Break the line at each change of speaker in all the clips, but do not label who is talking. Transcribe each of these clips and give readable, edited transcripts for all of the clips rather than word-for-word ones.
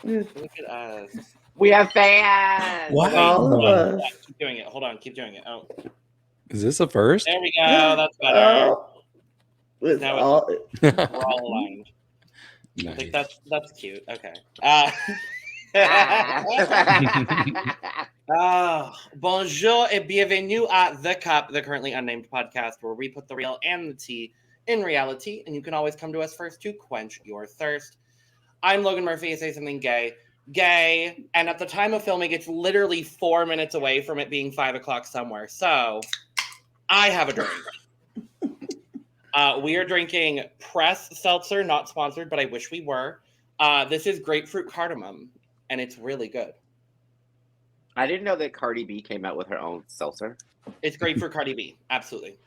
Look at us.
We have fans.
All of us.
Keep doing it. Hold on. Keep doing it. Oh,
Is this a first?
there we go. That's better.
It's
Now
all.
we're all aligned. I think that's cute. Okay. Bonjour et bienvenue à The Cup, the Currently Unnamed Podcast, where we put the real and the tea in reality, and you can always come to us first to quench your thirst. I'm Logan Murphy. I say something gay, and at the time of filming, it's literally 4 minutes away from it being 5 o'clock somewhere. So I have a drink. We are drinking Press Seltzer, not sponsored, but I wish we were. This is grapefruit cardamom, and it's really good.
I didn't know that Cardi B came out with her own seltzer.
It's grapefruit Cardi B, absolutely.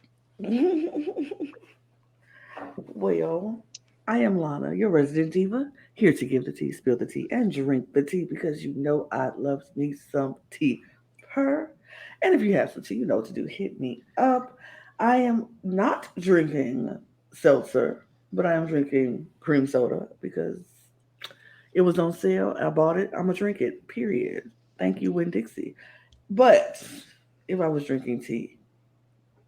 Well, I am Lana, your resident diva, here to give the tea, spill the tea, and drink the tea because you know I love me some tea. And if you have some tea, you know what to do. Hit me up. I am not drinking seltzer, but I am drinking cream soda because it was on sale. I bought it. I'm going to drink it, period. Thank you, Winn-Dixie. But if I was drinking tea,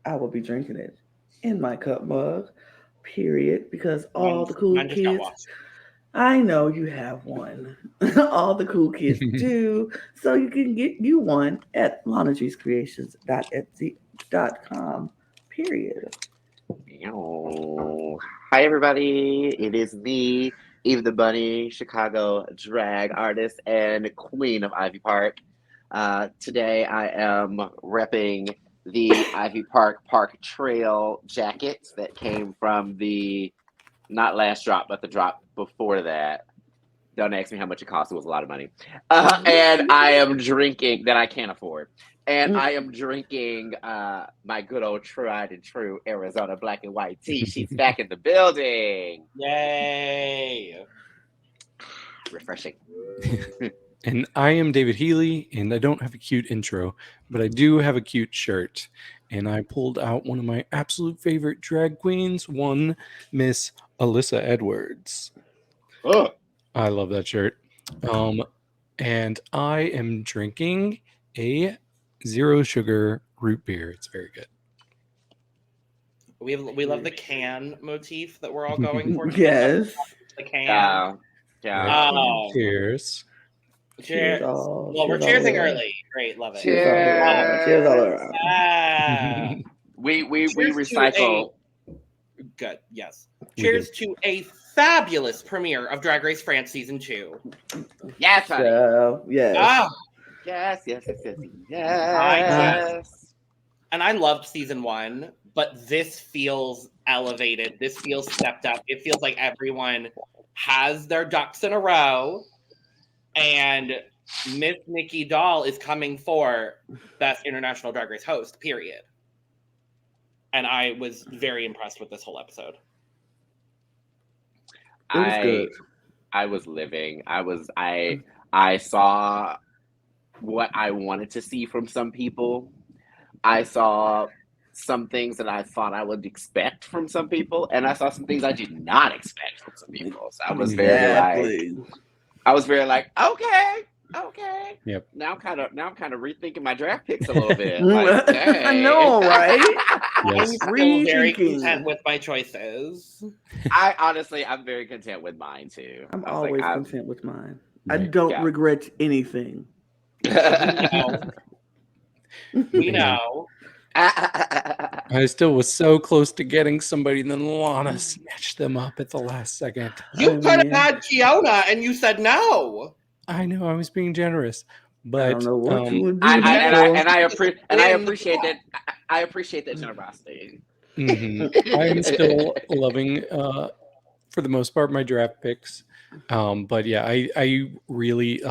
I would be drinking it in my cup mug, period, because all the cool kids... I know you have one. All the cool kids do. So you can get you one at lanadreescreations.etsy.com. Period.
Hi, everybody. It is me, Eve the Bunny, Chicago drag artist and queen of Ivy Park. Today I am repping the Ivy Park Trail jackets that came from the not last drop, but the drop before that. Don't ask me how much it cost. It was a lot of money. And I am drinking that I can't afford. And I am drinking my good old tried and true Arizona black and white tea. She's back in the building.
Yay.
Refreshing.
And I am David Healy, and I don't have a cute intro, but I do have a cute shirt. And I pulled out one of my absolute favorite drag queens, one Miss Alyssa Edwards.
Oh.
I love that shirt. And I am drinking a zero sugar root beer. It's very good.
We love the can motif that we're all going for.
Yes.
The can.
Cheers.
Cheers. Well, we're cheersing early. Great, love it.
Cheers all around.
We recycle.
Good, yes. Cheers to a fabulous premiere of Drag Race France Season 2.
Yes, honey.
Yes.
Yes.
And I loved Season 1, but this feels elevated. This feels stepped up. It feels like everyone has their ducks in a row. And Miss Nikki Doll is coming for Best International Drag Race Host, period. And I was very impressed with this whole episode.
Good.
I was living. I saw what I wanted to see from some people. I saw some things that I thought I would expect from some people, and I saw some things I did not expect from some people. So I was very like, okay.
Yep.
Now I'm kind of rethinking my draft picks a little bit. Like,
I know, right?
I'm still very content with my choices.
I'm very content with mine too.
I'm always content with mine. I don't regret anything.
We know.
I still was so close to getting somebody, and then Lana snatched them up at the last second.
You could have had Keiona, and you said no.
I know I was being generous, but
I don't know what you would do.
I appreciate that. I appreciate that generosity.
Mm-hmm. I'm still loving, for the most part, my draft picks. But yeah, I really,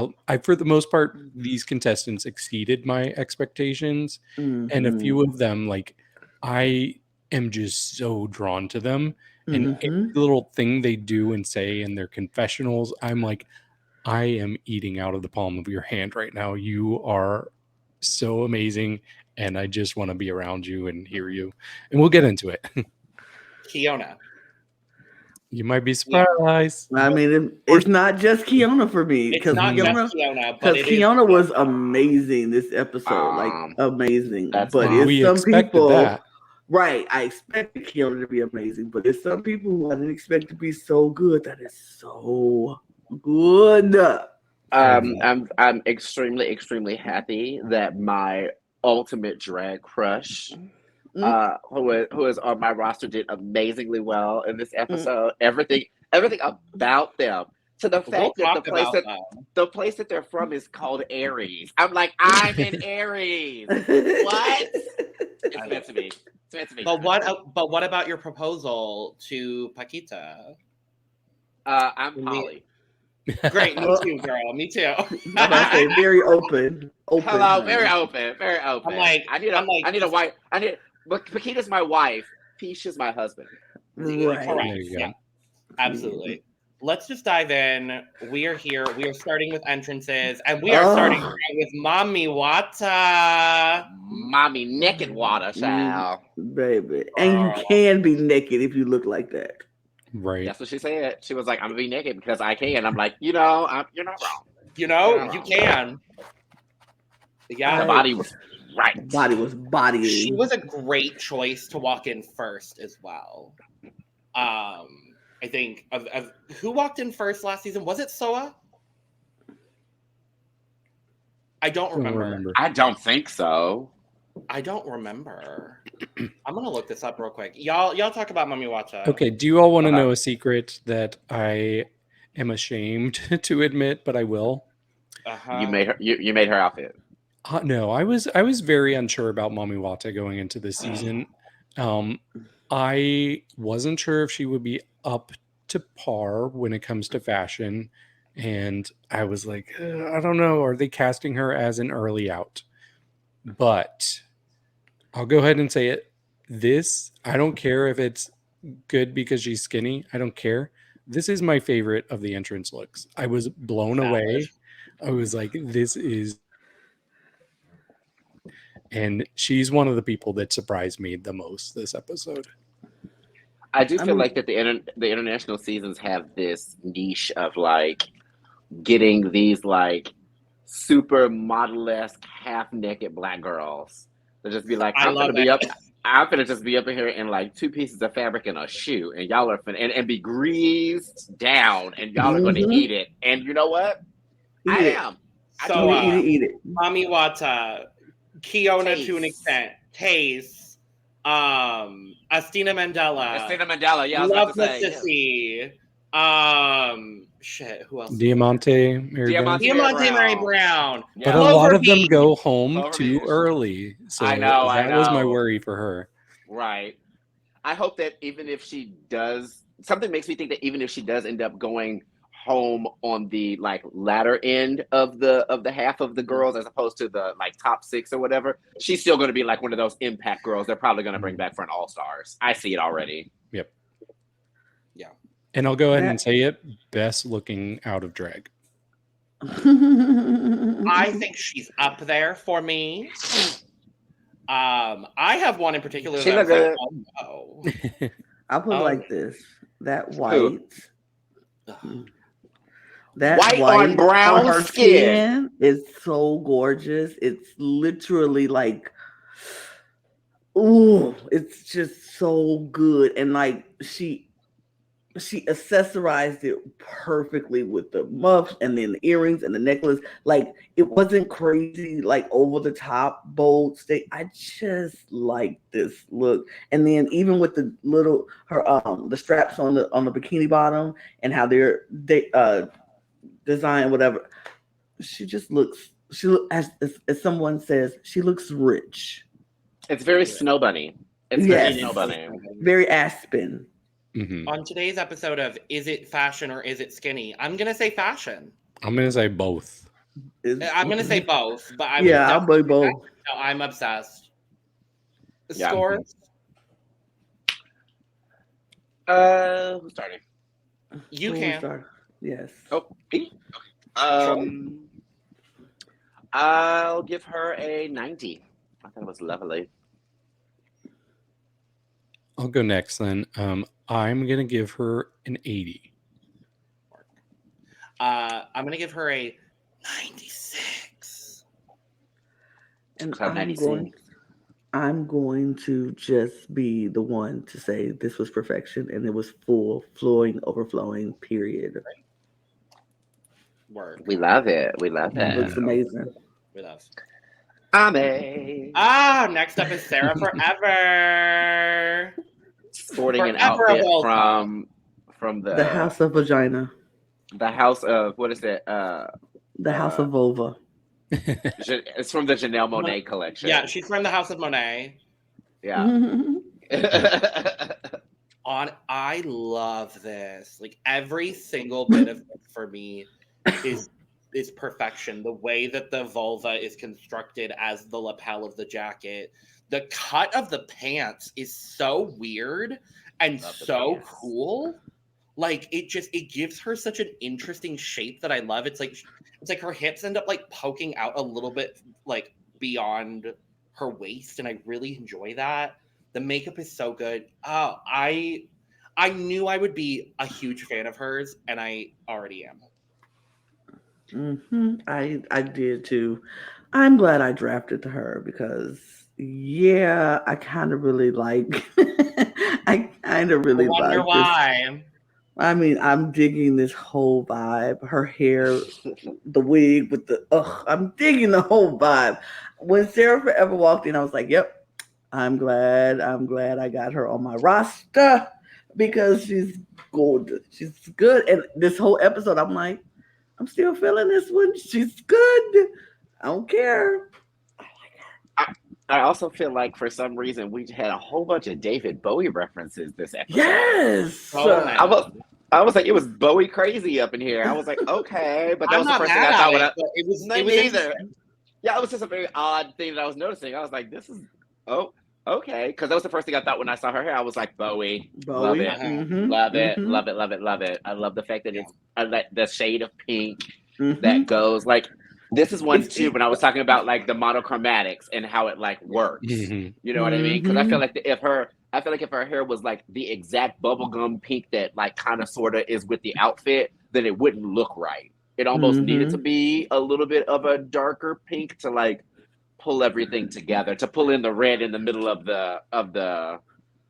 for the most part, these contestants exceeded my expectations, and a few of them, like, I am just so drawn to them, and every little thing they do and say in their confessionals, I'm like, I am eating out of the palm of your hand right now. You are so amazing, and I just want to be around you and hear you. And we'll get into it.
Keiona.
You might be surprised.
I mean, it's not just Keiona for me
It's
because
not
Keiona,
just Keiona, but it is
Keiona was amazing this episode, like amazing.
That's
But
fine.
it's
We
some
expected
people,
that.
right? I expected Keiona to be amazing, but there's some people who I didn't expect to be so good. That is so good.
I'm extremely happy that my ultimate drag crush, who is on my roster, did amazingly well in this episode. Everything about them, to the fact that the place that they're from is called Aries. I'm like, I'm in Aries. What? It's meant to be. It's meant to be.
But what about your proposal to Paquita?
I'm Polly.
Great, me too, girl. Me too.
I'm about to say very open.
Hello, very open.
I'm like,
But Paquita's my wife. Piche is my husband.
Right.
Correct. Yeah, absolutely. Let's just dive in. We are here. We are starting with entrances, and we are starting with Mami Watta.
Mami naked Watta, child.
Baby. And you can be naked if you look like that.
Right.
That's what she said. She was like, I'm gonna be naked because I can. I'm like, you're not wrong.
You can. Yeah.
The body was right.
Body was bodying.
She was a great choice to walk in first as well. I think of who walked in first last season. Was it Soa? I don't remember.
I don't think so.
I don't remember. I'm gonna look this up real quick. Y'all talk about Mami Watta.
Okay, do you all want to know a secret that I am ashamed to admit, but I will?
You made her outfit.
No, I was very unsure about Mami Watta going into this season. I wasn't sure if she would be up to par when it comes to fashion, and I was like, I don't know, are they casting her as an early out? But I'll go ahead and say it. I don't care if it's good because she's skinny. I don't care. This is my favorite of the entrance looks. I was blown away. I was like, this is... And she's one of the people that surprised me the most this episode.
I do feel like that the international seasons have this niche of like getting these like super model-esque half-naked black girls to just be like, I'm gonna just be up in here in like 2 pieces of fabric and a shoe, and y'all are and be greased down, and y'all are gonna eat it. And you know what? I am.
So
eat it.
Mami Watta, Keiona to an extent, Taste, Astina Mandela,
yeah, I was
Love
about to say,
Sissy, shit, who else?
Diamante Mary
Brown.
But a lot of them go home too early. So
I know.
was my worry for her.
Right. I hope that even if she does, something makes me think that even if she does end up going home on the like latter end of the half of the girls as opposed to the like top 6 or whatever, she's still going to be like one of those impact girls they're probably going to bring back for an all-stars. I see it already.
Yep.
Yeah.
And I'll go ahead and say it, best looking out of drag.
I think she's up there for me. I have one in particular
she that good.
I'll put it like this. That white
white on brown
on her
skin
is so gorgeous. It's literally like, ooh, it's just so good. And like she accessorized it perfectly with the muffs and then the earrings and the necklace. Like it wasn't crazy, like over the top, bold state. I just like this look. And then even with the little the straps on the bikini bottom and how they design whatever, she as someone says, she looks rich.
It's very Snow Bunny. It's very Snow Bunny.
Very Aspen.
Mm-hmm.
On today's episode of Is It Fashion or Is It Skinny? I'm gonna say fashion.
I'm gonna say both.
I'm gonna say both, but
I'll play both.
No, I'm obsessed.
Yeah.
Scores?
Who's starting?
You can.
Yes.
Oh, me? I'll give her a 90. I thought it was lovely.
I'll go next then. I'm gonna give her an 80.
I'm gonna give her a 96.
And
So 96.
I'm going to just be the one to say this was perfection and it was full, flowing, overflowing, period.
Work.
We love it. We love
It looks
it.
amazing.
We love.
Ame.
Next up is Sara Forever.
Sporting an
Forever
outfit
Volta.
from
The House of Vagina.
the house of what is it?
The House of Vulva.
It's from the Janelle Monáe collection.
Yeah, she's from the House of Monet.
Yeah.
I love this. Like every single bit of it for me is perfection. The way that the vulva is constructed as the lapel of the jacket, the cut of the pants is so weird and so cool. Like it gives her such an interesting shape that I love. It's like her hips end up like poking out a little bit like beyond her waist, and I really enjoy that. The makeup is so good. Oh, I knew I would be a huge fan of hers, and I already am.
I did too. I'm glad I drafted her because I kind of really like. I kind of really
I wonder
like
why.
I mean, I'm digging this whole vibe. Her hair, the wig with the I'm digging the whole vibe. When Sara Forever walked in, I was like, "Yep, I'm glad I got her on my roster because she's good. She's good." And this whole episode, I'm like, I'm still feeling this one. She's good. I don't care.
I also feel like for some reason we had a whole bunch of David Bowie references this episode.
Yes.
I was like, it was Bowie crazy up in here. I was like, okay, but that was the first thing I thought when
it was
neither. Yeah, it was just a very odd thing that I was noticing. I was like, this is okay, because that was the first thing I thought when I saw her hair. I was like, Bowie. Love it, love it, love it, love it, love it. I love the fact that it's the shade of pink that goes like. This is one too when I was talking about like the monochromatics and how it like works. You know what I mean? Because I feel like if her hair was like the exact bubblegum pink that like kind of sort of is with the outfit, then it wouldn't look right. It almost needed to be a little bit of a darker pink to like pull everything together, to pull in the red in the middle of the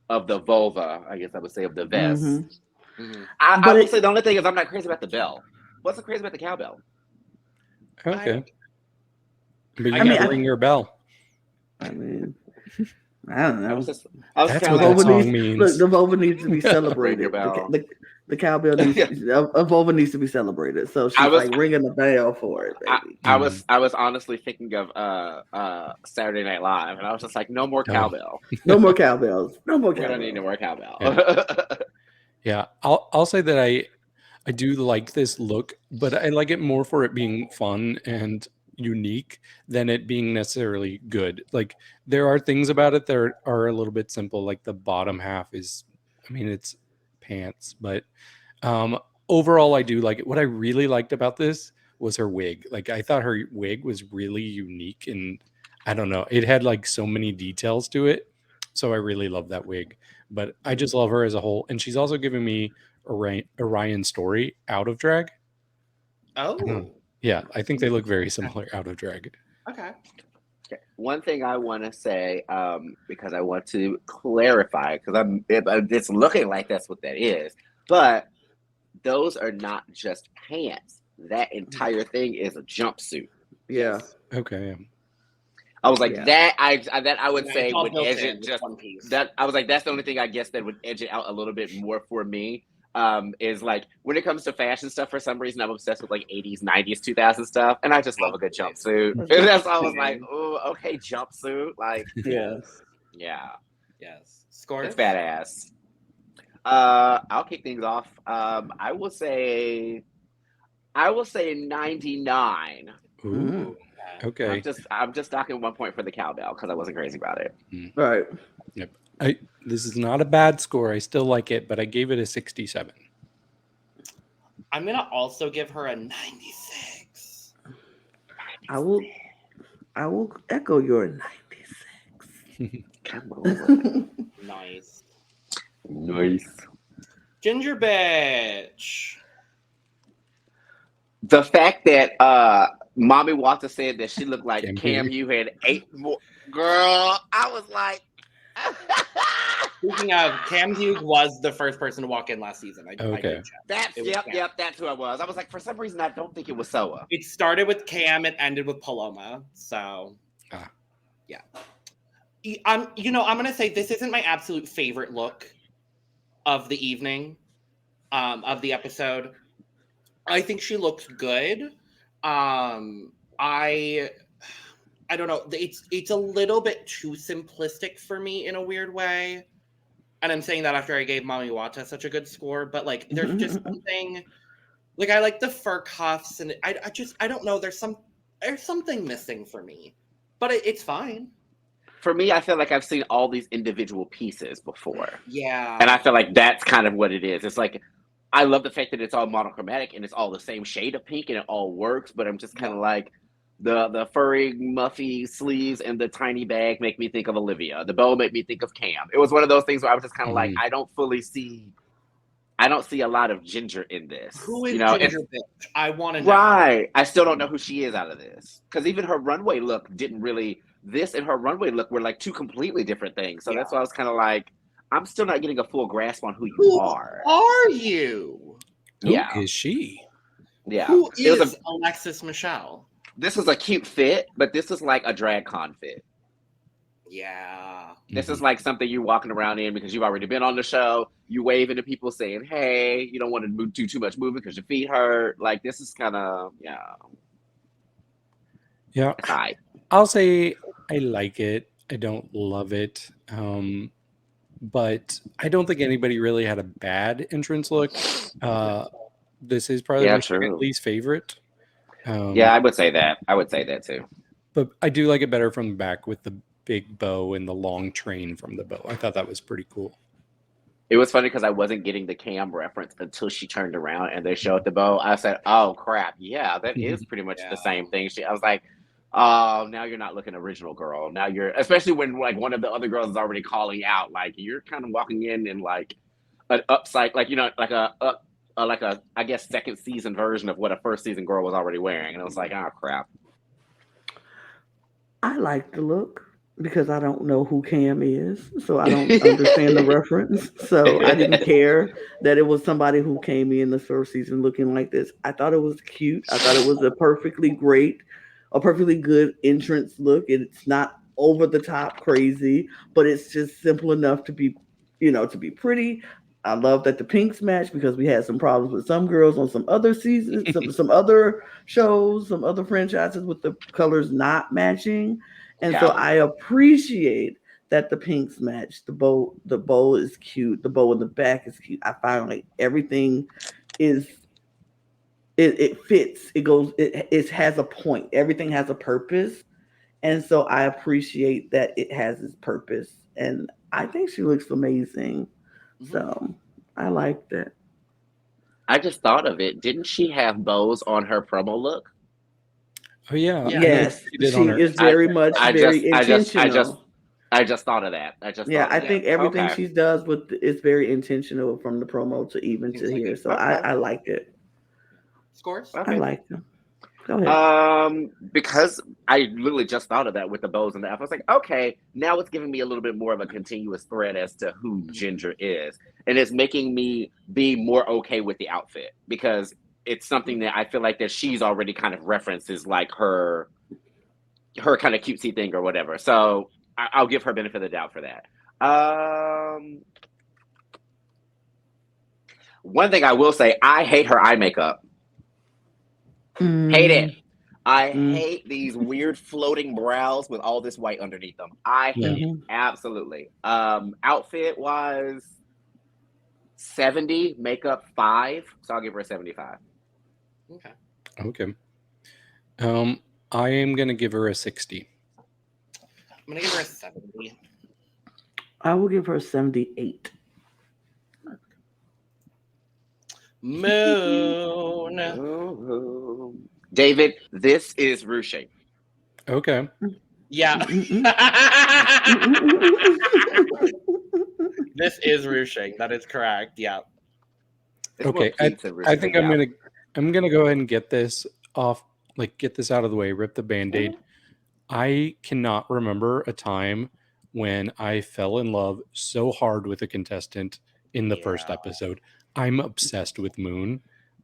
vulva. I guess I would say of the vest. I would say the only thing is I'm not crazy about the bell. What's so crazy about the cowbell?
Okay. But you gotta ring your bell.
I mean, I don't know.
That's what that song means.
Look, the vulva needs to be celebrated. The cowbell needs a vulva needs to be celebrated. So she's like ringing the bell for it, baby.
I was honestly thinking of Saturday Night Live, and I was just like, no more cowbell.
No more cowbells. No more cowbells.
We don't need no more cowbell.
Yeah, I'll say that I do like this look, but I like it more for it being fun and unique than it being necessarily good. Like there are things about it that are a little bit simple, like the bottom half is, I mean, it's pants, but overall I do like it. What I really liked about this was her wig. Like I thought her wig was really unique, and I don't know, it had like so many details to it. So I really love that wig, but I just love her as a whole. And she's also giving me Orion Story out of drag. Yeah, I think they look very similar out of drag.
Okay.
One thing I want to say, because I want to clarify, because it's looking like that's what that is, but those are not just pants. That entire thing is a jumpsuit.
Yeah.
Okay.
I was like that I would say would edge it just one piece. That I was like that's the only thing I guess that would edge it out a little bit more for me. Is like when it comes to fashion stuff, for some reason I'm obsessed with like 80s, 90s, 2000 2000 stuff, and I just love a good jumpsuit. And that's why I was like, oh, okay, jumpsuit, like
yes.
Score.
It's badass. I'll kick things off. I will say 99.
Ooh. Okay.
I'm just knocking 1 point for the cowbell because I wasn't crazy about it.
Right.
Yep. This is not a bad score. I still like it, but I gave it a 67.
I'm gonna also give her a 96.
I will echo your 96.
Come on.
Nice.
Nice.
Ginger bitch.
The fact that Mami Watta said that she looked like
Cam
Cam
Hughes.
Hughes had 8 more. Girl, I was like.
Speaking of, Cam Hughes was the first person to walk in last season. I
Okay.
did check. It was Cam.
That's who I was. I was like, for some reason, I don't think it was Soa.
It started with Cam, it ended with Paloma. So, yeah. I'm gonna say this isn't my absolute favorite look of the evening, of the episode. I think she looks good. I don't know. It's a little bit too simplistic for me in a weird way. And I'm saying that after I gave Mami Watta such a good score, but like there's just something like I like the fur cuffs and I don't know, there's something missing for me. But it's fine.
For me, I feel like I've seen all these individual pieces before.
Yeah.
And I feel like that's kind of what it is. It's like I love the fact that it's all monochromatic and it's all the same shade of pink and it all works, but I'm just kind of like the furry, muffy sleeves and the tiny bag make me think of Olivia. The bow make me think of Cam. It was one of those things where I was just kind of like, I don't see a lot of Ginger in this.
Who is Ginger bitch? I want to know.
Right. I still don't know who she is out of this. Because even her runway look didn't really, this and her runway look were like two completely different things. So that's why I was kind of like, I'm still not getting a full grasp on who you are.
Who are you?
Who is she?
Yeah.
Who is Alexis Michelle?
This was a cute fit, but this is like a drag con fit.
Yeah.
This is like something you're walking around in because you've already been on the show. You waving to people saying, hey, you don't want to do too much moving because your feet hurt. Like, this is kind of,
Yeah.
Hi.
I'll say I like it. I don't love it. But I don't think anybody really had a bad entrance look. This is probably my second least favorite.
I would say that. I would say that too.
But I do like it better from the back with the big bow and the long train from the bow. I thought that was pretty cool.
It was funny because I wasn't getting the Cam reference until she turned around and they showed the bow. I said, oh, crap. Yeah, that is pretty much the same thing. I was like, oh, now you're not looking original, girl. Now you're, especially when like one of the other girls is already calling out, like you're kind of walking in like an upside, like, like a, I guess, second season version of what a first season girl was already wearing. And I was like, oh, crap.
I like the look because I don't know who Cam is. So I don't understand the reference. So I didn't care that it was somebody who came in the first season looking like this. I thought it was cute. I thought it was a perfectly good entrance look. It's not over the top crazy, but it's just simple enough to be, to be pretty. I love that the pinks match because we had some problems with some girls on some other seasons, some other shows, some other franchises with the colors not matching. And so I appreciate that the pinks match. The bow is cute. The bow in the back is cute. I find like everything is it fits. It goes, it has a point. Everything has a purpose. And so I appreciate that it has its purpose. And I think she looks amazing. So I like that.
I just thought of it. Didn't she have bows on her promo look?
Oh yeah.
Yes, she is very intentional.
I just thought of that.
I think everything she does is very intentional from the promo to even to here. So I liked it.
Scores?
I liked them. Go ahead.
Because I literally just thought of that with the bows and the F. I was like, okay, now it's giving me a little bit more of a continuous thread as to who Ginger is. And it's making me be more okay with the outfit because it's something that I feel like that she's already kind of references like her kind of cutesy thing or whatever. So I'll give her benefit of the doubt for that. One thing I will say, I hate her eye makeup. Hate it. I hate these weird floating brows with all this white underneath them. I hate it. Absolutely. Outfit was 70, makeup 5. So I'll give her a 75.
Okay. I am going to give her a 60.
I'm going to give her a 70.
I will give her a 78.
Moon.
David, this is Ruche.
Okay.
Yeah. This is ruching. That is correct. Yeah.
It's
Okay,
more pizza
I
versus
think
the
I'm gonna go ahead and get this off, like get this out of the way, rip the band-aid. I cannot remember a time when I fell in love so hard with a contestant in the first
Yeah.
episode. I'm obsessed with Moon.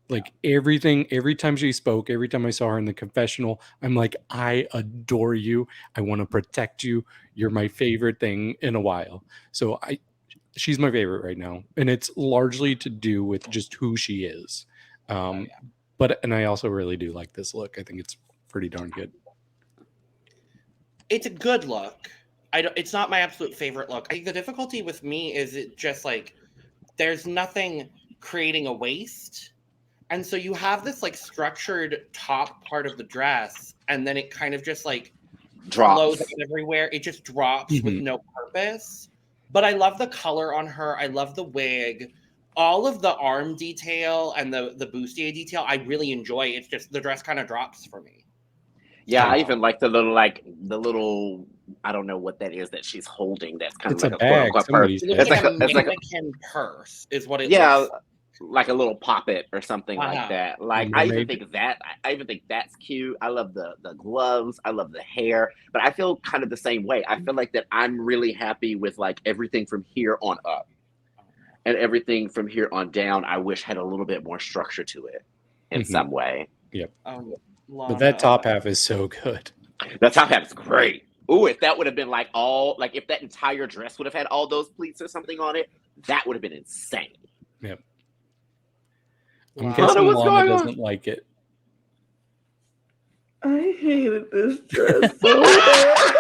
Like every time she spoke, every time I saw her in the confessional, I'm like, I adore you. I want to protect you. You're my favorite thing in a while. So she's my favorite right now. And it's largely to do with just who she is. And I also really do like this look. I think it's pretty darn good.
It's a good look. It's not my absolute favorite look. I think the difficulty with me is it just like there's nothing creating a waist. And so you have this like structured top part of the dress, and then it kind of just like flows
drops.
everywhere. It just drops with no purpose. But I love the color on her. I love the wig. All of the arm detail and the bustier detail, I really enjoy. It's just the dress kind of drops for me.
Yeah, I even like the little I don't know what that is that she's holding. That's kind
It's
of like
a bag.
quote unquote
Somebody's
purse.
It looks
It's
like a
it's like
mannequin purse is what it
yeah,
looks
like a little poppet or something like that. Like I even
Mermaid.
think that's cute. I love the gloves. I love the hair. But I feel kind of the same way. I feel like that I'm really happy with like everything from here on up. And everything from here on down, I wish had a little bit more structure to it in some way.
Yep.
Lana.
But that top half is so good.
The top half is great. Ooh, if that would have been like if that entire dress would have had all those pleats or something on it, that would have been insane.
Yep.
Wow.
I'm guessing
what's
Lana
going on?
doesn't like it.
I hated this dress so bad.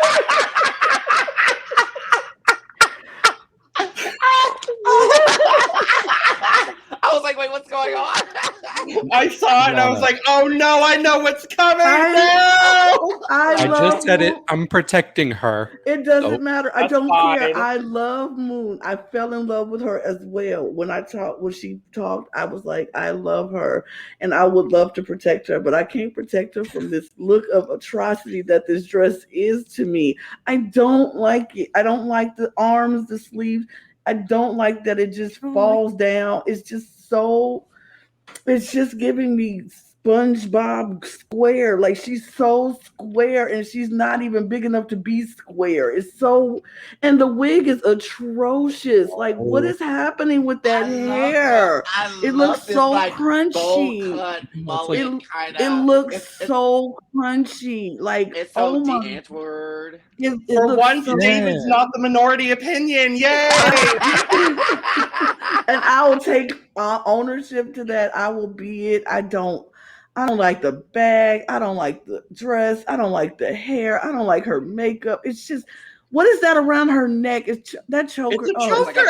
I was like, wait, what's going on?
I saw it and I was like, oh no, I know what's coming
I
just said it. I'm protecting her.
It doesn't matter. I
That's
don't
fine.
care. I love Moon. I fell in love with her as well. When she talked, I was like, I love her and I would love to protect her, but I can't protect her from this look of atrocity that this dress is to me. I don't like it. I don't like the arms, the sleeves. I don't like that it just falls down. It's just giving me SpongeBob square. Like she's so square and she's not even big enough to be square. And the wig is atrocious. Like what is happening with that hair? It looks so crunchy. It looks so crunchy. Like
it's so
oh my
de-Antwoord.
For once, David's not the minority opinion. Yay!
And I will take ownership to that. I will be it. I don't like the bag. I don't like the dress. I don't like the hair. I don't like her makeup. It's just, what is that around her neck? That choker.
It's a choker.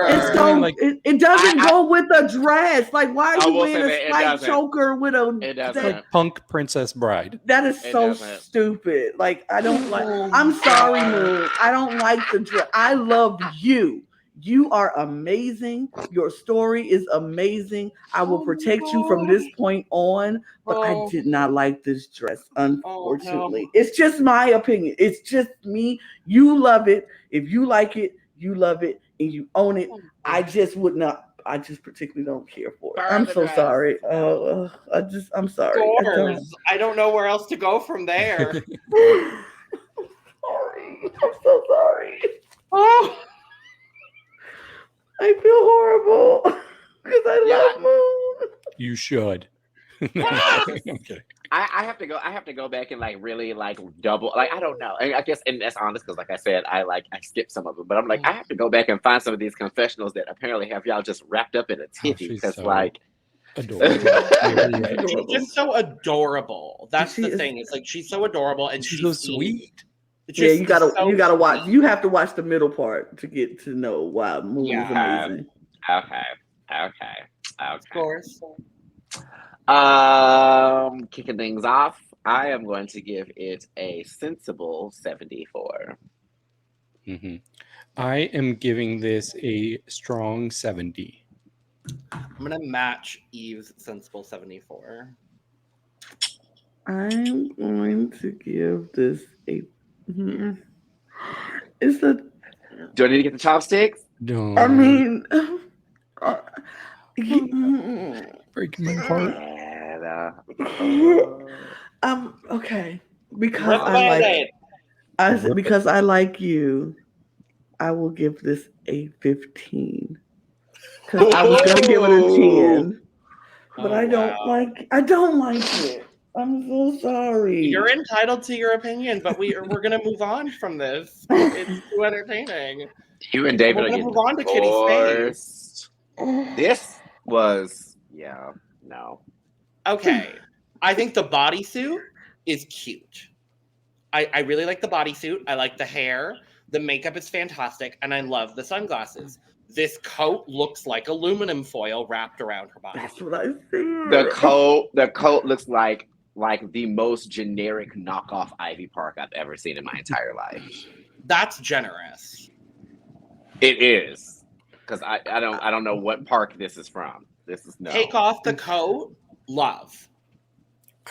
It's so, it doesn't go with the dress. Like, why are you wearing a slight choker with a...
It's like punk Princess Bride.
That is so stupid. Like, I don't like... I'm sorry, Moon. I don't like the dress. I love you. You are amazing. Your story is amazing. I will protect you from this point on, but I did not like this dress, unfortunately. It's just my opinion. It's just me. You love it. If you like it, you love it, and you own it. I just would not. I just particularly don't care for it. I'm so sorry. I'm sorry.
I don't know where else to go from there.
Sorry. I'm so sorry.
Oh.
I feel horrible because I love Moon.
You should.
Okay. I have to go back and like really like double, like I don't know. I guess, and that's honest because like I said, I skipped some of them, but I'm like I have to go back and find some of these confessionals that apparently have y'all just wrapped up in a titty because like
adorable.
She's just so adorable. That's the thing. It's like she's so adorable and she's
so sweet.
Yeah, you gotta watch. You have to watch the middle part to get to know why Moon is amazing.
Okay.
Of course.
Kicking things off, I am going to give it a sensible 74.
Mm-hmm. I am giving this a strong 70.
I'm gonna match Eve's sensible 74.
I'm going to give this a. It's a.
Do I need to get the chopsticks?
No.
I mean,
breaking my heart.
okay. Because
Rip
I like
Band-Aid.
because I like you, I will give this a 15. Because I was gonna give it a 10. But I don't like it. I'm so sorry.
You're entitled to your opinion, but we're gonna move on from this. It's too entertaining.
You and David
We're
are
gonna
getting
move on to Kitty Space.
This was no.
Okay. I think the bodysuit is cute. I really like the bodysuit. I like the hair. The makeup is fantastic, and I love the sunglasses. This coat looks like aluminum foil wrapped around her body.
That's what I said.
The coat looks like the most generic knockoff Ivy Park I've ever seen in my entire life.
That's generous.
It is, because I don't know what park this is from. This is no.
Take off the coat. Love.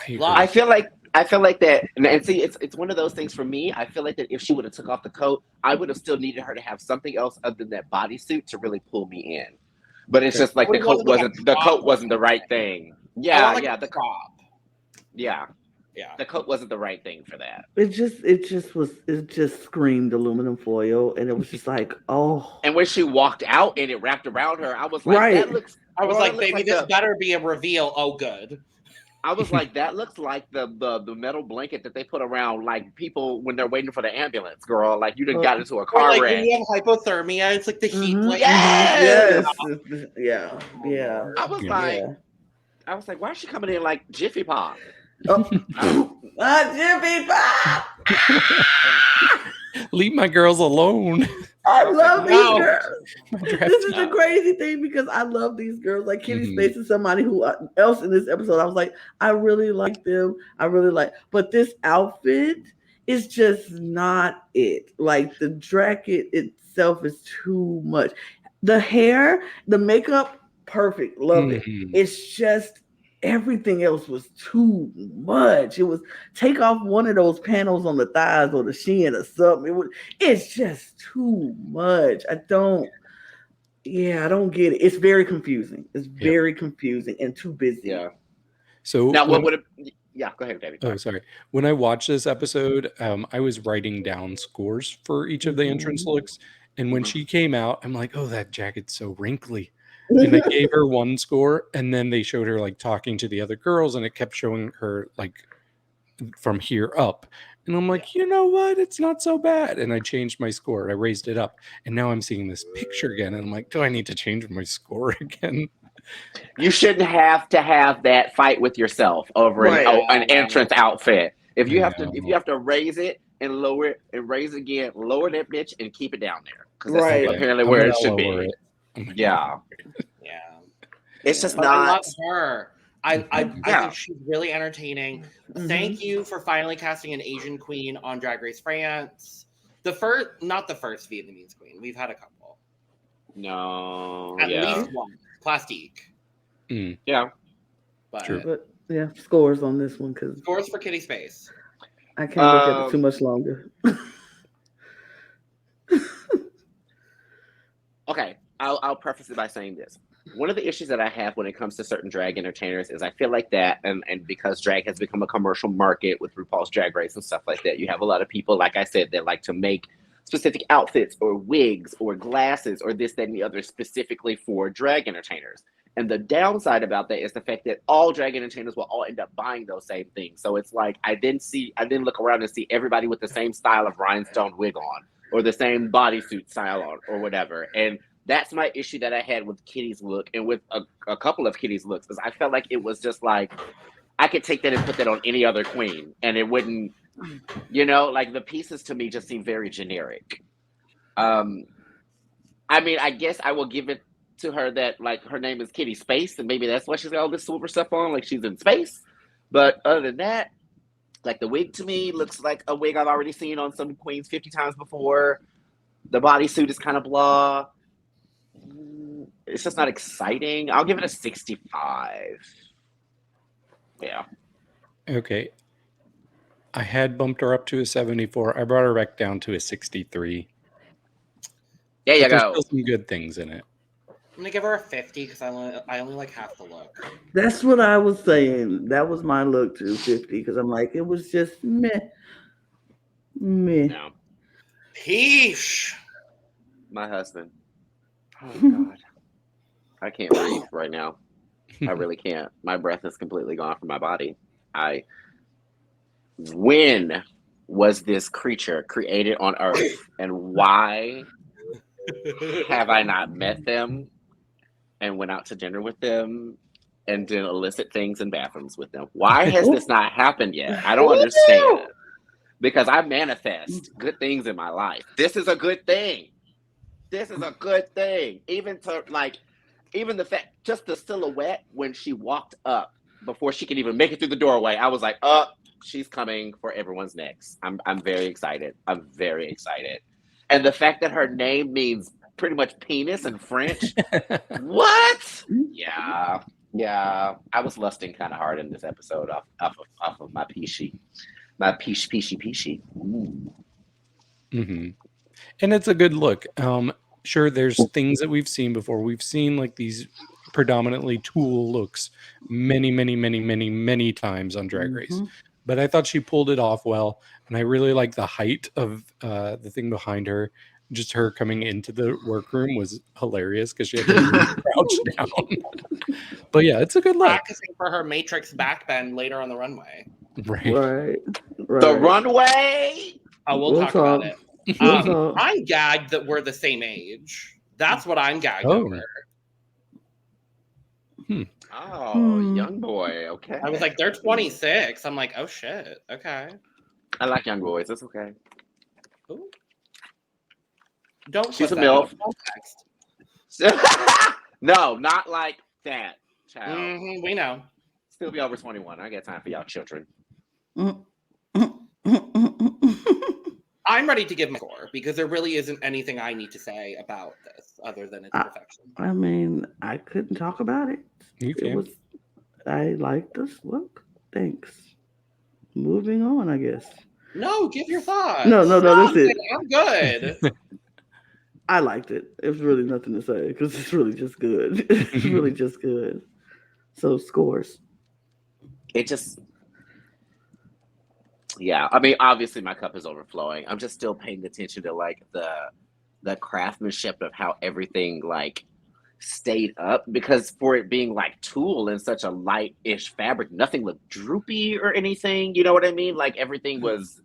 I feel like that, and see, it's one of those things for me. I feel like that if she would have took off the coat, I would have still needed her to have something else other than that bodysuit to really pull me in. But it's just like the coat wasn't the right thing. Yeah, the
crop.
Yeah.
Yeah.
The coat wasn't the right thing for that.
It just screamed aluminum foil, and it was just like, oh.
And when she walked out and it wrapped around her, I was like,
right.
I was like, baby, this better be a reveal. Oh, good.
I was like, that looks like the metal blanket that they put around like people when they're waiting for the ambulance, girl. Like you done got into a car
wreck.
When
you have hypothermia, it's like the heat blanket.
Yes!
Yeah. Yeah.
I was like, why is she coming in like Jiffy Pop?
Jiffy Pop!
Leave my girls alone.
I love these girls.
This
is the crazy thing because I love these girls. Like Kitty Space is somebody who else in this episode. I was like, I really like them. But this outfit is just not it. Like the jacket itself is too much. The hair, the makeup, perfect. Love it. It's just everything else was too much. It was take off one of those panels on the thighs or the shin or something. It's just too much. I don't get it. It's very confusing. It's very confusing and too busy.
Yeah.
So
now what would it? Yeah, go ahead, David.
Oh, sorry. When I watched this episode, I was writing down scores for each of the entrance looks, and when she came out, I'm like, oh, that jacket's so wrinkly. And I gave her one score, and then they showed her like talking to the other girls, and it kept showing her like from here up. And I'm like, you know what? It's not so bad. And I changed my score. I raised it up. And now I'm seeing this picture again. And I'm like, do I need to change my score again?
You shouldn't have to have that fight with yourself over an entrance outfit. If you have to raise it and lower it and raise it again, lower that bitch and keep it down there. Because that's apparently where it should be. Yeah. It's just not.
I love her. I think she's really entertaining. Thank you for finally casting an Asian queen on Drag Race France. Not the first Vietnamese queen. We've had a couple.
No.
At least one. Plastique.
Yeah.
But scores on this one because
scores for Kitty Space.
I can't look at it too much longer.
Okay, I'll preface it by saying this. One of the issues that I have when it comes to certain drag entertainers is I feel like that, and because drag has become a commercial market with RuPaul's Drag Race and stuff like that, you have a lot of people, like I said, that like to make specific outfits or wigs or glasses or this, that, and the other specifically for drag entertainers. And the downside about that is the fact that all drag entertainers will all end up buying those same things. So it's like I then look around and see everybody with the same style of rhinestone wig on or the same bodysuit style on or whatever. And that's my issue that I had with Kitty's look and with a couple of Kitty's looks, because I felt like it was just like I could take that and put that on any other queen and it wouldn't, like the pieces to me just seem very generic. I mean, I guess I will give it to her that like her name is Kitty Space and maybe that's why she's got all this silver stuff on, like she's in space. But other than that, like the wig to me looks like a wig I've already seen on some queens 50 times before. The bodysuit is kind of blah. It's just not exciting. I'll give it a 65. Yeah.
Okay. I had bumped her up to a 74. I brought her back down to a 63.
There you
But there's
go.
still some good things in it.
I'm gonna give her a 50 because I only like half the look.
That's what I was saying. That was my look too, 50, because I'm like, it was just meh.
No,
Piche.
my husband. Oh God, I can't breathe right now. I really can't. My breath is completely gone from my body. When was this creature created on Earth, and why have I not met them and went out to dinner with them and did illicit things in bathrooms with them? Why has this not happened yet? I don't understand. Because I manifest good things in my life. This is a good thing. This is a good thing. Even the fact, just the silhouette when she walked up before she could even make it through the doorway, I was like, she's coming for everyone's necks. I'm very excited. I'm very excited. And the fact that her name means pretty much penis in French. What? Yeah. I was lusting kind of hard in this episode off of my Piche. My Piche.
Mm-hmm. And it's a good look. Sure, there's things that we've seen before. We've seen like these predominantly tulle looks many times on Drag Race. But I thought she pulled it off well. And I really like the height of the thing behind her. Just her coming into the workroom was hilarious because she had to crouch down. But yeah, it's a good look.
Practicing for her Matrix backbend later on the runway.
Right.
The runway.
Oh, we'll talk about it.
We'll
I'm gagged that we're the same age. That's what I'm gagged over.
Young boy. Okay.
I was like, they're 26. I'm like, oh shit. Okay.
I like young boys. It's okay.
Ooh. Don't.
She's a
put that
MILF.
in context.
No, not like that, child.
Mm-hmm, we know.
Still be over 21. I got time for y'all children.
I'm ready to give my score because there really isn't anything I need to say about this other than its perfection.
I mean, I couldn't talk about it. I like this look. Thanks. Moving on, I guess.
No, give your thoughts.
No, that's it.
I'm good.
I liked it. There's really nothing to say because it's really just good. It's really just good. So scores.
It just, yeah. I mean, obviously my cup is overflowing. I'm just still paying attention to like the craftsmanship of how everything like stayed up, because for it being like tulle and such a light-ish fabric, nothing looked droopy or anything. You know what I mean? Like everything was,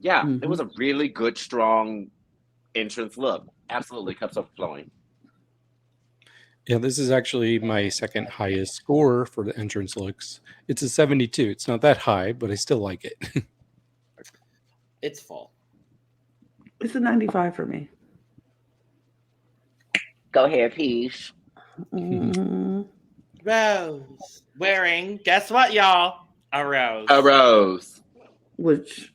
it was a really good, strong entrance look. Absolutely, cups overflowing.
Yeah, this is actually my second highest score for the entrance looks. It's a 72. It's not that high, but I still like it.
It's full.
It's a 95 for me.
Go ahead, Piche.
Rose wearing, guess what, y'all? A rose.
A rose.
Which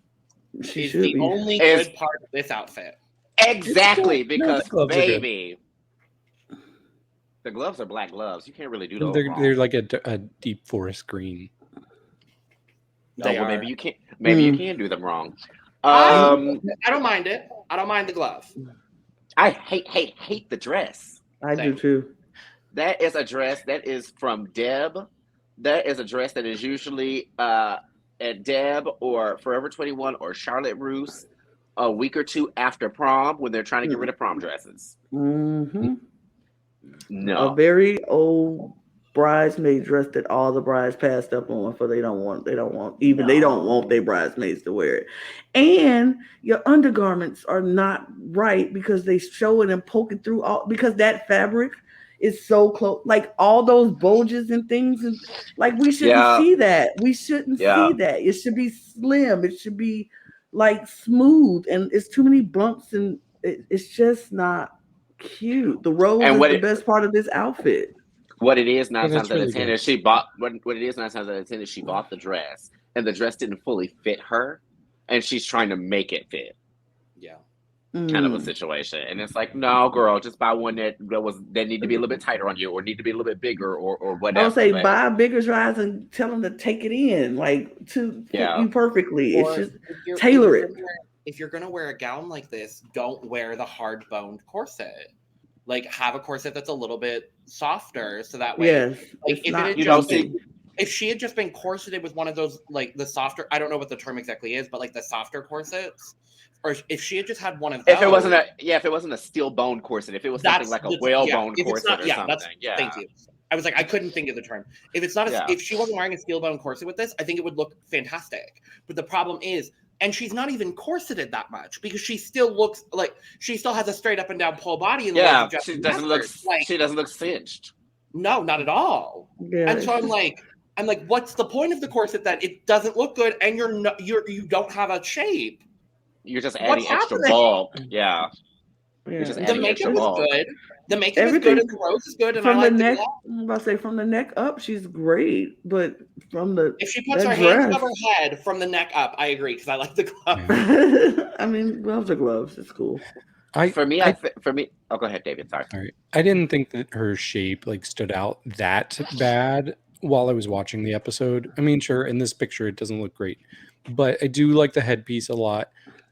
she
is
should
the
be.
only good part of this outfit.
Exactly, because
gloves
baby, the gloves are black gloves. You can't really do those.
They're like a deep forest green.
Maybe you can't. Maybe you can do them wrong.
I don't mind it. I don't mind the glove.
I hate the dress.
I do too.
That is a dress that is from Deb. That is a dress that is usually at Deb or Forever 21 or Charlotte Russe a week or two after prom when they're trying to get rid of prom dresses.
No.
No.
A very old bridesmaid dress that all the brides passed up on, for they don't want their bridesmaids to wear it. And your undergarments are not right because they show it and poke it through because that fabric is so close, like all those bulges and things, and like we shouldn't see that. We shouldn't see that. It should be slim. It should be like smooth, and it's too many bumps, and it's just not cute. The rose is the best part of this outfit.
What it is 9 times out of 10 is she bought what it is 9 times out of 10 is she bought the dress and the dress didn't fully fit her and she's trying to make it fit.
Yeah.
Kind of a situation. And it's like, no, girl, just buy one that need to be a little bit tighter on you or need to be a little bit bigger or whatever.
Don't say buy a bigger dress and tell them to take it in like to fit you perfectly. It's just tailor it.
if you're gonna wear a gown like this, don't wear the hard boned corset. Like, have a corset that's a little bit softer, so that way,
Yes,
like,
it's
if
not.
it had
You know,
just been,
see,
if she had just been corseted with one of those, like the softer, I don't know what the term exactly is, but like the softer corsets, or if she had just had one of those,
if it wasn't a steel bone corset, if it was something
that's
like a
the
whalebone
if it's
corset
not,
or something,
thank you. I was like, I couldn't think of the term. If it's not,
Yeah.
if she wasn't wearing a steel bone corset with this, I think it would look fantastic. But the problem is, and she's not even corseted that much because she still looks like she still has a straight up and down pole body. In the
Yeah,
words of
she
Justin
doesn't look
Masters. Like,
she doesn't look cinched.
no, not at all.
Yeah,
And so I'm like, what's the point of the corset then? It doesn't look good, and you don't have a shape.
You're just
What's
adding extra
happening?
bulk. Yeah.
yeah.
just
The
adding extra
makeup is
bulk.
good. The makeup is
Everything
good, and the rose is good, and I
from
like
the
the
neck.
glove.
I'm about to say from the neck up, she's great, but from the
If she puts
that
her hands
dress,
above her head from the neck up, I agree because I like the glove.
I mean, gloves are gloves. It's cool.
For me, oh, go ahead, David. Sorry.
All right. I didn't think that her shape like stood out that bad while I was watching the episode. I mean, sure, in this picture it doesn't look great, but I do like the headpiece a lot,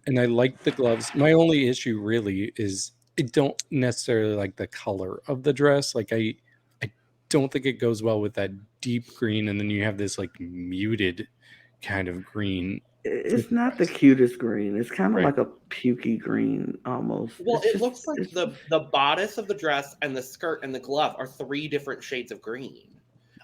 and I like the gloves. My only issue really is I don't necessarily like the color of the dress. Like I don't think it goes well with that deep green, and then you have this like muted kind of green.
It's not the cutest green. It's kind of
Right.
like a pukey green almost.
Well,
It's
it looks like
it's-
the bodice of the dress and the skirt and the glove are 3 different shades of green,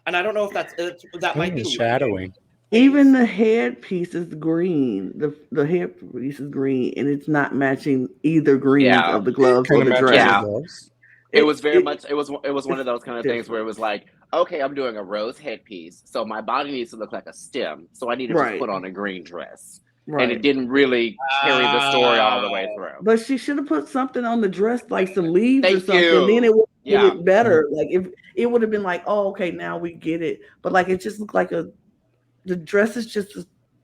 and I don't know if that might be
Shadowing.
even the headpiece is green. The headpiece is green, and it's not matching either greens
Yeah.
of the gloves
Kind
or
of
the
matches
dress.
Yeah.
the gloves.
It was very
It-
much. It was one of those kind of things where it was like, okay, I'm doing a rose headpiece, so my body needs to look like a stem, so I need to just
Right.
put on a green dress,
right.
and it didn't really carry the story all the way
Oh.
through.
But she should have put something on the dress, like some leaves or
Thank
something.
you.
Then it would have
Yeah.
made it better. Like if it would have been like, oh, okay, now we get it. But like it just looked like the dress is just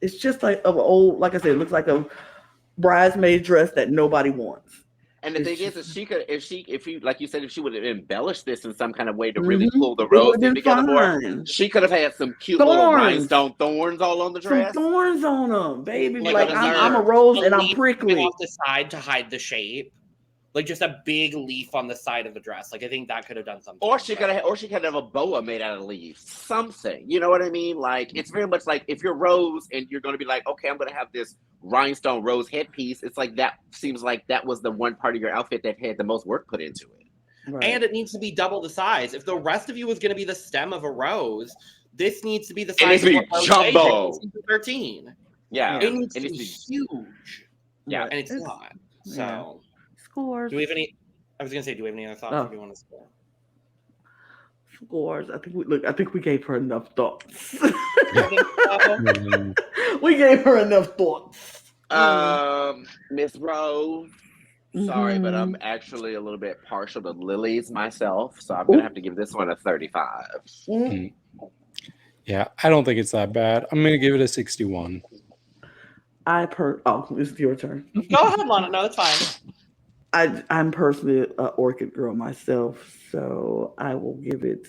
it's just like of an old, like I said, it looks like a bridesmaid dress that nobody wants.
And the
It's
thing is,
just-
she could, if you, like you said, if she would have embellished this in some kind of way to really
Mhm.
pull the
It
rose
would've
thing
been
together more,
fine.
she could have had some cute little
Thorns.
rhinestone thorns all on the
Some
dress.
thorns on them, baby.
Like
Like
a
I'm a
dessert.
rose
A
and I'm
leaf coming
prickly.
off the side to hide the shape, like just a big leaf on the side of the dress. Like I think that could have done something.
Or she could have a boa made out of leaves, something. You know what I mean? Like it's very much like if you're Rose and you're going to be like, okay, I'm going to have this rhinestone rose headpiece. It's like that seems like that was the one part of your outfit that had the most work put into it.
Right.
And it needs to be double the size. If the rest of you was going to be the stem of a rose, this needs to be the
It needs
size
to
of
be
a rose
jumbo.
season 13.
Yeah,
It needs
it
to
needs
be
to be
huge,
yeah.
and it's
It's-
not. So,
yeah. Scores.
do we have any? I was going to say, do we have any other thoughts?
Oh.
Or do you want to score?
Scores. I think we gave her enough thoughts.
I think so.
Mm,
We gave her enough thoughts.
Miss Rose. Sorry, but I'm
Mhm.
actually a little bit partial to lilies myself, so I'm gonna have to give this one a 35.
Mm.
yeah, I don't think it's that bad. I'm gonna give it a 61.
Oh, it's your turn.
Go ahead, Lana. No, it's fine.
I'm personally an orchid girl myself, so I will give it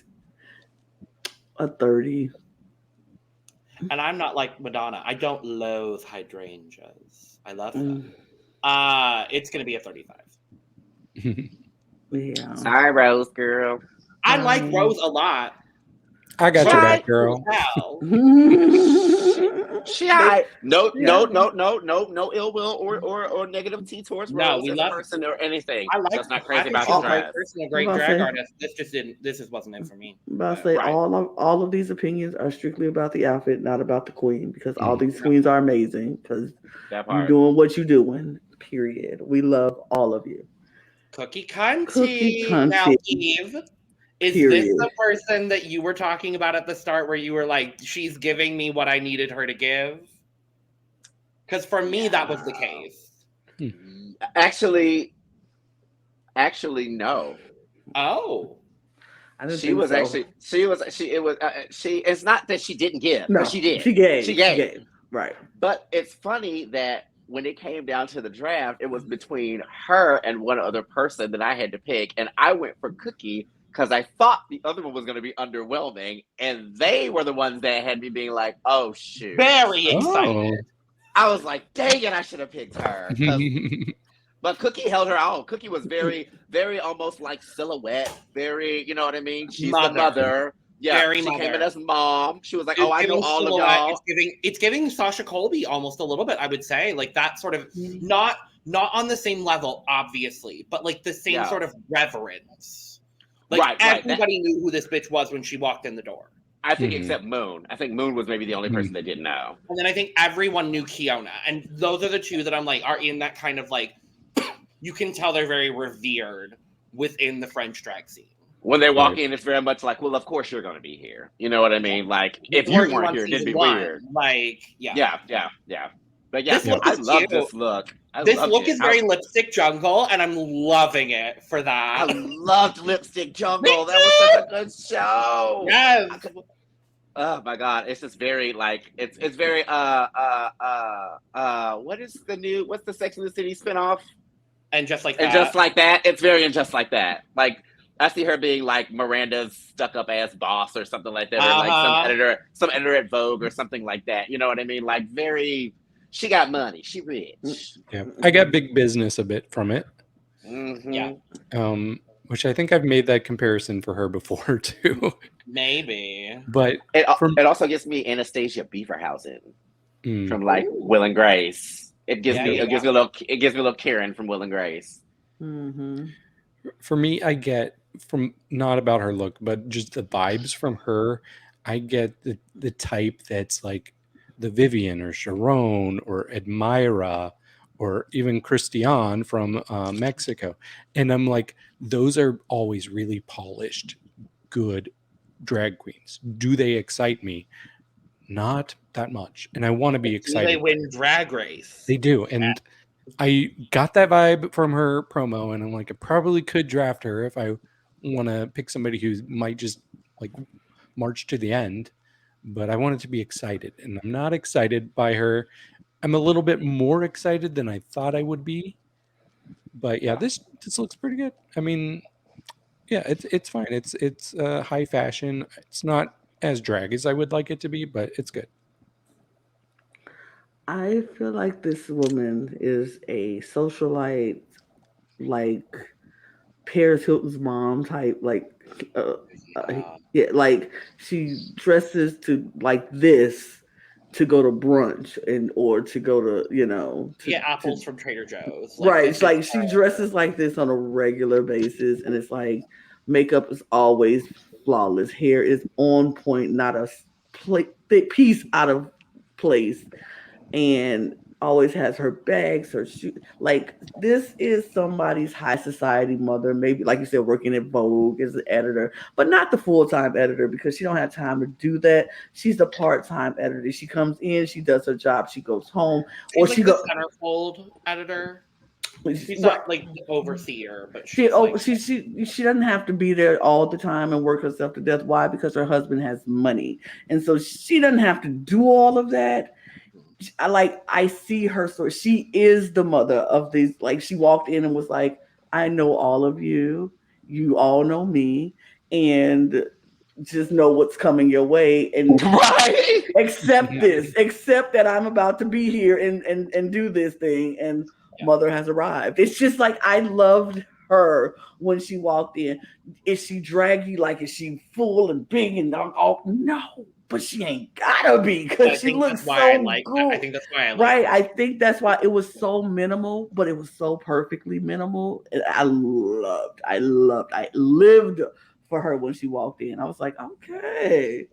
a 30.
And I'm not like Madonna. I don't loathe hydrangeas. I love them.
Mm,
It's going to be a 35.
yeah.
Sorry, Rose girl.
I like Rose a lot.
I got your
Right.
back, girl.
Hell.
No ill will or negative tea towards
No,
Rose
we
as
love-
a person or anything.
I like.
Just not
I
crazy
think
about
she's
the
a great
dress.
person, a great
I'm about to
drag
say-
artist. This just didn't. This just wasn't it for me.
About to say
Right.
all of these opinions are strictly about the outfit, not about the queen, because all these queens are amazing. Because
That
you're
part.
doing what you're doing. Period. We love all of you.
Cookie Kunty.
Cookie
Now,
Kunty.
Eve, is this
Period.
the person that you were talking about at the start, where you were like, "She's giving me what I needed her to give"? Because for me, that was the case.
Actually, no.
Oh,
I didn't
She
think
was
so.
actually it's not that she didn't give,
No,
but she did.
She gave.
She gave.
Right.
But it's funny that when it came down to the draft, it was between her and one other person that I had to pick, and I went for Cookie because I thought the other one was going to be underwhelming, and they were the ones that had me being like, "Oh shoot!"
very excited.
I was like, dang it, I should have picked her. But Cookie held her own. Cookie was very, very almost like silhouette. Very, you know what I mean? She's the mother. Yeah,
Very
she
mother.
came in as mom. She was like,
It's
"Oh, I know all of y'all."
It's giving Sasha Colby almost a little bit, I would say, like that sort of not on the same level, obviously, but like the same sort of reverence. Like everybody knew who this bitch was when she walked in the door.
I think except Moon. I think Moon was maybe the only person that didn't know.
And then I think everyone knew Keiona, and those are the two that I'm like are in that kind of like you can tell they're very revered within the French drag scene.
When they walk in, it's very much like, well, of course you're going to be here. You know what I mean? Like, if you weren't here, it'd be weird.
Like,
yeah. But yeah, I love this look.
This look is very Lipstick Jungle, and I'm loving it for that.
I loved Lipstick Jungle. That was such a good show.
Yes.
Oh my God, it's just very like it's very what's the Sex and the City spinoff?
And Just Like That.
And Just Like That. It's very And Just Like That. Like I see her being like Miranda's stuck-up ass boss or something like that, or like some editor at Vogue or something like that. You know what I mean? Like very, she got money, she rich.
Yeah, I got big business a bit from it.
Yeah.
Which I think I've made that comparison for her before too.
Maybe.
But
it also gives me Anastasia Beaverhausen from like Will and Grace. It gives me a little Karen from Will and Grace.
Mm-hmm.
For me, I get from not about her look, but just the vibes from her. I get the type that's like the Vivian or Sharon or Admira or even Christian from Mexico. And I'm like, those are always really polished, good drag queens. Do they excite me? Not that much. And I want to be excited.
They win Drag Race.
They do. And I got that vibe from her promo, and I'm like, I probably could draft her if I want to pick somebody who might just like march to the end. But I wanted to be excited, and I'm not excited by her. I'm a little bit more excited than I thought I would be. But yeah, this looks pretty good. I mean, yeah, it's fine. It's high fashion. It's not as drag as I would like it to be, but it's good.
I feel like this woman is a socialite, like Paris Hilton's mom type, like like she dresses to like this to go to brunch or to go to
apples from Trader Joe's.
Like, right. It's like she dresses like this on a regular basis, and it's like makeup is always flawless. Hair is on point, not a piece out of place. And always has her bags, her shoes. Like, this is somebody's high society mother, maybe, like you said, working at Vogue as an editor, but not the full-time editor because she don't have time to do that. She's the part-time editor. She comes in, she does her job, she goes home. Or she goes
centerfold editor. She's not like the overseer, but she
doesn't have to be there all the time and work herself to death. Why? Because her husband has money. And so she doesn't have to do all of that. I see her, so she is the mother of these. Like, she walked in and was like, I know all of you. You all know me. And just know what's coming your way. And accept this. Accept that I'm about to be here and do this thing. And mother has arrived. It's just like, I loved her when she walked in. Is she draggy? Like, is she full and big and all? No. But she ain't gotta be because she looks so good.
I think that's why I like
right. I think that's why it was so minimal, but it was so perfectly minimal. And I lived for her when she walked in. I was like, okay,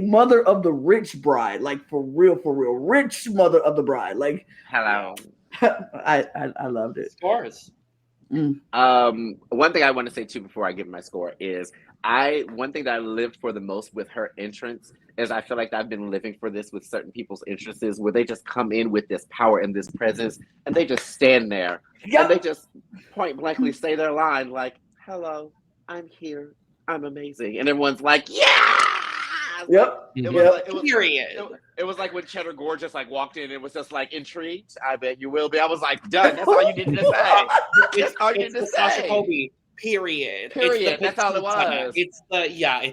mother of the rich bride, like for real, rich mother of the bride. Like,
hello.
I loved it.
Scores.
One thing I want to say too before I give my score is one thing that I lived for the most with her entrance is I feel like I've been living for this with certain people's entrances where they just come in with this power and this presence and they just stand there and they just point blankly say their line like, hello, I'm here, I'm amazing, and everyone's like, yeah.
Yep.
It was like when Cheddar Gorgeous like walked in and was just like intrigued. I bet you will be. I was like, done. That's all you needed to say. That's all you needed to say.
Kobe, period.
That's all it was.
It's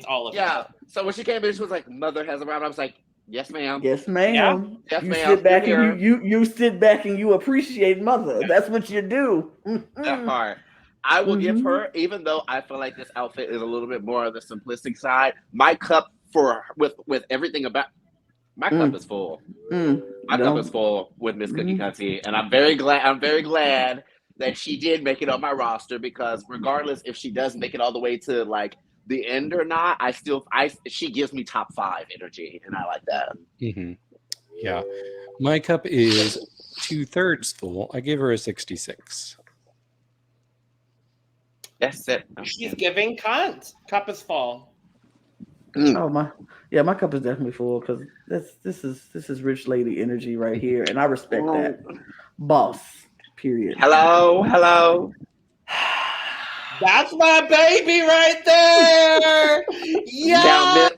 all of it.
Yeah. So when she came in, she was like, mother has arrived. I was like, Yes, ma'am.
Yes, ma'am.
Yes,
You
ma'am.
sit back
Still
and you sit back and you appreciate mother.
Yes.
That's what you do.
That part. I will give
Mhm.
her, even though I feel like this outfit is a little bit more of the simplistic side, my cup with everything about my cup is full. My cup is full with Miss Cookie Kunty, and I'm very glad that she did make it on my roster, because regardless if she does make it all the way to like the end or not, she gives me top 5 energy, and I like that.
Mm-hmm. Yeah, my cup is 2/3 full. I give her a 66.
That's it.
She's giving cunt. Cup is full.
Oh my cup is definitely full because this is rich lady energy right here, and I respect that. Boss. Period.
Hello.
That's my baby right there. Yeah.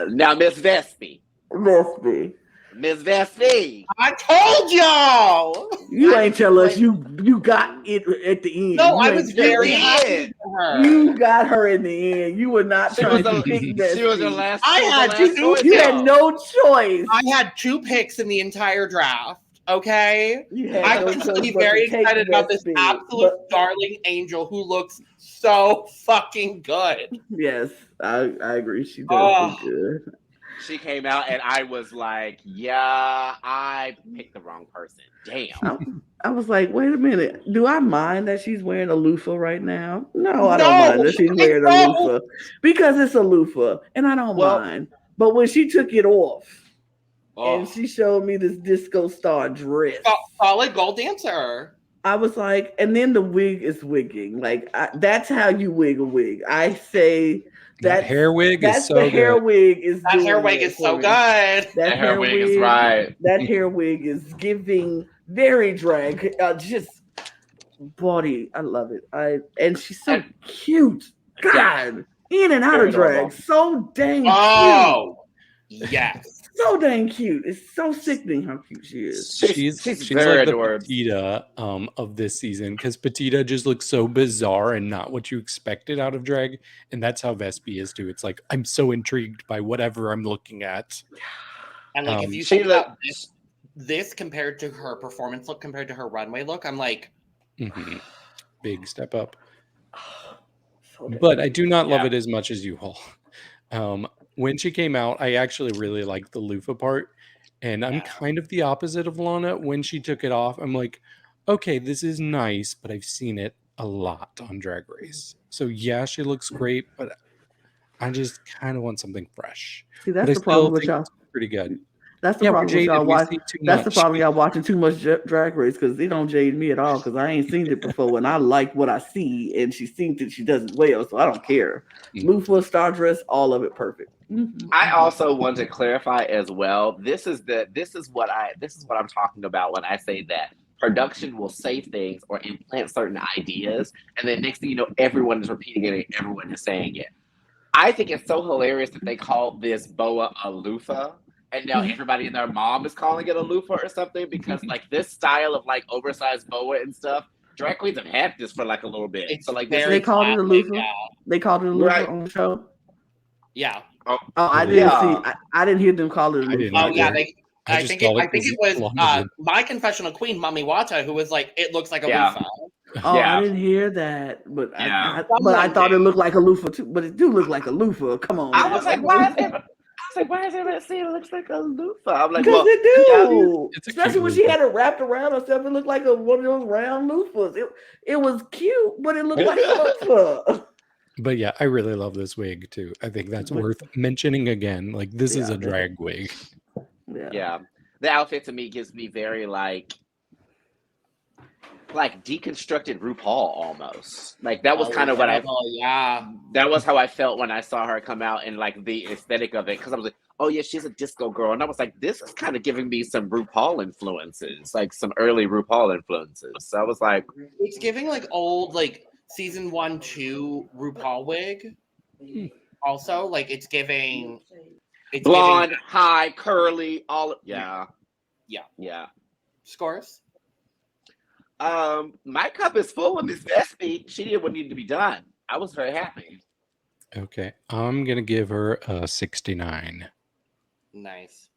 Now, Miss Vespi.
Vespi.
Miss Vespi.
I told y'all.
You ain't tell us you got it at the end.
No,
You
I
ain't
was
tell
very
us.
happy for her.
You got her in the end. You were not trying to pick Vespi.
She was the last.
I had two.
choice,
You
though.
had no choice.
I had 2 picks in the entire draft. Okay,
You had
I
no
was
choice
really
but to
very
take
excited about this
Vespi,
absolute
but-
darling angel who looks so fucking good.
Yes, I agree. She does
Oh.
look good.
She came out and I was like, yeah, I picked the wrong person. Damn.
I was like, wait a minute. Do I mind that she's wearing a loofah right now? No, I
No,
don't mind that she's wearing a
I don't.
loofah because it's a loofah, and I don't
Well-
mind. But when she took it off
Oh.
and she showed me this disco star dress,
Solid gold dancer.
I was like, and then the wig is wigging. Like that's how you wig a wig. I say
That hair wig is
that's
so
the hair
good.
wig is
That
doing
hair wig
it
is
for
so
me.
good.
That
hair wig is right.
That hair wig is giving very drag. Just body. I love it. And she's so cute. God, in and out
Very
of drag.
adorable.
So dang cute.
Oh, yes.
So dang cute. It's so sickening how cute she is.
She's
very
like the
adorable.
Petita of this season, because Petita just looks so bizarre and not what you expected out of drag, and that's how Vespi is too. It's like I'm so intrigued by whatever I'm looking at.
And like if you
She
think about
look-
this compared to her performance look, compared to her runway look, I'm like,
Mhm. Big step up.
So dang
But I do not love
Yeah.
it as much as you all. When she came out, I actually really liked the loofah part. And I'm
Yeah.
kind of the opposite of Lana. When she took it off, I'm like, okay, this is nice, but I've seen it a lot on Drag Race. So yeah, she looks great, but I just kind of want something fresh.
See,
But
that's
I
the problem
still
with
think
y'all.
it's pretty good.
That's the
Yeah, we're
problem with
jaded.
y'all
We
watching.
see too
That's the
much.
problem y'all watching too much Drag Race because they don't jade me at all because I ain't seen it before and I like what I see and she thinks that she does it well, so I don't care.
Mhm.
Loofah, star dress, all of it perfect.
I also want to clarify as well. This is what I'm talking about when I say that production will say things or implant certain ideas, and then next thing you know, everyone is repeating it and everyone is saying it. I think it's so hilarious that they called this boa a loofah, and now everybody and their mom is calling it a loofah or something, because like this style of like oversized boa and stuff, drag queens have had this for like a little bit.
it's
So like
very
They called it a
classic,
loofah.
Yeah.
They called it a loofah
Right.
on the show.
Yeah.
Oh, I didn't
Yeah.
see. I didn't hear them call it a
I didn't
loofah.
Oh yeah.
either. I
I
just
think
called it
I think it
'cause
was
Lana did.
my confessional queen, Mami Watta, who was like, it looks like a
Yeah.
loofah.
Oh,
Yeah.
I didn't hear that, but
Yeah.
I thought it looked like a loofah too. But it do look like a loofah. Come on,
I
man.
was like, why is everybody saying it looks like a loofah? I'm like,
Because
well,
it do.
It's a
Especially
cute
when she
loofah.
had it wrapped around herself. It looked like one of those round loofahs. It was cute, but it looked like a loofah.
But yeah, I really love this wig too. I think that's
But-
worth mentioning again. Like this is
Yeah.
a drag wig.
yeah, the outfit to me gives me very like deconstructed RuPaul almost. Like that was kind of what I.
Yeah.
That was how I felt when I saw her come out and like the aesthetic of it, because I was like, oh yeah, she's a disco girl, and I was like, this is kind of giving me some RuPaul influences, like some early RuPaul influences. So I was like,
It's giving like old like season 1, 2 RuPaul wig. Also, like it's giving
blonde, high, curly, all
Yeah. Scores.
My cup is full with Miss Vespi. She did what needed to be done. I was very happy.
Okay, I'm gonna give her a 69.
Nice.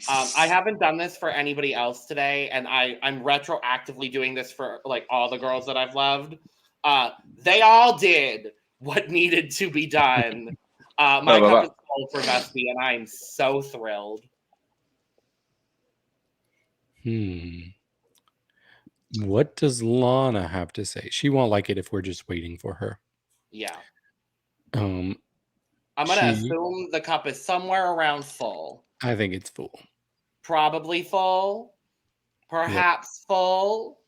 I haven't done this for anybody else today, and I'm retroactively doing this for like all the girls that I've loved. They all did what needed to be done. My cup is full for Vespi, and I'm so thrilled.
What does Lana have to say? She won't like it if we're just waiting for her.
Yeah.
I'm
gonna assume the cup is somewhere around full.
I think it's full.
Probably full. Perhaps full.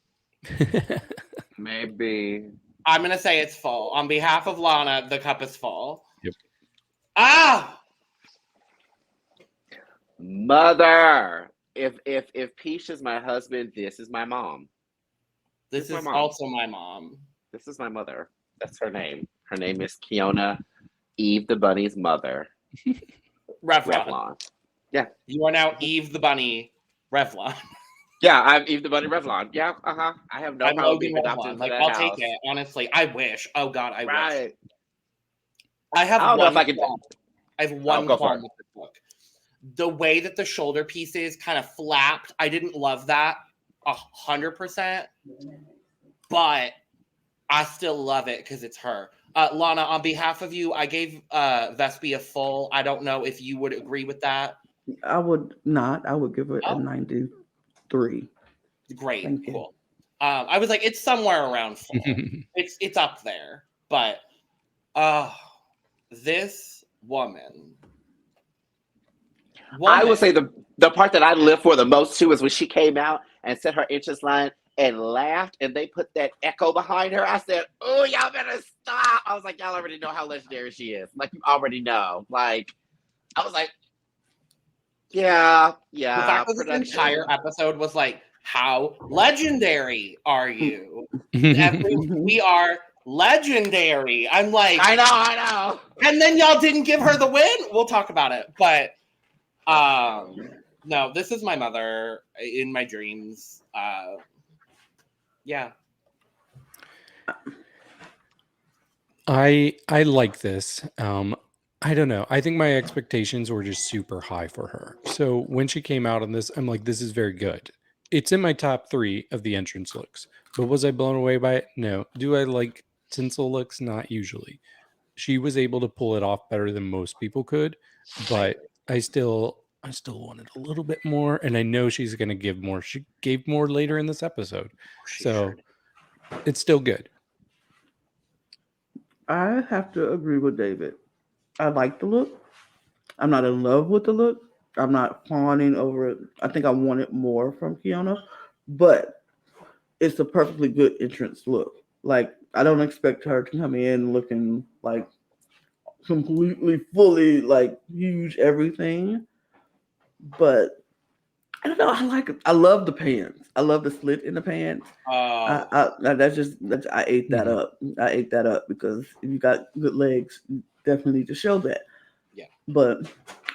Maybe.
I'm gonna say it's full. On behalf of Lana, the cup is full.
Yep.
Ah!
Mother. If Piche is my husband, this is my mom.
This is also my mom.
This is my mother. That's her name. Her name is Keiona, Eve the Bunny's mother.
Revlon.
Yeah.
You are now Eve the Bunny Revlon.
Yeah, I'm Eve the Bunny Revlon. Yeah, I have no problem being adopted
like,
that
I'll
house.
take it, honestly. I wish. Oh, God, I wish.
I
have
don't know if I can.
I have one qualm with this look. The way that the shoulder pieces kind of flapped, I didn't love that 100%, but I still love it because it's her. Lana, on behalf of you, I gave Vespi a full. I don't know if you would agree with that.
I would not. I would give it a 93.
Great, cool. I was like, it's somewhere around full. It's up there, but this woman.
I would say the part that I live for the most too is when she came out and said her interest line and laughed, and they put that echo behind her. I said, "Oh, y'all better stop!" I was like, "Y'all already know how legendary she is. Like, you already know." Like, I was like, "Yeah."
The fact that this entire episode was like, "How legendary are you?" We are legendary. I'm like,
I know.
And then y'all didn't give her the win. We'll talk about it, but no, this is my mother in my dreams. Yeah.
I like this. I don't know. I think my expectations were just super high for her. So when she came out on this, I'm like, this is very good. It's in my top 3 of the entrance looks. But was I blown away by it? No. Do I like tinsel looks? Not usually. She was able to pull it off better than most people could, but I still wanted a little bit more, and I know she's going to give more. She gave more later in this episode. So it's still good.
I have to agree with David. I like the look. I'm not in love with the look. I'm not fawning over it. I think I wanted more from Keiona, but it's a perfectly good entrance look. Like, I don't expect her to come in looking like completely, fully, like, huge everything. But I don't know. I love the pants. I love the slit in the pants. I ate that up. I ate that up because if you got good legs, you definitely need to show that.
Yeah.
But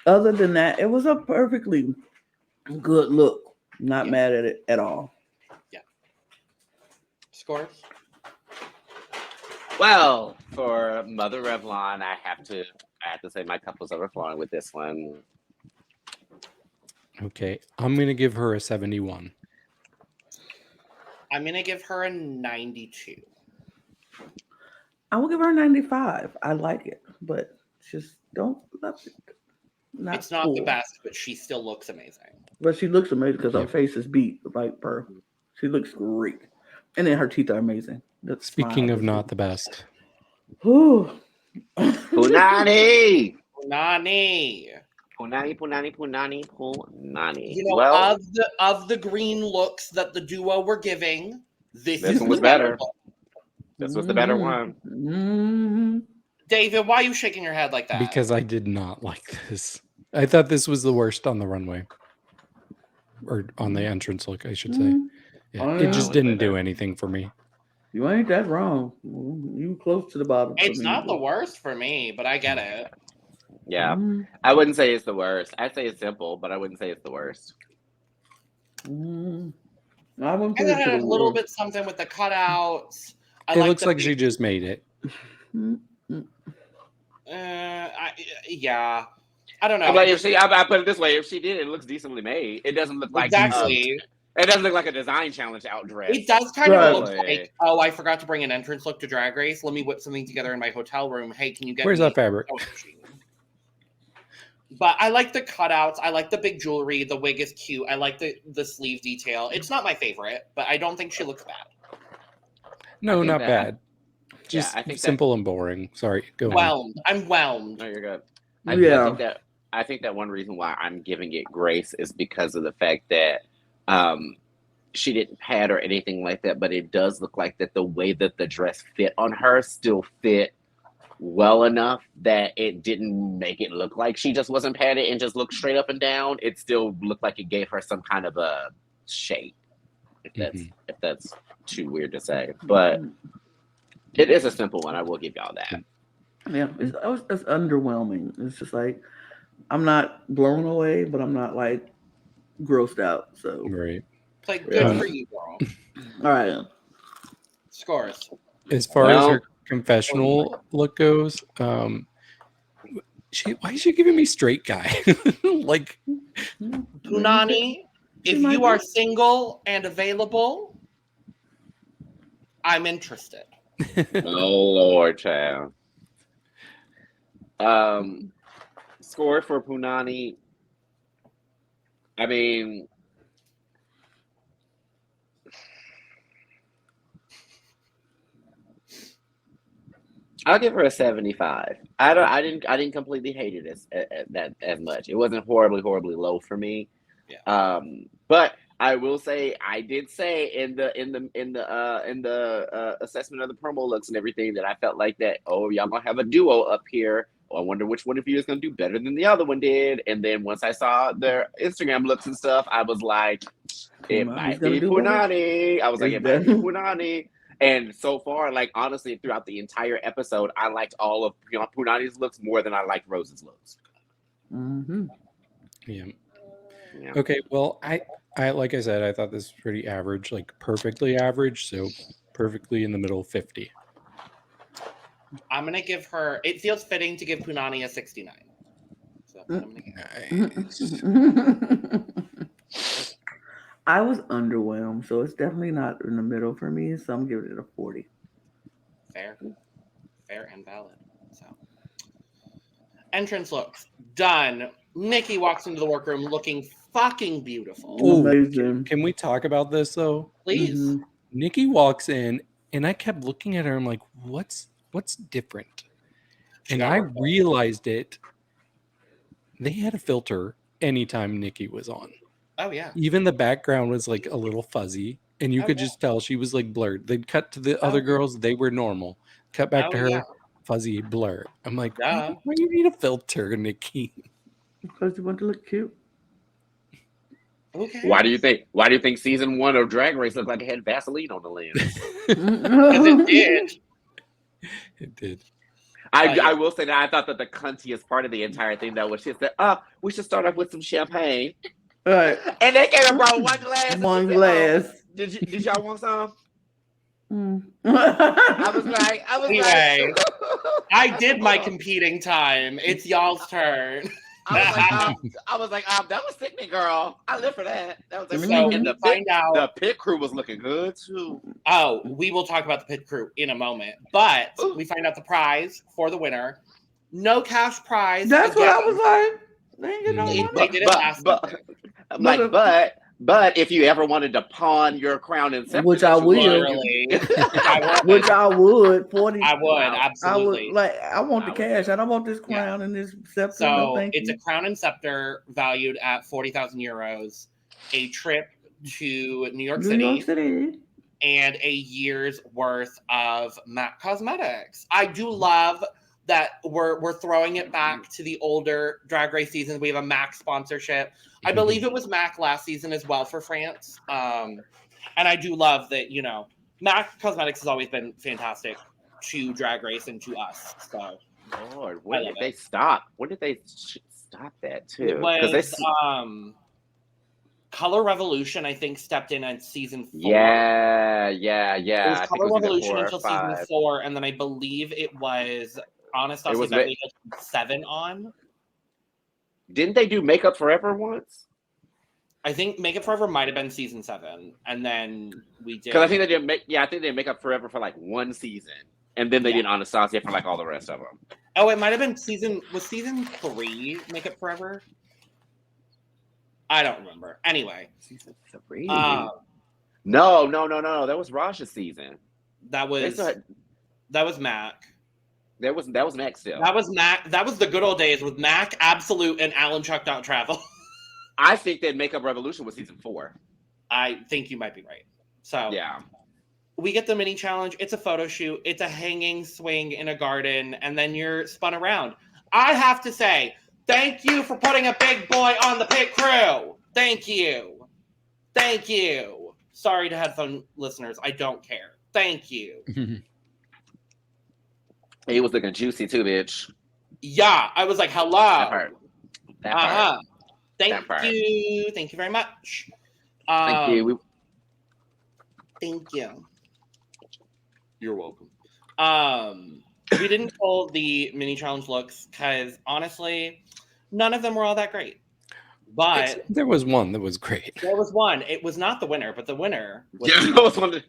other than that, it was a perfectly good look. Not mad at it at all.
Yeah. Scores?
Well, for Mother Revlon, I have to say my cup was overflowing with this one.
Okay, I'm going to give her a 71.
I'm going to give her a 92.
I will give her a 95. I like it, but just don't love it.
It's not the best, but she still looks amazing.
But she looks amazing because her face is beat like her. She looks great. And then her teeth are amazing.
Speaking of not the best.
Punani!
Punani.
You know, of the green looks that the duo were giving, this one was better.
This was the better one.
Mm-hmm.
David, why are you shaking your head like that?
Because I did not like this. I thought this was the worst on the runway. Or on the entrance look, I should say. Yeah, it just didn't do anything for me.
You ain't that wrong. You close to the bottom.
It's not the worst for me, but I get it.
Yeah. I wouldn't say it's the worst. I'd say it's simple, but I wouldn't say it's the worst.
I wouldn't put
it
it to
had
the
a little
worst.
bit something with the cutouts.
It looks like she just made it.
Yeah. I don't know.
Like if I put it this way, if she did, it looks decently made. It doesn't look like
Exactly.
it doesn't look like a design challenge outdress.
It does kind of
Right.
look like, oh, I forgot to bring an entrance look to Drag Race. Let me whip something together in my hotel room. Hey, can you get
Where's
me
that fabric?
a machine? But I like the cutouts. I like the big jewelry. The wig is cute. I like the sleeve detail. It's not my favorite, but I don't think she looks bad.
No, not
that-
bad. Just
I think
simple and boring. Sorry, go on.
Whelmed. I'm whelmed.
No, you're good.
Yeah.
I think that one reason why I'm giving it grace is because of the fact that she didn't pad or anything like that, but it does look like that the way that the dress fit on her still fit well enough that it didn't make it look like she just wasn't padded and just looked straight up and down. It still looked like it gave her some kind of a shape, if that's too weird to say. But it is a simple one. I will give y'all that.
Yeah, it's underwhelming. It's just like I'm not blown away, but I'm not like grossed out. So
Right.
It's like, good for you, girl.
all right.
Scores.
As far as her confessional look goes, why is she giving me straight guy? Like
Punani, if you are single and available, I'm interested.
Oh Lord, child. Score for Punani. I mean, I'll give her a 75. I didn't completely hate it as much. It wasn't horribly low for me.
Yeah.
But I will say I did say in the assessment of the promo looks and everything that I felt like that, oh, y'all gonna have a duo up here. I wonder which one of you is gonna do better than the other one did. And then once I saw their Instagram looks and stuff, I was like, it might be Punani. I was like, it might be Punani. And so far, like honestly, throughout the entire episode, I liked all of Punani's looks more than I liked Rose's looks.
Mm-hmm.
Yeah. Okay. Well, I like I said, I thought this was pretty average, like perfectly average. So perfectly in the middle, 50.
I'm gonna give her. It feels fitting to give Punani a 69. So I'm gonna
Nice.
I was underwhelmed, so it's definitely not in the middle for me. So I'm giving it a 40.
fair and valid. So entrance looks done. Nikki walks into the workroom looking fucking beautiful.
Ooh,
Amazing.
Can we talk about this though?
Please.
Mhm.
Nikki walks in, and I kept looking at her. I'm like, what's different? And I realized it. They had a filter anytime Nikki was on.
Oh yeah.
Even the background was like a little fuzzy, and you could just tell she was like blurred. They'd cut to the other girls; they were normal. Cut back to her, fuzzy, blur. I'm like, why do you need a filter, Nikki?
Because you want to look cute.
Okay.
Why do you think season 1 of Drag Race looked like it had Vaseline on the lens?
Because it did.
It did.
I will say that I thought that the cuntiest part of the entire thing though was she said, we should start off with some champagne.
All right.
And they came and brought one glass.
One glass.
Did y'all want some?
Mm.
I was like,
Anyway, I did my competing time. It's y'all's turn.
I was like, that was sickening, girl. I live for that. That was everything.
So
And the pit crew was looking good too.
Oh, we will talk about the pit crew in a moment. But we find out the prize for the winner. No cash prize.
That's what I was like. They ain't get no
They
money.
did it last
I'm like, but if you ever wanted to pawn your crown and scepter,
Which I will.
Literally.
Which I would. 40.
I would, absolutely.
I want the cash. I don't want this crown and this scepter.
So
no, thank
it's
you.
a crown and scepter valued at 40,000 euros, a trip to New York City, and a year's worth of MAC Cosmetics. I do love that we're throwing it back to the older Drag Race seasons. We have a MAC sponsorship. I believe it was MAC last season as well for France. And I do love that, MAC Cosmetics has always been fantastic to Drag Race and to us. So,
Lord, when did they stop? When did they stop that too?
It was Color Revolution, I think, stepped in at season 4.
Yeah.
It was Color Revolution until season
5.
4, and then I believe it was Anastasia Beverly 7 on.
Didn't they do Makeup Forever once?
I think Makeup Forever might have been season 7, and then we did.
Because I think they did I think they Makeup Forever for like one season, and then they did Anastasia for like all the rest of them.
Oh, it might have been season 3 Makeup Forever? I don't remember. Anyway.
Season 3? No. That was Raj's season.
That was Mac.
That was Mac still.
That was Mac. That was the good old days with Mac, Absolute, and Alan Chuck Don't Travel.
I think that Makeup Revolution was season 4.
I think you might be right. So
yeah.
We get the mini challenge. It's a photo shoot. It's a hanging swing in a garden, and then you're spun around. I have to say, thank you for putting a big boy on the pit crew. Thank you. Thank you. Sorry to headphone listeners. I don't care. Thank you.
He was looking juicy too, bitch.
Yeah. I was like, hello.
That part.
Thank you. Thank you very much.
Thank you.
Thank you. You're welcome. We didn't pull the mini challenge looks because honestly, none of them were all that great. But
there was one that was great.
There was one. It was not the winner, but the winner was
it was one.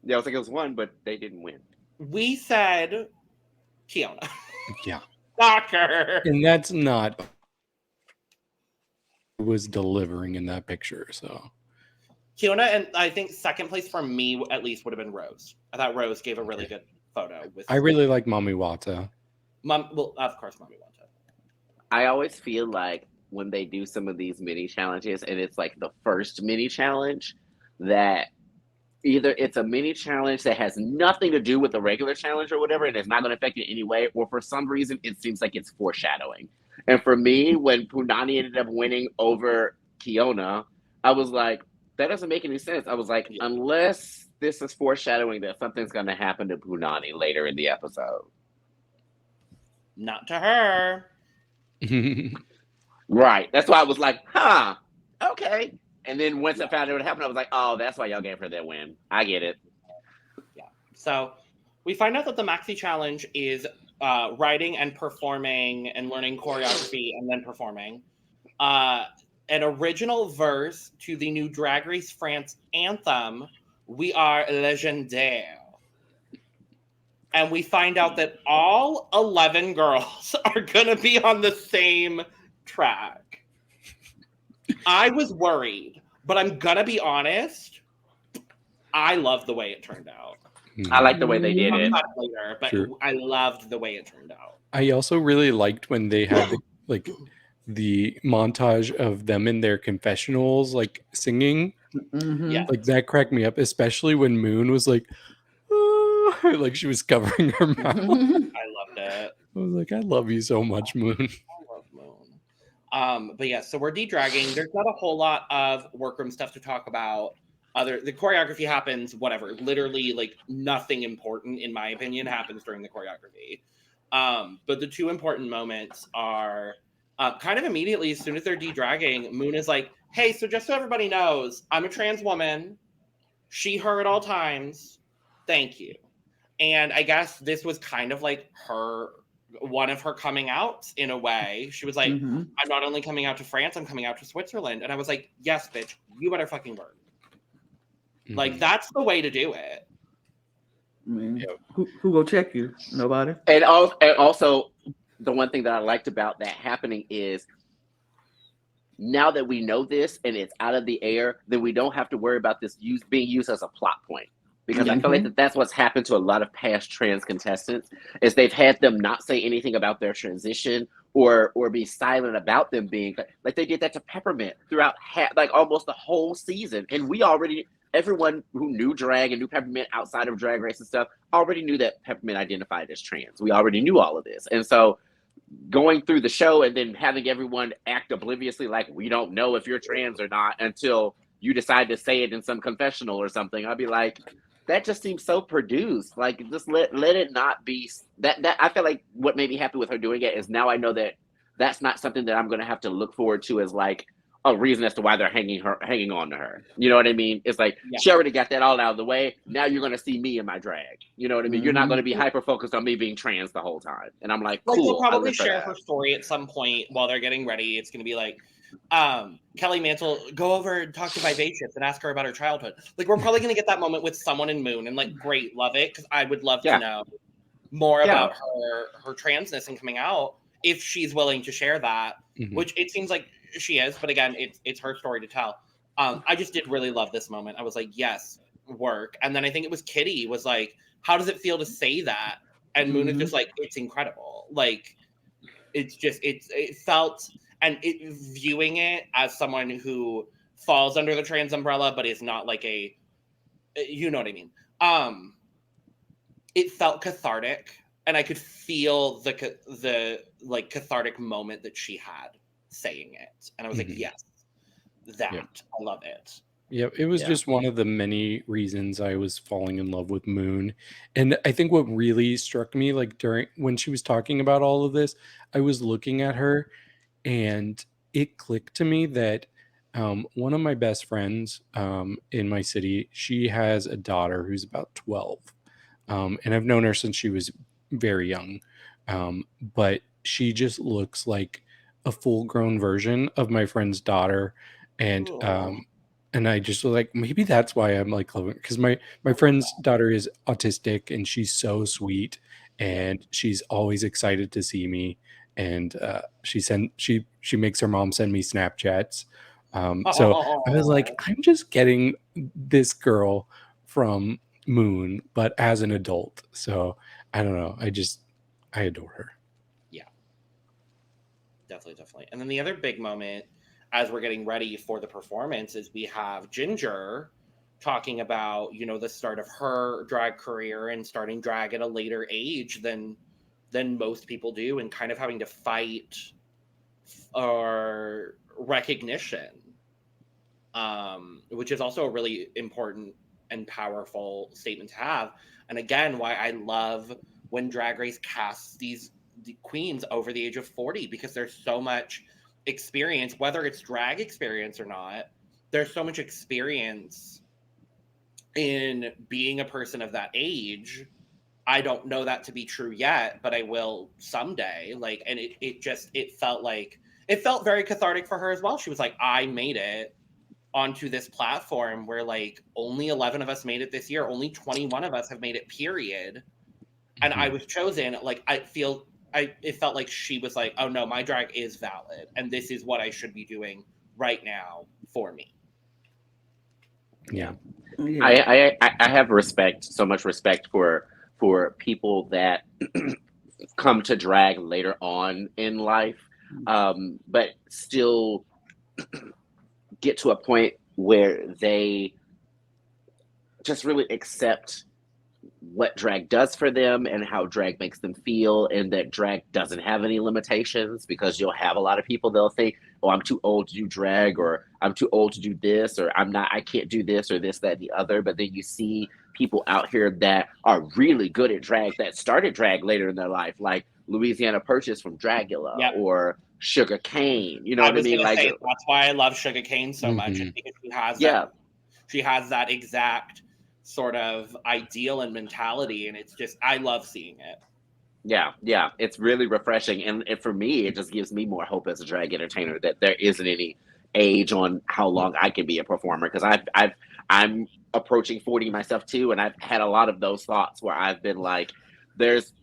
Yeah, I was like, it was one, but they didn't win.
We said Keiona.
Yeah.
Shocker.
And that's not was delivering in that picture, so
Keiona, and I think second place for me at least would have been Rose. I thought Rose gave a really good photo.
I really like Mami Watta.
Well, of course, Mami Watta.
I always feel like when they do some of these mini challenges, and it's like the first mini challenge, that either it's a mini challenge that has nothing to do with the regular challenge or whatever, and it's not going to affect it in any way, or for some reason it seems like it's foreshadowing. And for me, when Punani ended up winning over Keiona, I was like, that doesn't make any sense. I was like, unless this is foreshadowing that something's going to happen to Punani later in the episode.
Not to her.
Right. That's why I was like, okay. And then once I found out what happened, I was like, oh, that's why y'all gave her that win. I get it.
Yeah. So we find out that the Maxi Challenge is writing and performing and learning choreography and then performing. An original verse to the new Drag Race France anthem, We Are Le-Gen-Daire. And we find out that all 11 girls are going to be on the same track. I was worried, but I'm going to be honest. I love the way it turned out.
I like the way they did it.
Later, but sure. I loved the way it turned out.
I also really liked when they had the montage of them in their confessionals, like singing.
Mm-hmm.
Yeah,
like that cracked me up, especially when Moon was like, oh, like she was covering her mouth.
I loved it.
I was like, I love you so much, Moon.
I love Moon. But yeah, so we're de-dragging. There's not a whole lot of workroom stuff to talk about. The choreography happens, whatever. Literally, like nothing important, in my opinion, happens during the choreography. But the two important moments are kind of immediately, as soon as they're de-dragging, Moon is like, hey, so just so everybody knows, I'm a trans woman. She, her at all times. Thank you. And I guess this was kind of like one of her coming outs in a way. She was like, I'm not only coming out to France, I'm coming out to Switzerland. And I was like, yes, bitch, you better fucking work. Like, that's the way to do it.
I mean, who will check you? Nobody.
And also, the one thing that I liked about that happening is now that we know this and it's out of the air, then we don't have to worry about this being used as a plot point. Because I feel like that's what's happened to a lot of past trans contestants is they've had them not say anything about their transition or be silent about them being like they did that to Peppermint throughout like almost the whole season. And everyone who knew drag and knew Peppermint outside of Drag Race and stuff already knew that Peppermint identified as trans. We already knew all of this. And so going through the show and then having everyone act obliviously like we don't know if you're trans or not until you decide to say it in some confessional or something, I'd be like, that just seems so produced. Like, just let it not be that. I feel like what made me happy with her doing it is now I know that that's not something that I'm going to have to look forward to as like, a reason as to why they're hanging on to her. You know what I mean? It's like
Yeah.
she already got that all out of the way. Now you're gonna see me in my drag. You know what I mean? You're not gonna be hyper focused on me being trans the whole time. And I'm like,
Like
cool.
they'll probably
I live for
share
that.
her story at some point while they're getting ready. It's gonna be like, Kelly Mantle, go over and talk to Vivacious and ask her about her childhood. Like we're probably gonna get that moment with someone in Moon, and like great, love it, because I would love to know more about her transness and coming out if she's willing to share that, which it seems like she is, but again, it's her story to tell. I just did really love this moment. I was like, yes, work. And then I think it was Kitty was like, how does it feel to say that? And Moon is just like, it's incredible. Like, it's just, it felt, and viewing it as someone who falls under the trans umbrella, but is not like you know what I mean? It felt cathartic, and I could feel the like cathartic moment that she had saying it. And I was like, yes, that. I love it.
Yeah, it was just one of the many reasons I was falling in love with Moon. And I think what really struck me, like when she was talking about all of this, I was looking at her and it clicked to me that one of my best friends in my city, she has a daughter who's about 12. And I've known her since she was very young. But she just looks like a full-grown version of my friend's daughter. And I just was like, maybe that's why I'm like loving it, because my friend's daughter is autistic and she's so sweet and she's always excited to see me, and she makes her mom send me Snapchats. So I was like, I'm just getting this girl from Moon, but as an adult. So I don't know. I adore her.
Yeah, definitely. And then the other big moment, as we're getting ready for the performance, is we have Ginger talking about, you know, the start of her drag career and starting drag at a later age than most people do, and kind of having to fight for recognition, which is also a really important and powerful statement to have. And again, why I love when Drag Race casts the queens over the age of 40, because there's so much experience, whether it's drag experience or not. There's so much experience in being a person of that age. I don't know that to be true yet, but I will someday. Like, and it felt very cathartic for her as well. She was like, I made it onto this platform where like only 11 of us made it this year, only 21 of us have made it, period. And I was chosen. Like, it felt like she was like, oh no, my drag is valid, and this is what I should be doing right now for me.
Yeah.
I have so much respect for people that come to drag later on in life, but still get to a point where they just really accept what drag does for them and how drag makes them feel, and that drag doesn't have any limitations, because you'll have a lot of people, they'll think, oh, I'm too old to do drag, or I'm too old to do this, or I can't do this, or this, that, the other. But then you see people out here that are really good at drag, that started drag later in their life, like Louisiana Purchase from Dragula, or Sugar Cane. You know what I mean? Like,
that's why I love Sugar Cane so much, because she has that exact sort of ideal and mentality, and it's just, I love seeing it.
Yeah, it's really refreshing, and for me, it just gives me more hope as a drag entertainer that there isn't any age on how long I can be a performer, because I'm approaching 40 myself too, and I've had a lot of those thoughts where I've been like, there's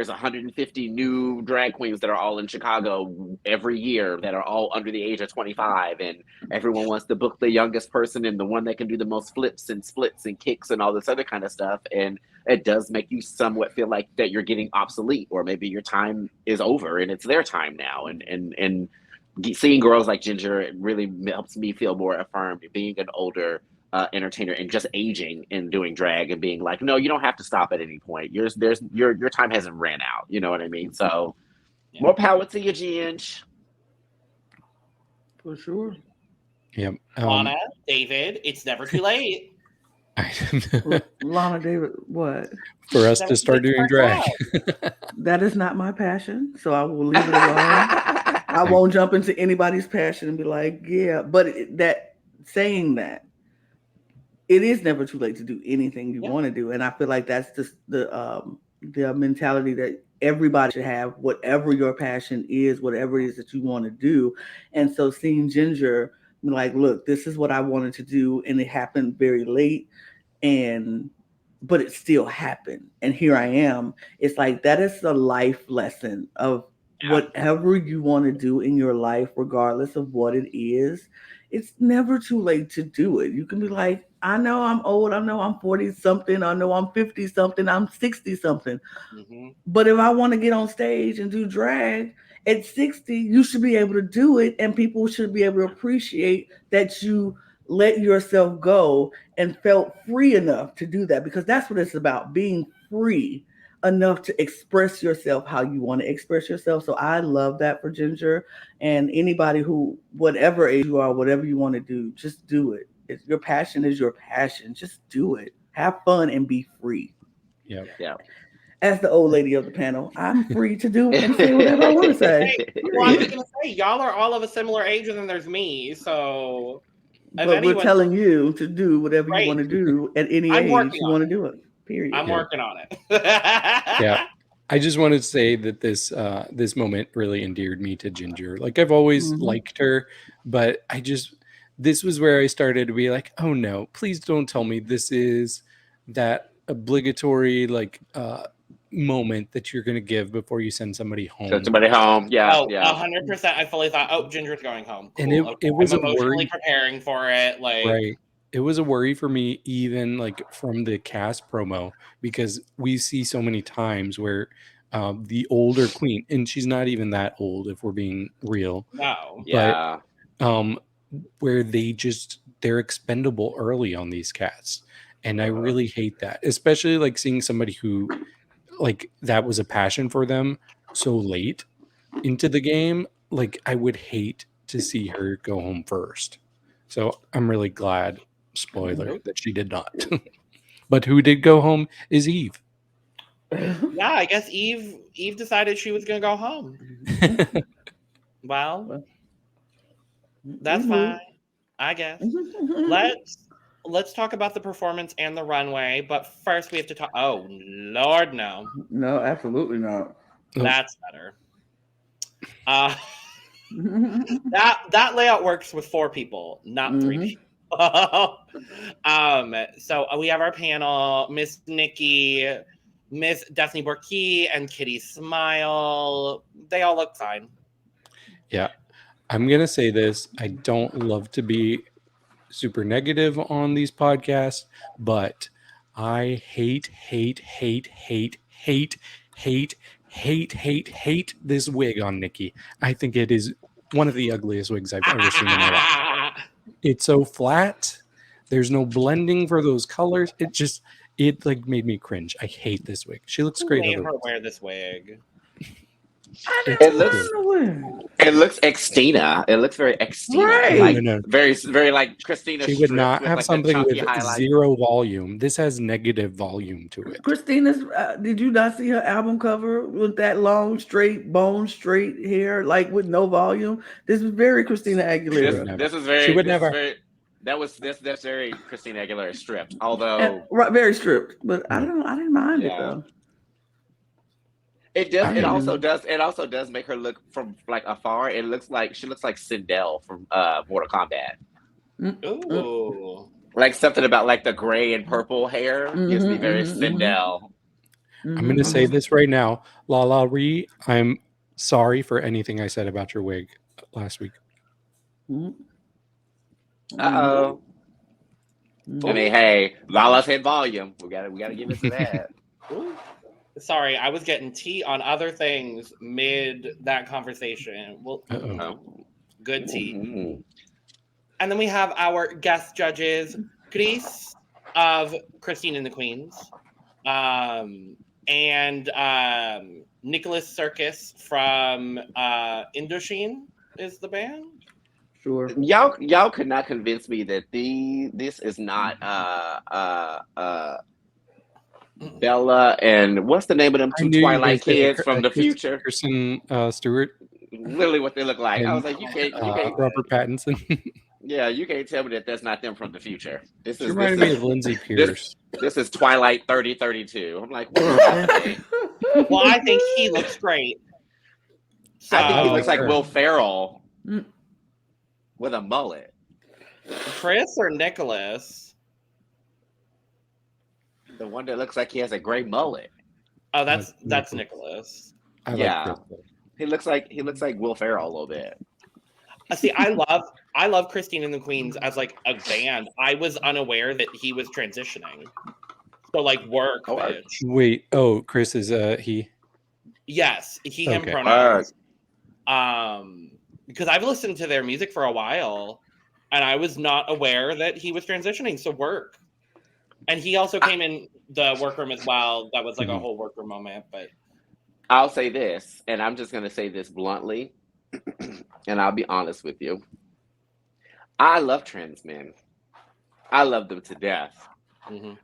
150 new drag queens that are all in Chicago every year that are all under the age of 25, and everyone wants to book the youngest person and the one that can do the most flips and splits and kicks and all this other kind of stuff. And it does make you somewhat feel like that you're getting obsolete, or maybe your time is over and it's their time now. And seeing girls like Ginger, it really helps me feel more affirmed being an older entertainer and just aging and doing drag and being like, no, you don't have to stop at any point. Your time hasn't ran out. You know what I mean? So more power to you, Ginge.
For sure.
Yeah.
Lana, David, it's never too late.
Lana, David, what?
For us to start doing drag.
That is not my passion, so I will leave it alone. I won't jump into anybody's passion and be like, yeah. But saying that, it is never too late to do anything you want to do, and I feel like that's just the mentality that everybody should have. Whatever your passion is, whatever it is that you want to do, and so seeing Ginger like, look, this is what I wanted to do, and it happened very late, but it still happened, and here I am. It's like that is a life lesson of whatever you want to do in your life, regardless of what it is. It's never too late to do it. You can be like, I know I'm old. I know I'm 40 something. I know I'm 50 something. I'm 60 something. Mm-hmm. But if I want to get on stage and do drag at 60, you should be able to do it. And people should be able to appreciate that you let yourself go and felt free enough to do that, because that's what it's about, being free enough to express yourself how you want to express yourself. So I love that for Ginger, and anybody who, whatever age you are, whatever you want to do, just do it. If your passion is your passion, just do it. Have fun and be free.
Yeah.
As the old lady of the panel, I'm free to do and say whatever I want to say.
Well, I was going to say, y'all are all of a similar age, and then there's me, so...
But we're telling you to do whatever you want to do at any age you want to do it. Period.
I'm working on it.
Yeah. I just wanted to say that this moment really endeared me to Ginger. Like, I've always liked her, but this was where I started to be like, oh no, please don't tell me this is that obligatory moment that you're going to give before you send somebody home.
Send somebody home, yeah.
Oh, 100%. I fully thought, Ginger's going home. Cool.
And it was
I'm emotionally preparing for it.
Right. It was a worry for me, even from the cast promo, because we see so many times where the older queen, and she's not even that old if we're being real.
No.
Yeah.
But where they're expendable early on these casts. And I really hate that, especially seeing somebody who that was a passion for them so late into the game. I would hate to see her go home first. So I'm really glad, spoiler, that she did not. But who did go home is Eve.
Yeah, I guess Eve decided she was going to go home. Well, that's fine, I guess. Let's talk about the performance and the runway, but first we have to talk. Oh Lord, no!
No, absolutely not.
That's better. That layout works with 4 people, not 3 people. So we have our panel: Miss Nikki, Miss Destiny Burkey, and Kitty Smile. They all look fine.
Yeah, I'm gonna say this. I don't love to be super negative on these podcasts, but I hate this wig on Nikki. I think it is one of the ugliest wigs I've ever seen in my life. It's so flat. There's no blending for those colors. It made me cringe. I hate this wig. She looks great.
Who made her wear this wig?
It looks Xtina. It looks very Xtina.
Right.
No.
Very, very like Christina.
She would not have something with zero volume. This has negative volume to it.
Christina's, did you not see her album cover with that long, straight, bone straight hair, with no volume? This is very Christina Aguilera.
This is very.
She would never.
That's very Christina Aguilera stripped. Although
very stripped, but I didn't mind it though.
It does. It also does make her look from afar. It looks like she looks like Sindel from Mortal Kombat.
Ooh.
Something about the gray and purple hair gives me very Sindel.
I'm going to say this right now, Lala Ree. I'm sorry for anything I said about your wig last week.
Uh-oh. I mean, hey, Lala's hit volume. We gotta give it to that.
Sorry, I was getting tea on other things mid that conversation. Well, good tea. Mm-hmm. And then we have our guest judges, Chris of Christine and the Queens, and Nicholas Circus from Indochine is the band.
Sure.
Y'all could not convince me that this is not Bella and what's the name of them 2 Twilight kids from the future?
Kristen Stewart.
literally what they look like. I
And,
was like, you can't,
Robert Pattinson.
yeah, you can't tell me that that's not them from the future. This
She
is
reminded me of Lindsay Pierce.
this is Twilight 3032. I'm like, what is happening?
Well, I think he looks great. So,
I think he
Oh,
looks like
sure.
Will Ferrell with a mullet.
Chris or Nicholas?
The one that looks like he has a gray mullet.
Oh, that's
Nicholas.
Nicholas.
I
Yeah.
like Chris.
He looks like Will Ferrell a little bit.
See, I love Christine and the Queens as like a band. I was unaware that he was transitioning. So like work,
Oh,
bitch.
Wait, Chris is he?
Yes, he him
Okay.
pronouns. Because I've listened to their music for a while, and I was not aware that he was transitioning. So work, and he also came in the workroom as well. That was like a whole workroom moment. But
I'll say this, and I'm just gonna say this bluntly, and I'll be honest with you. I love trans men. I love them to death.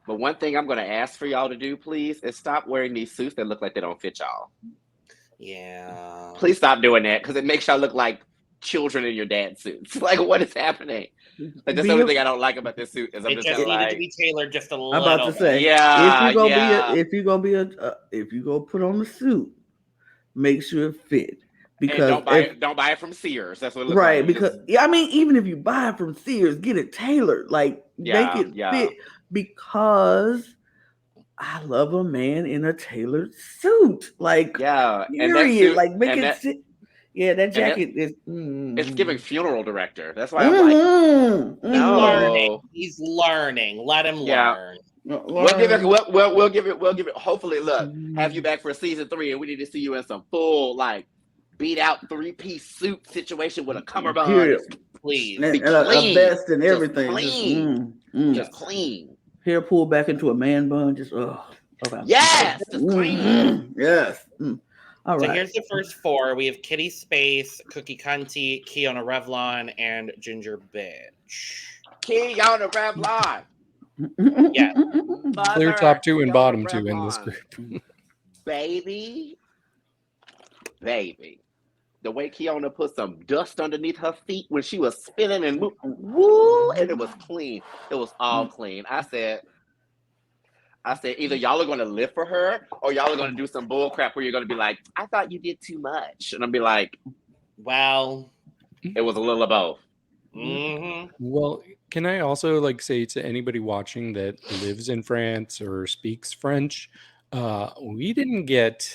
But one thing I'm gonna ask for y'all to do, please, is stop wearing these suits that look like they don't fit y'all.
yeah,
Please stop doing that because it makes y'all look like children in your dad's suits. Like, what is happening? Like, that's the only thing I don't like about this suit is I'm
it
just
just
kinda
needed
like,
to be tailored just a little.
I'm about to say,
Yeah,
if you're gonna put on the suit, make sure it fit. Because
don't buy it from Sears. That's what it looks
right,
like.
because I mean, even if you buy it from Sears, get it tailored, like make it fit. Because I love a man in a tailored suit, like
period.
And that suit, like make it sit. Yeah, that jacket is.
It's giving funeral director. That's why I'm like,
no. He's learning. Let him learn.
We'll give it. Hopefully, look, have you back for season 3, and we need to see you in some full like beat out 3-piece suit situation with a cummerbund.
Please,
and a vest and everything.
Just clean.
Hair pulled back into a man bun. Just okay.
Yes, just clean.
Yes. All right.
So here's the first 4. We have Kitty Space, Cookie Kunty, Keiona Revlon, and Ginger Bitch.
Keiona Revlon.
Yeah.
Clear top 2 and bottom 2 in this group.
Baby. The way Keiona put some dust underneath her feet when she was spinning and moving, woo, and it was clean. It was all clean. I said, either y'all are going to live for her or y'all are going to do some bull crap where you're going to be like, I thought you did too much. And I'll be like,
well,
it was a little of both.
Well, can I also like say to anybody watching that lives in France or speaks French, we didn't get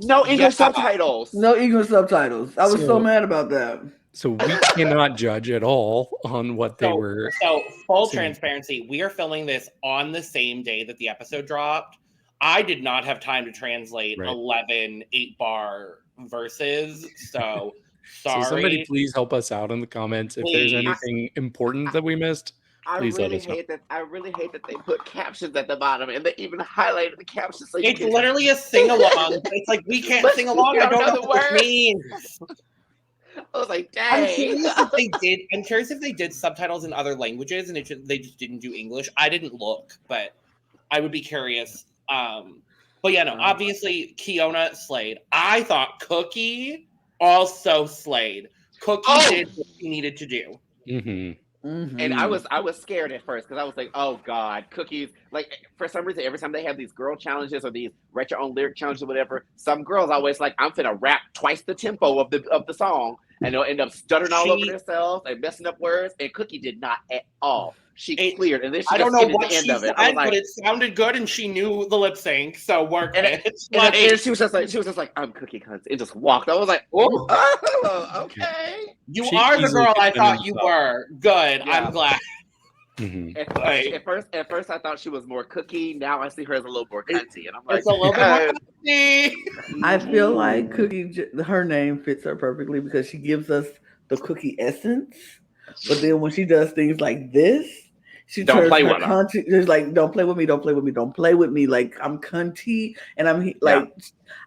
no English subtitles.
No English subtitles. I was so mad about that.
So we cannot judge at all on what they were.
So full transparency, we are filming this on the same day that the episode dropped. I did not have time to translate 11 8-bar verses. So sorry.
So somebody please help us out in the comments if there's anything important that we missed. Please let us know.
I really hate that they put captions at the bottom and they even highlighted the captions. So
it's literally a sing along. It's like we can't sing along. I don't know what it means.
I was like, dang.
I'm curious if they did subtitles in other languages and they just didn't do English. I didn't look, but I would be curious. But yeah, no, obviously Keiona slayed. I thought Cookie also slayed. Cookie did what he needed to do.
And I was scared at first because I was like, oh God, Cookies. Like for some reason, every time they have these girl challenges or these write your own lyric challenges or whatever, some girls always like, I'm finna rap twice the tempo of the song, and they'll end up stuttering all over themselves and messing up words. And Cookie did not at all. She cleared, and then she
don't know what
the end
she
of it.
said, but it sounded good, and she knew the lip sync, so work it.
And she was just like, I'm Cookie Cunt. It just walked. I was like, oh, okay.
You are the girl I thought you were. Good. Yeah. I'm glad.
At first, I thought she was more Cookie. Now I see her as a little more Cunty, and I'm like,
it's a little bit more Cunty.
I feel like Cookie, her name fits her perfectly because she gives us the Cookie essence, but then when she does things like this, she turns her Cunty. She's like, don't play with me, don't play with me, don't play with me. Like I'm Cunty, and I'm like,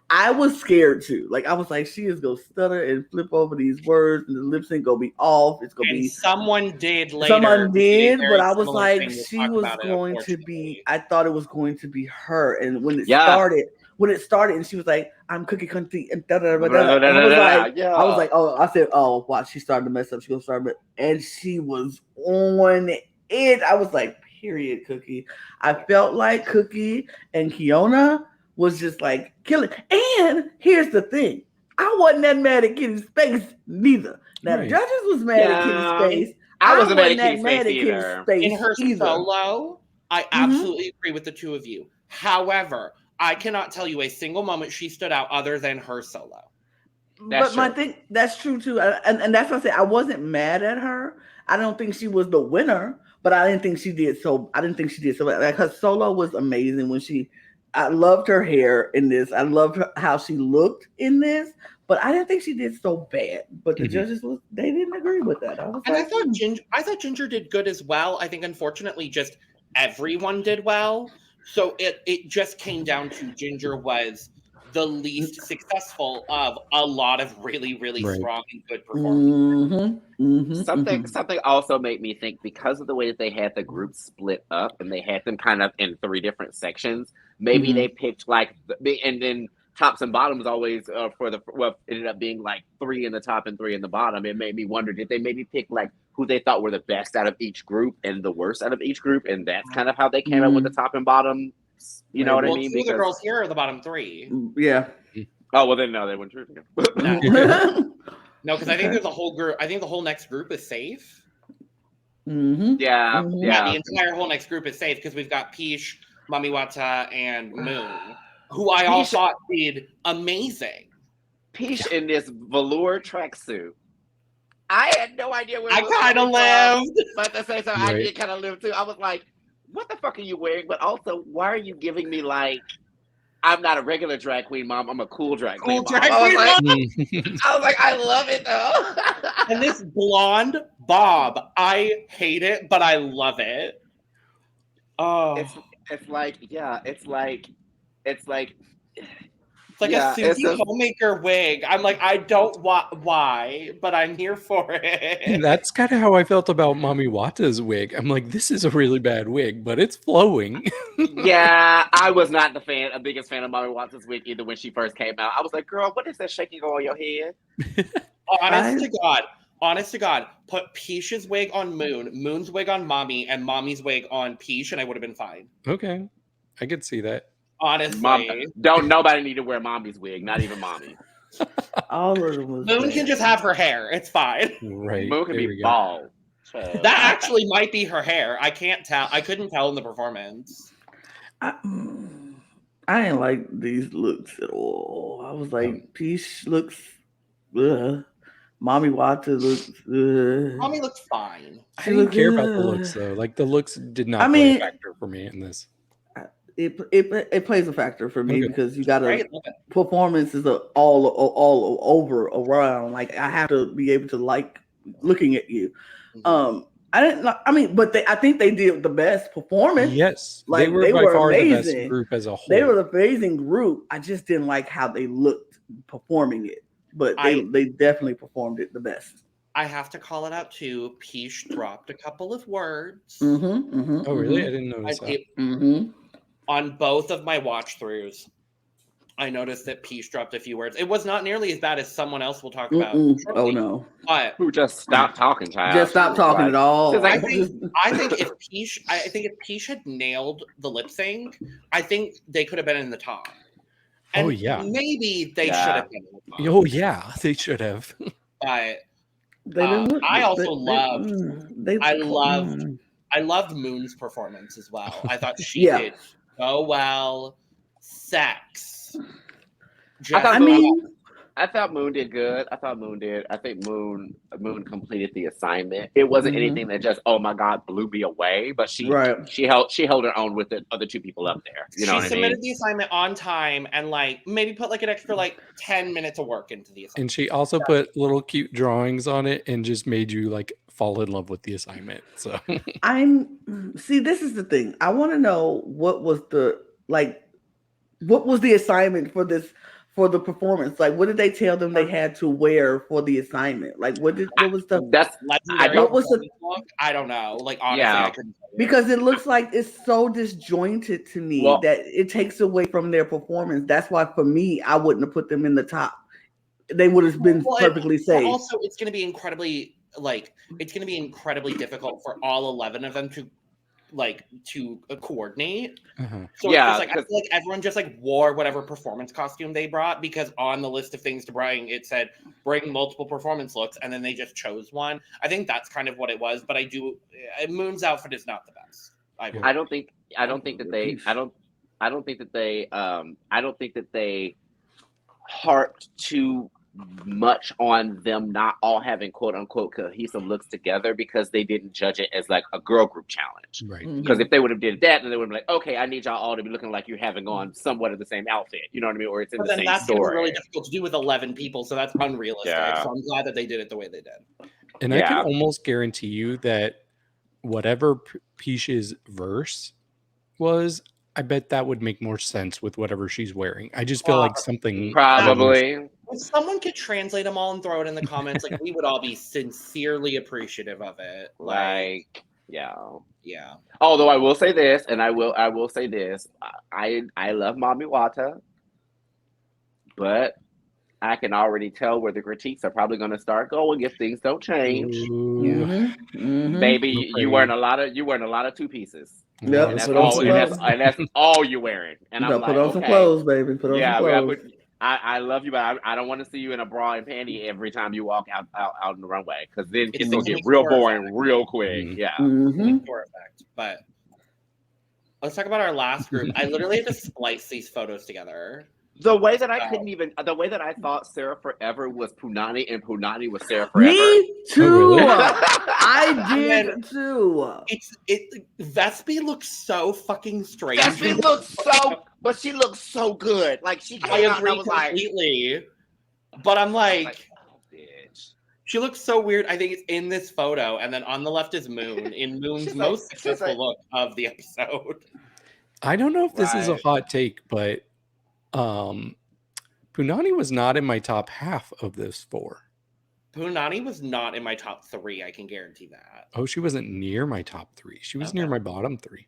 I was scared too. Like I was like, she is gonna stutter and flip over these words, and the lip sync gonna be off. It's gonna be
someone did later.
Someone did, but I was like, she was going to be. I thought it was going to be her, and when it started, when it started and she was like, I'm Cookie Kunty and da da da da.
Da, da,
And
da, da,
I was like, oh, I said, oh, wow, she's starting to mess up. She gonna start, and she was on it. I was like, period, Cookie. I felt like Cookie and Keiona was just like killing. And here's the thing. I wasn't that mad at Kitty's face neither. Now the judges was mad at Kitty's face.
I wasn't mad
at
Kitty's
face
in her
either.
solo. I absolutely agree with the two of you. However, I cannot tell you a single moment she stood out other than her solo.
But my thing, that's true too, and that's what I said. I wasn't mad at her. I don't think she was the winner, but I didn't think she did so. I didn't think she did so. Like her solo was amazing when she. I loved her hair in this. I loved how she looked in this, but I didn't think she did so bad. But the judges they didn't agree with that.
I thought Ginger did good as well. I think unfortunately just everyone did well. So it just came down to Ginger was the least successful of a lot of really, really strong and good performances.
Something also made me think, because of the way that they had the group split up and they had them kind of in 3 different sections, maybe they picked like, and then tops and bottoms always ended up being like 3 in the top and 3 in the bottom. It made me wonder, did they maybe pick like who they thought were the best out of each group and the worst out of each group, and that's kind of how they came up with the top and bottom. You know what I mean?
Two of the girls here are the bottom 3.
Yeah.
Oh well, then no, they wouldn't.
No, because I think there's a whole group. I think the whole next group is safe.
Yeah.
The entire whole next group is safe because we've got Piche, Mami Watta, and Moon, who I all thought did amazing.
Piche in this velour tracksuit. I had no idea where
I kind of lived.
But to say so, I did kind of live too. I was like, what the fuck are you wearing? But also, why are you giving me like, I'm not a regular drag queen, mom. I'm a cool drag queen. I was like, I love it though.
And this blonde bob, I hate it, but I love it. Oh,
it's like
a Susie homemaker wig. I'm like, I don't want why, but I'm here for it.
And that's kind of how I felt about Mami Watta's wig. I'm like, this is a really bad wig, but it's flowing.
Yeah, I was not the biggest fan of Mami Watta's wig either when she first came out. I was like, girl, what is that shaking on your head?
Honest to God, put Piche's wig on Moon, Moon's wig on Mami, and Mommy's wig on Piche, and I would have been fine.
Okay, I could see that.
Honestly,
nobody need to wear Mommy's wig, not even Mommy.
All of them was
Moon can just have her hair; it's fine.
Right,
Moon can be bald.
That actually might be her hair. I can't tell. I couldn't tell in the performance.
I didn't like these looks at all. I was like, Piche looks. Mami Watta looks.
Mommy looks fine.
I didn't care about the looks though. Like the looks did not play a factor for me in this.
It plays a factor for me because you got to performances are all over around. Like I have to be able to like looking at you. I think they did the best performance.
Yes,
like
they were by far the best group as a whole.
They were an amazing group. I just didn't like how they looked performing it, but they definitely performed it the best.
I have to call it out too. Piche dropped a couple of words.
Oh, really? I didn't notice that.
On both of my watch throughs, I noticed that Piche dropped a few words. It was not nearly as bad as someone else will talk about.
Oh no!
But
who just stopped talking, child?
Just stop talking at all.
I think if Piche had nailed the lip sync, I think they could have been in the top. And maybe they should have been in the top.
Oh yeah, they should have.
But I loved Moon's performance as well. I thought she did so well. Sex.
I thought Moon did good. I think Moon completed the assignment. It wasn't anything that just, oh my God, blew me away. But she held her own with the other 2 people up there. You know what I mean? She
submitted the assignment on time and like maybe put like an extra like 10 minutes of work into the assignment.
And she also put little cute drawings on it and just made you like fall in love with the assignment. So
this is the thing. I want to know what was the assignment for for the performance? Like, what did they tell them they had to wear for the assignment? Like, what was the
That's
legendary
what was the
performance look? I don't know. Like honestly,
Yeah.
I couldn't tell you.
because it looks like it's so disjointed to me
Well-
that it takes away from their performance. That's why for me, I wouldn't have put them in the top. They would have been perfectly
But
safe.
also, it's going to be incredibly difficult for all 11 of them to coordinate. So
Yeah,
it's just I feel like everyone just wore whatever performance costume they brought, because on the list of things to bring it said bring multiple performance looks, and then they just chose one. I think that's kind of what it was, but Moon's outfit is not the best.
I don't think that they harped too much on them not all having quote unquote cohesive looks together, because they didn't judge it as like a girl group challenge.
Right.
Because if they would have did that, then they would have been like, okay, I need y'all all to be looking like you're having on somewhat of the same outfit. You know what I mean? Or it's in
But
the
then
same
that's going to be
story.
really difficult to do with 11 people, so that's unrealistic.
Yeah.
So I'm glad that they did it the way they did.
And I can almost guarantee you that whatever Piche's verse was, I bet that would make more sense with whatever she's wearing. I just feel like something
Probably.
If someone could translate them all and throw it in the comments, we would all be sincerely appreciative of it.
Yeah.
Although
I will say this, and I will say this, I love Mami Watta, but I can already tell where the critiques are probably going to start going if things don't change. Baby, you wearing a lot of two pieces.
Yep,
and
and
that's all you're wearing. And I'm like,
put on some clothes, baby. Put on some clothes.
I love you, but I don't want to see you in a bra and panty every time you walk out on the runway, because then it's gonna get real boring real quick. Yeah.
Effect. But let's talk about our last group. I literally had to splice these photos together.
The way that I thought Sara Forever was Punani and Punani was Sara Forever.
Me too.
Oh, really?
I did too.
Vespi looks so fucking strange.
Vespi but she looks so good. Like she came
I
out
agree
and I was
completely. But I'm like,
oh, bitch.
She looks so weird. I think it's in this photo, and then on the left is Moon in Moon's most successful look of the episode.
I don't know if this is a hot take, but Punani was not in my top half of this 4.
Punani was not in my top 3. I can guarantee that.
Oh, she wasn't near my top 3. She was near my bottom 3.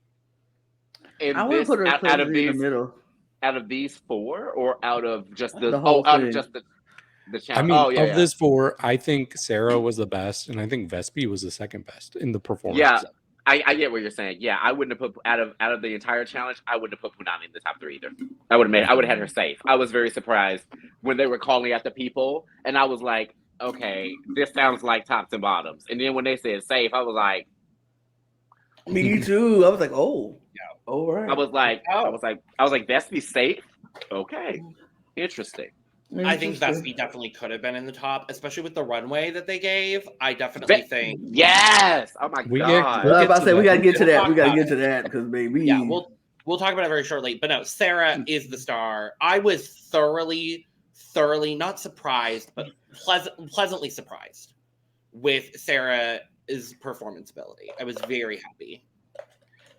I want to put her out of these, in the middle.
Out of these 4, or out of just the channel?
I mean, this 4, I think Sara was the best, and I think Vespi was the second best in the performance.
Yeah, I get what you're saying. Yeah, I wouldn't have put out of the entire challenge. I wouldn't have put Punani in the top 3 either. I would have had her safe. I was very surprised when they were calling out the people, and I was like, okay, this sounds like tops and bottoms. And then when they said safe, I was like,
me too. I was like, oh, yeah, all right.
I was like, Vespi safe. Okay, interesting.
I think Vespi definitely could have been in the top, especially with the runway that they gave. I definitely think.
Yes. Oh my god.
I was about to say we gotta get to that. We gotta get to that because baby.
Yeah, we'll talk about it very shortly. But no, Sara is the star. I was thoroughly not surprised, but pleasantly surprised with Sarah's performance ability. I was very happy.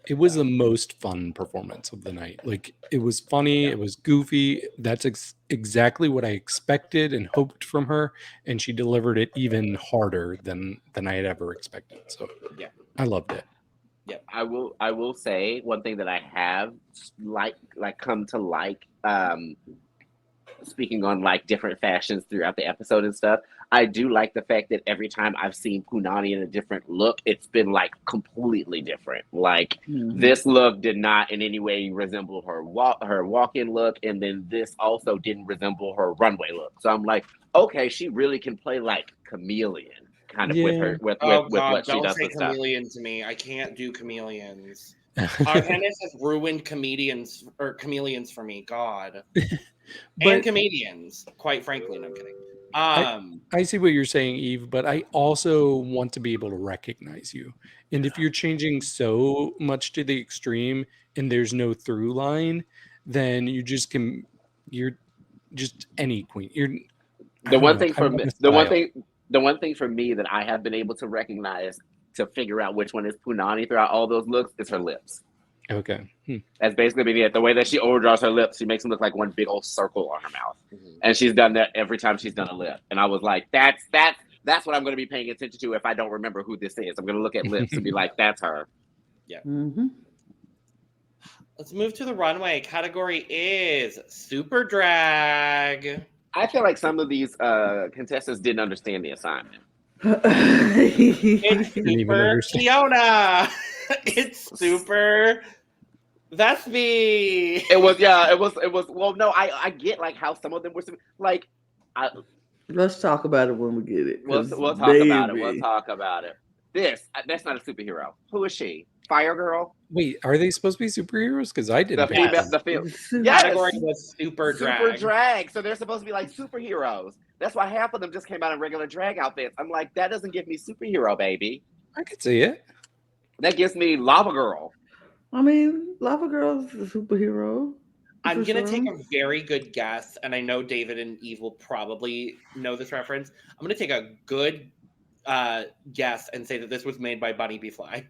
It was the most fun performance of the night. Like, it was funny, it was goofy. That's exactly what I expected and hoped from her, and she delivered it even harder than I had ever expected. So
yeah,
I loved it.
Yeah, I will say one thing that I have come to like, speaking on like different fashions throughout the episode and stuff. I do like the fact that every time I've seen Punani in a different look, it's been like completely different. Like this look did not in any way resemble her walk-in look, and then this also didn't resemble her runway look. So I'm like, okay, she really can play like chameleon, kind of with her with what she does with stuff.
Don't say chameleon to me. I can't do chameleons. Artemis has ruined chameleons for me. God. And comedians, quite frankly. No, I'm kidding.
I see what you're saying, Eve, but I also want to be able to recognize you. And if you're changing so much to the extreme and there's no through line, then you're just any queen.
The one thing for me that I have been able to recognize to figure out which one is Punani throughout all those looks is her lips.
Okay.
That's basically it. The way that she overdraws her lips, she makes them look like one big old circle on her mouth. And she's done that every time she's done a lip. And I was like, that's what I'm going to be paying attention to if I don't remember who this is. I'm going to look at lips and be like, that's her.
Yeah.
Mm-hmm.
Let's move to the runway. Category is super drag.
I feel like some of these contestants didn't understand the assignment.
It's
Didn't even
super
understand.
Keiona. It's super Vespi.
It was. Well, no, I get like how some of them were like.
Let's talk about it when we get it.
We'll
'cause
talk about it.
baby.
We'll talk about it. That's not a superhero. Who is she? Fire Girl?
Wait, are they supposed to be superheroes? Because I didn't.
The
pick
female.
them.
The female.
Super-
Yes!
Category was super drag.
Super drag. So they're supposed to be like superheroes. That's why half of them just came out in regular drag outfits. I'm like, that doesn't give me superhero, baby.
I could see it.
That gives me Lava Girl.
I mean, Lava Girl's a superhero.
I'm
for
going to
sure.
take a very good guess, and I know David and Eve will probably know this reference. I'm going to take a good guess and say that this was made by Bunny B. Fly.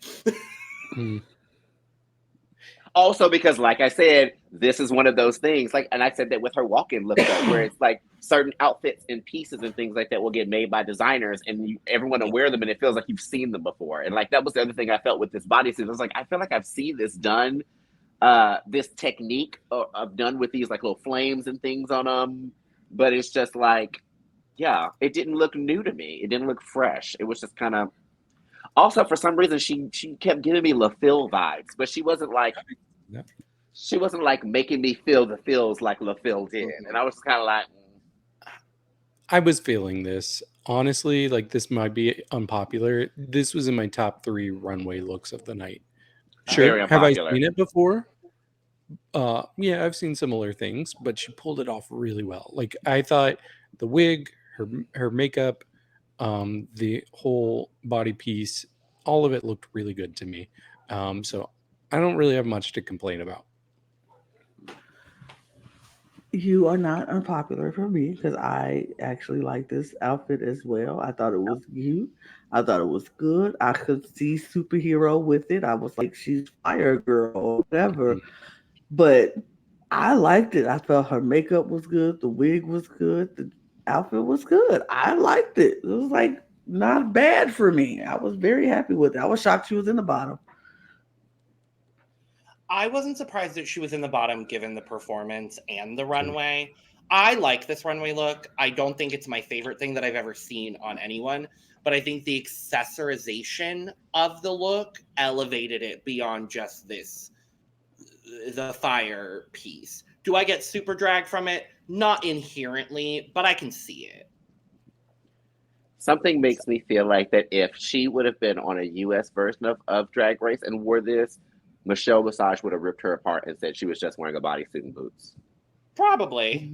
Also, because like I said, this is one of those things. Like, and I said that with her walk-in look, where it's like certain outfits and pieces and things like that will get made by designers, and everyone will wear them, and it feels like you've seen them before. And like that was the other thing I felt with this bodysuit. I was like, I feel like I've seen this done, this technique of done with these like little flames and things on them, but it's just like, yeah, it didn't look new to me. It didn't look fresh. It was just kind of. Also, for some reason, she kept giving me LaPhil vibes, but she wasn't like.
Yeah.
She wasn't like making me feel the feels like LaPhil did. And I was kind of like,
I was feeling this. Honestly, like this might be unpopular. This was in my top 3 runway looks of the night.
Very
Sure. Have I
unpopular.
seen it before? Yeah, I've seen similar things, but she pulled it off really well. Like I thought the wig, her makeup, the whole body piece, all of it looked really good to me. So I don't really have much to complain about.
You are not unpopular for me because I actually like this outfit as well. I thought it was cute. I thought it was good. I could see superhero with it. I was like, she's Fire Girl or whatever. But I liked it. I felt her makeup was good. The wig was good. The outfit was good. I liked it. It was like not bad for me. I was very happy with it. I was shocked she was in the bottom.
I wasn't surprised that she was in the bottom given the performance and the runway. I like this runway look. I don't think it's my favorite thing that I've ever seen on anyone, but I think the accessorization of the look elevated it beyond just the fire piece. Do I get super drag from it? Not inherently, but I can see it.
something makes me feel like that if she would have been on a US version of Drag Race and wore this, Michelle Visage would have ripped her apart and said she was just wearing a bodysuit and boots.
Probably.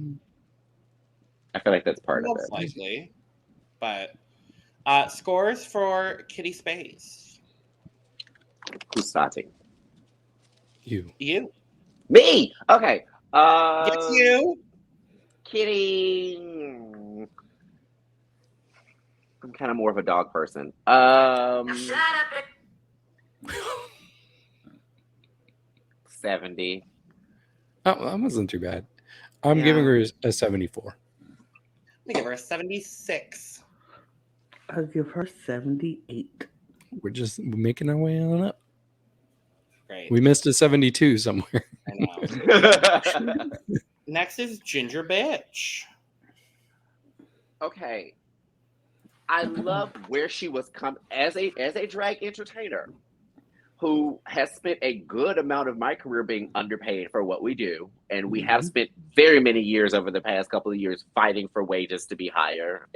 I feel like that's part of
Most
it.
likely. But scores for Kitty Space.
Who's starting?
You.
Me! Okay.
Yes, you.
Kitty. I'm kind of more of a dog person. 70.
Oh, that wasn't too bad. I'm
Yeah.
giving her a 74.
I'm gonna give her a 76.
I'll give her 78.
We're just making our way on up.
Great.
We missed a 72 somewhere.
I know. Next is Ginger Bitch.
Okay. I love where she was as a drag entertainer who has spent a good amount of my career being underpaid for what we do. And we have spent very many years over the past couple of years fighting for wages to be higher.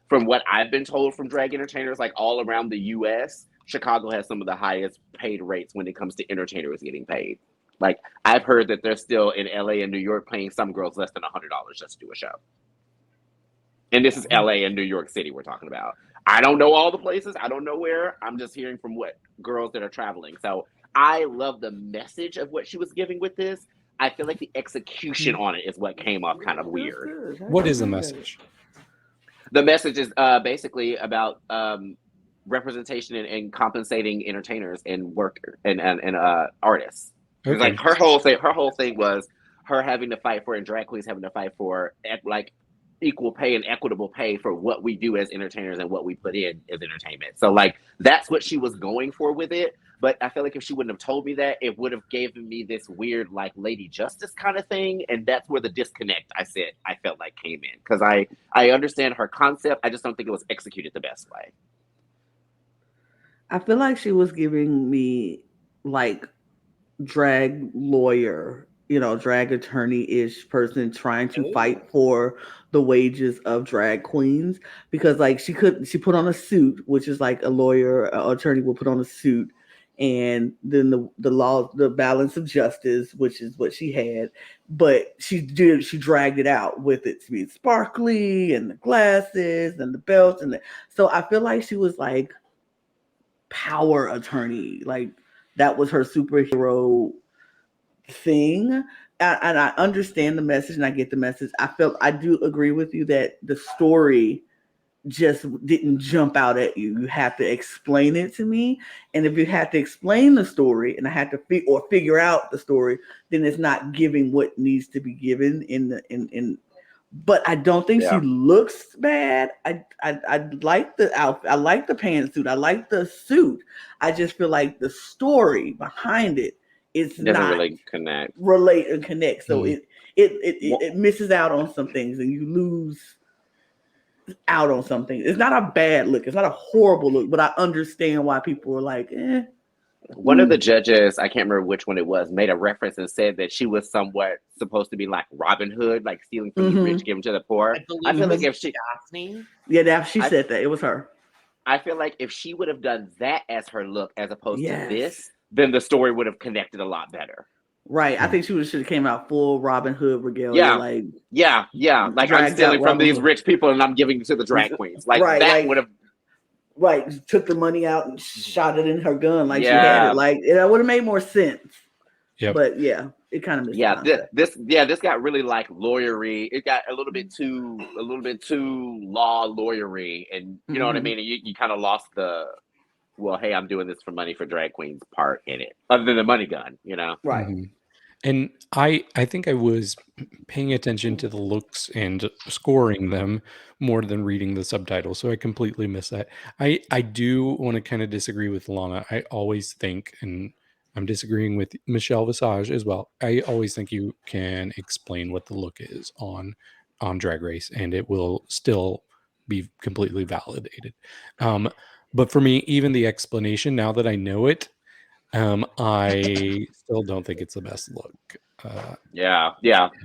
From what I've been told from drag entertainers, like all around the US, Chicago has some of the highest paid rates when it comes to entertainers getting paid. Like I've heard that they're still in LA and New York paying some girls less than $100 just to do a show. And this is LA and New York City we're talking about. I don't know all the places. I don't know where. I'm just hearing from what girls that are traveling. So I love the message of what she was giving with this. I feel like the execution on it is what came off kind of weird.
What is the message?
The message is basically about representation and compensating entertainers and worker and artists. Because
Okay.
like her whole thing was her having to fight for, and drag queens having to fight for like equal pay and equitable pay for what we do as entertainers and what we put in as entertainment. So like that's what she was going for with it. But I feel like if she wouldn't have told me that, it would have given me this weird like Lady Justice kind of thing, and that's where the disconnect I felt like came in, because I understand her concept, I just don't think it was executed the best way.
I feel like she was giving me like drag lawyer, drag attorney-ish person trying to fight for the wages of drag queens, because like she put on a suit, which is like a lawyer attorney will put on a suit, and then the balance of justice, which is what she had, but she dragged it out with it to be sparkly and the glasses and the belts so I feel like she was like power attorney, like that was her superhero thing. And I understand the message and I get the message. I do agree with you that the story just didn't jump out at you. You have to explain it to me. And if you have to explain the story and I had to figure out the story, then it's not giving what needs to be given in but I don't think she looks bad. I like the outfit. I like the pantsuit. I like the suit. I just feel like the story behind it is
doesn't
not
really connect.
relate and connect. So it misses out on some things, and you lose out on something. It's not a bad look. It's not a horrible look, but I understand why people are like, eh.
One of the judges, I can't remember which one it was, made a reference and said that she was somewhat supposed to be like Robin Hood, like stealing from the rich, giving to the poor. I feel like if she,
she said that it was her.
I feel like if she would have done that as her look, as opposed to this, then the story would have connected a lot better.
Right. I think she should have came out full Robin Hood regalia.
Yeah. Like I'm stealing from these rich people and I'm giving it to the drag queens. Like that would have.
Right, took the money out and shot it in her gun like she had it. Like it would have made more sense.
Yeah,
but yeah, it kind of missed.
This got really like lawyery. It got a little bit too law lawyery, and you know what I mean. And you kind of lost the hey, I'm doing this for money for drag queens part in it, other than the money gun,
right.
And I think I was paying attention to the looks and scoring them more than reading the subtitles, so I completely missed that. I do want to kind of disagree with Lana. I always think, and I'm disagreeing with Michelle Visage as well, I always think you can explain what the look is on Drag Race, and it will still be completely validated. But for me, even the explanation, now that I know it, I still don't think it's the best look.
Yeah.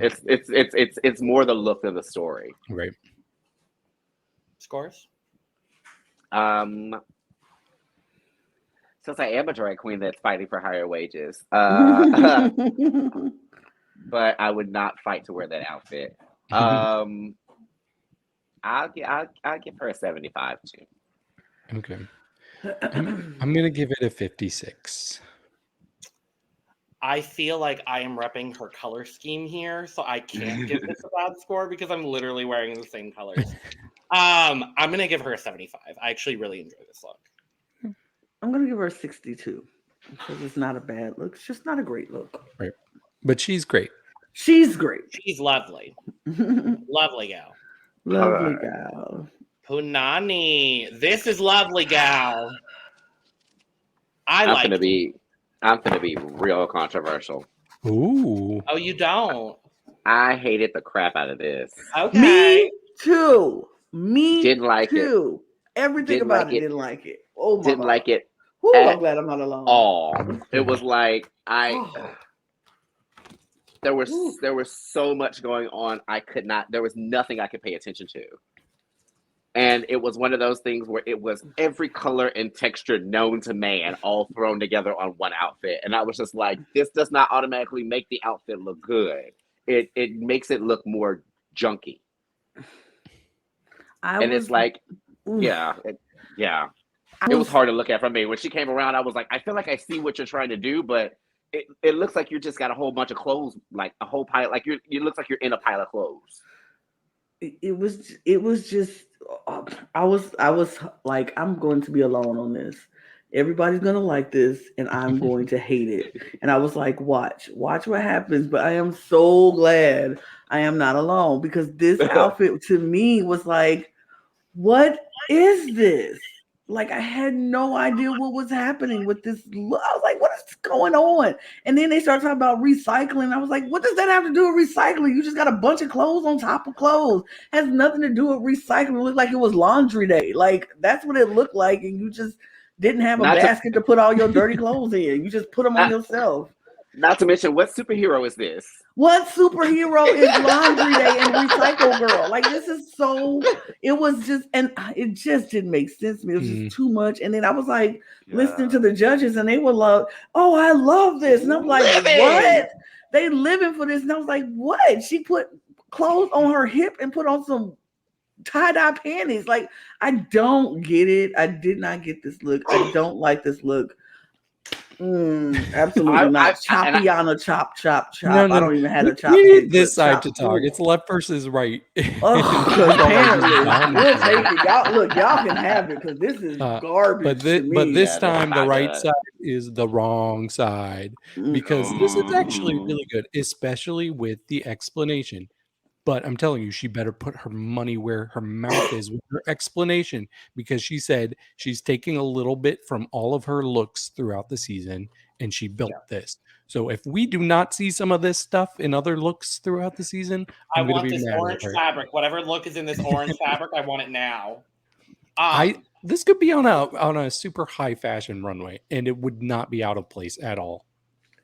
It's more the look than the story.
Right.
Scores?
Since I am a drag queen that's fighting for higher wages, but I would not fight to wear that outfit. I'll give her a 75 too.
Okay. I'm gonna give it a 56.
I feel like I am repping her color scheme here, so I can't give this a bad score because I'm literally wearing the same colors. I'm gonna give her a 75. I actually really enjoy this look.
I'm gonna give her a 62 because it's not a bad look. It's just not a great look.
Right, but she's great.
She's great.
She's lovely. Lovely gal.
Lovely gal.
Punani. This is lovely gal.
I'm gonna be real controversial.
Ooh.
Oh, you don't?
I hated the crap out of this.
Okay.
Me too.
Didn't like it.
Everything about it. Didn't like it. Oh my
didn't
God.
like it.
Ooh, I'm glad I'm not alone.
It was like there was so much going on. There was nothing I could pay attention to. And it was one of those things where it was every color and texture known to man all thrown together on one outfit. And I was just like, this does not automatically make the outfit look good. It makes it look more junky. It's like, it was hard to look at from me. When she came around, I was like, I feel like I see what you're trying to do, but it looks like you just got a whole bunch of clothes, like a whole pile, like it looks like you're in a pile of clothes.
It was just I was like, I'm going to be alone on this. Everybody's gonna like this, and I'm going to hate it. And I was like, watch what happens. But I am so glad I am not alone because this outfit to me was like, what is this? Like I had no idea what was happening with this look. I was like, what is going on? And then they started talking about recycling. I was like, what does that have to do with recycling? You just got a bunch of clothes on top of clothes. Has nothing to do with recycling. It looked like it was laundry day. Like that's what it looked like. And you just didn't have a basket to put all your dirty clothes in. You just put them on yourself.
Not to mention, what superhero is this?
What superhero is laundry day and recycle girl? Like this is so. It was just, and it just didn't make sense to me. It was just too much. And then I was like listening to the judges, and they were like, "Oh, I love this," and I'm like, "What? They living for this?" And I was like, "What?" She put clothes on her hip and put on some tie-dye panties. Like I don't get it. I did not get this look. I don't like this look. Absolutely not. Chopiana, chop. No, I don't even have a chop.
We need this side to talk. It's left versus right.
Apparently, we'll take it. Y'all can have it because this is garbage.
But this time, the right side is the wrong side because this is actually really good, especially with the explanation. But I'm telling you, she better put her money where her mouth is with her explanation because she said she's taking a little bit from all of her looks throughout the season and she built this. So if we do not see some of this stuff in other looks throughout the season,
I want this orange fabric. Whatever look is in this orange fabric, I want it now.
This could be on a super high fashion runway and it would not be out of place at all.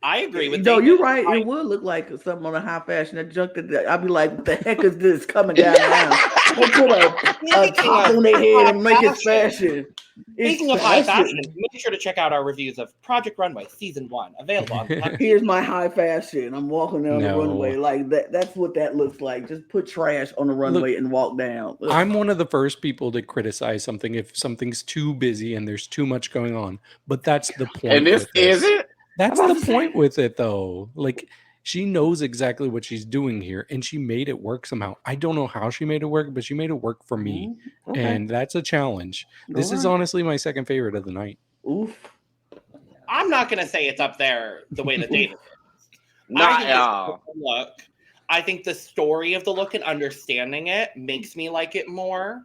I agree with
No, you're right. It would look like something on a high fashion. That junk that I'd be like, what the heck is this coming down now? We'll put a top on their head and make it fashion.
Speaking of high fashion, make sure to check out our reviews of Project Runway Season 1. Available on
Here's my high fashion. I'm walking down the runway like that. That's what that looks like. Just put trash on the runway and walk down. Ugh.
I'm one of the first people to criticize something if something's too busy and there's too much going on. But that's the point.
And this is it?
That's the point with it, though. Like, she knows exactly what she's doing here, and she made it work somehow. I don't know how she made it work, but she made it work for me, and that's a challenge. This is honestly my second favorite of the night.
Oof.
I'm not going to say it's up there the way that David is.
Not at all.
Look, I think the story of the look and understanding it makes me like it more.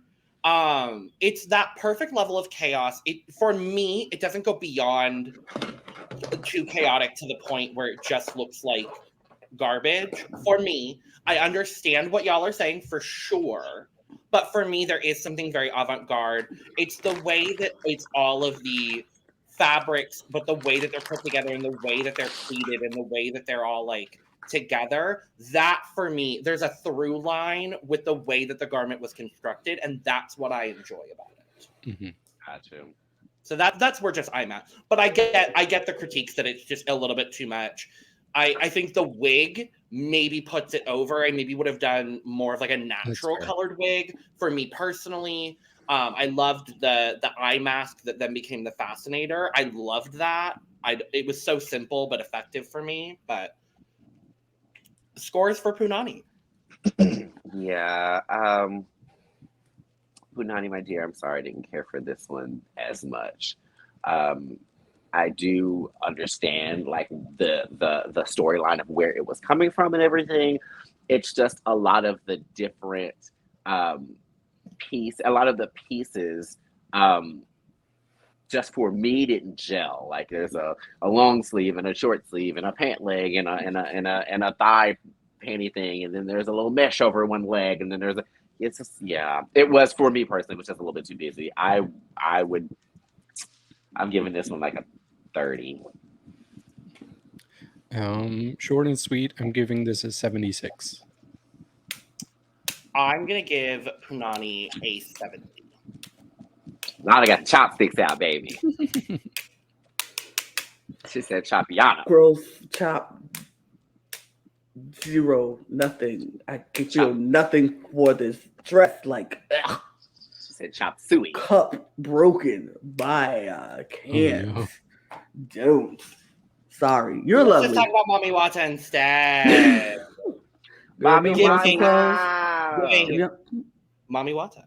It's that perfect level of chaos. For me, it doesn't go beyond too chaotic to the point where it just looks like garbage. For me, I understand what y'all are saying for sure, but for me, there is something very avant-garde. It's the way that it's all of the fabrics, but the way that they're put together and the way that they're pleated and the way that they're all like together. That for me, there's a through line with the way that the garment was constructed, and that's what I enjoy about it.
Mm-hmm.
Gotcha.
So that's where just I'm at. But I get the critiques that it's just a little bit too much. I think the wig maybe puts it over. I maybe would have done more of like a natural colored wig for me personally. I loved the eye mask that then became the fascinator. I loved that. It was so simple but effective for me. But scores for Punani.
Yeah. Punani, my dear, I'm sorry I didn't care for this one as much. I do understand like the storyline of where it was coming from and everything. It's just a lot of the different a lot of the pieces just for me didn't gel. Like there's a long sleeve and a short sleeve and a pant leg and a thigh panty thing, and then there's a little mesh over one leg, and then there's it's just, yeah, it was for me personally, it was just a little bit too busy. I'm giving this one like a 30.
Short and sweet, I'm giving this a 76.
I'm gonna give Punani a 70.
Now I got chopsticks out, baby. She said chopiana.
Gross chop. 0, nothing. I can feel nothing for this dress. Like, ugh.
She said chop suey.
Cup broken by can't. Don't. Sorry, you're lovely.
Let's just talk about Mami Watta instead.
Mami
Watta. Mami Watta.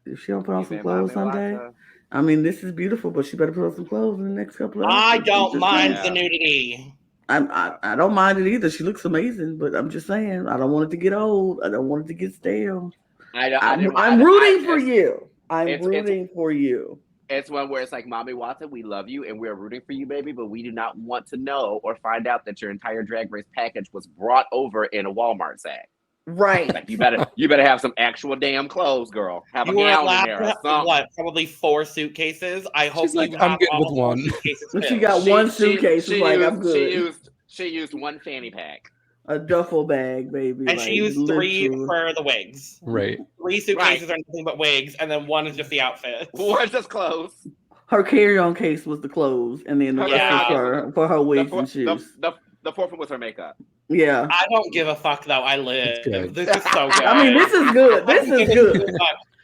If she don't put on
You
some
said
clothes
Mami
Sunday,
Watta.
I mean, this is beautiful, but she better put on some clothes in the next couple of
I
outfits. I'm
don't
just
mind
saying.
the nudity.
I don't mind it either. She looks amazing, but I'm just saying I don't want it to get old. I don't want it to get stale. I'm rooting for you. I'm rooting for you.
It's one where it's like, Mami Watta, we love you and we're rooting for you, baby, but we do not want to know or find out that your entire Drag Race package was brought over in a Walmart sack.
Right.
Like you better have some actual damn clothes, girl. Have
You
a
were
gown in
allowed
there
to
or
have,
something.
what, probably 4 suitcases? I hope
She's like,
you
I'm
have
good
all
with
4
one.
suitcases
She
filled.
got one suitcase. It's like, I'm good.
She used one fanny pack.
A duffel bag, baby.
And
like,
she used 3 for the wigs.
Right.
3 suitcases are nothing but wigs, and then 1 is just the outfit.
One's just clothes.
Her carry-on case was the clothes, and then the rest was for her wigs and shoes.
The fourth one was her makeup.
Yeah.
I don't give a fuck, though. I live. This is so good.
I mean, this is good. This is good.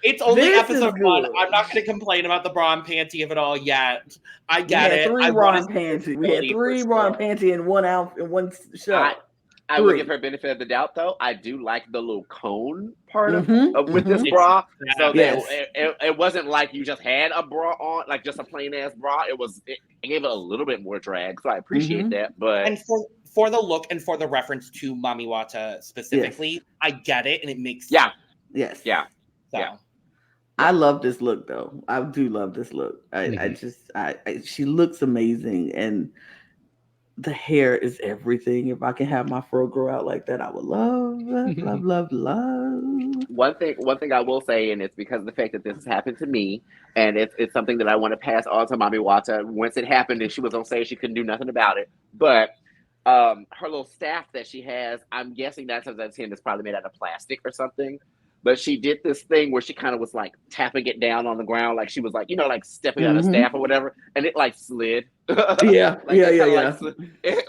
It's only
This
episode
is
1.
good.
I'm not going to complain about the bra and panty of it all yet. I
We
get
had
it.
3 bra and panty. We had 3 bra and panty in one outfit, in one shot.
I would give her benefit of the doubt, though. I do like the little cone part of with this
It's-
bra. So
Yes.
that it wasn't like you just had a bra on, like just a plain ass bra. It gave it a little bit more drag, so I appreciate that. But
And for the look and for the reference to Mami Watta specifically, I get it, and it makes
yeah,
Yes.
yeah.
So.
Yeah.
I love this look, though. I do love this look. She looks amazing, and the hair is everything. If I can have my fro grow out like that, I would love.
One thing I will say, and it's because of the fact that this has happened to me, and it's something that I want to pass on to Mami Watta. Once it happened, and she was on stage, she couldn't do nothing about it. But her little staff that she has, I'm guessing 9 times out of 10 is probably made out of plastic or something. But she did this thing where she kind of was like tapping it down on the ground, like she was like, like stepping on a staff or whatever, and it like slid.
Yeah,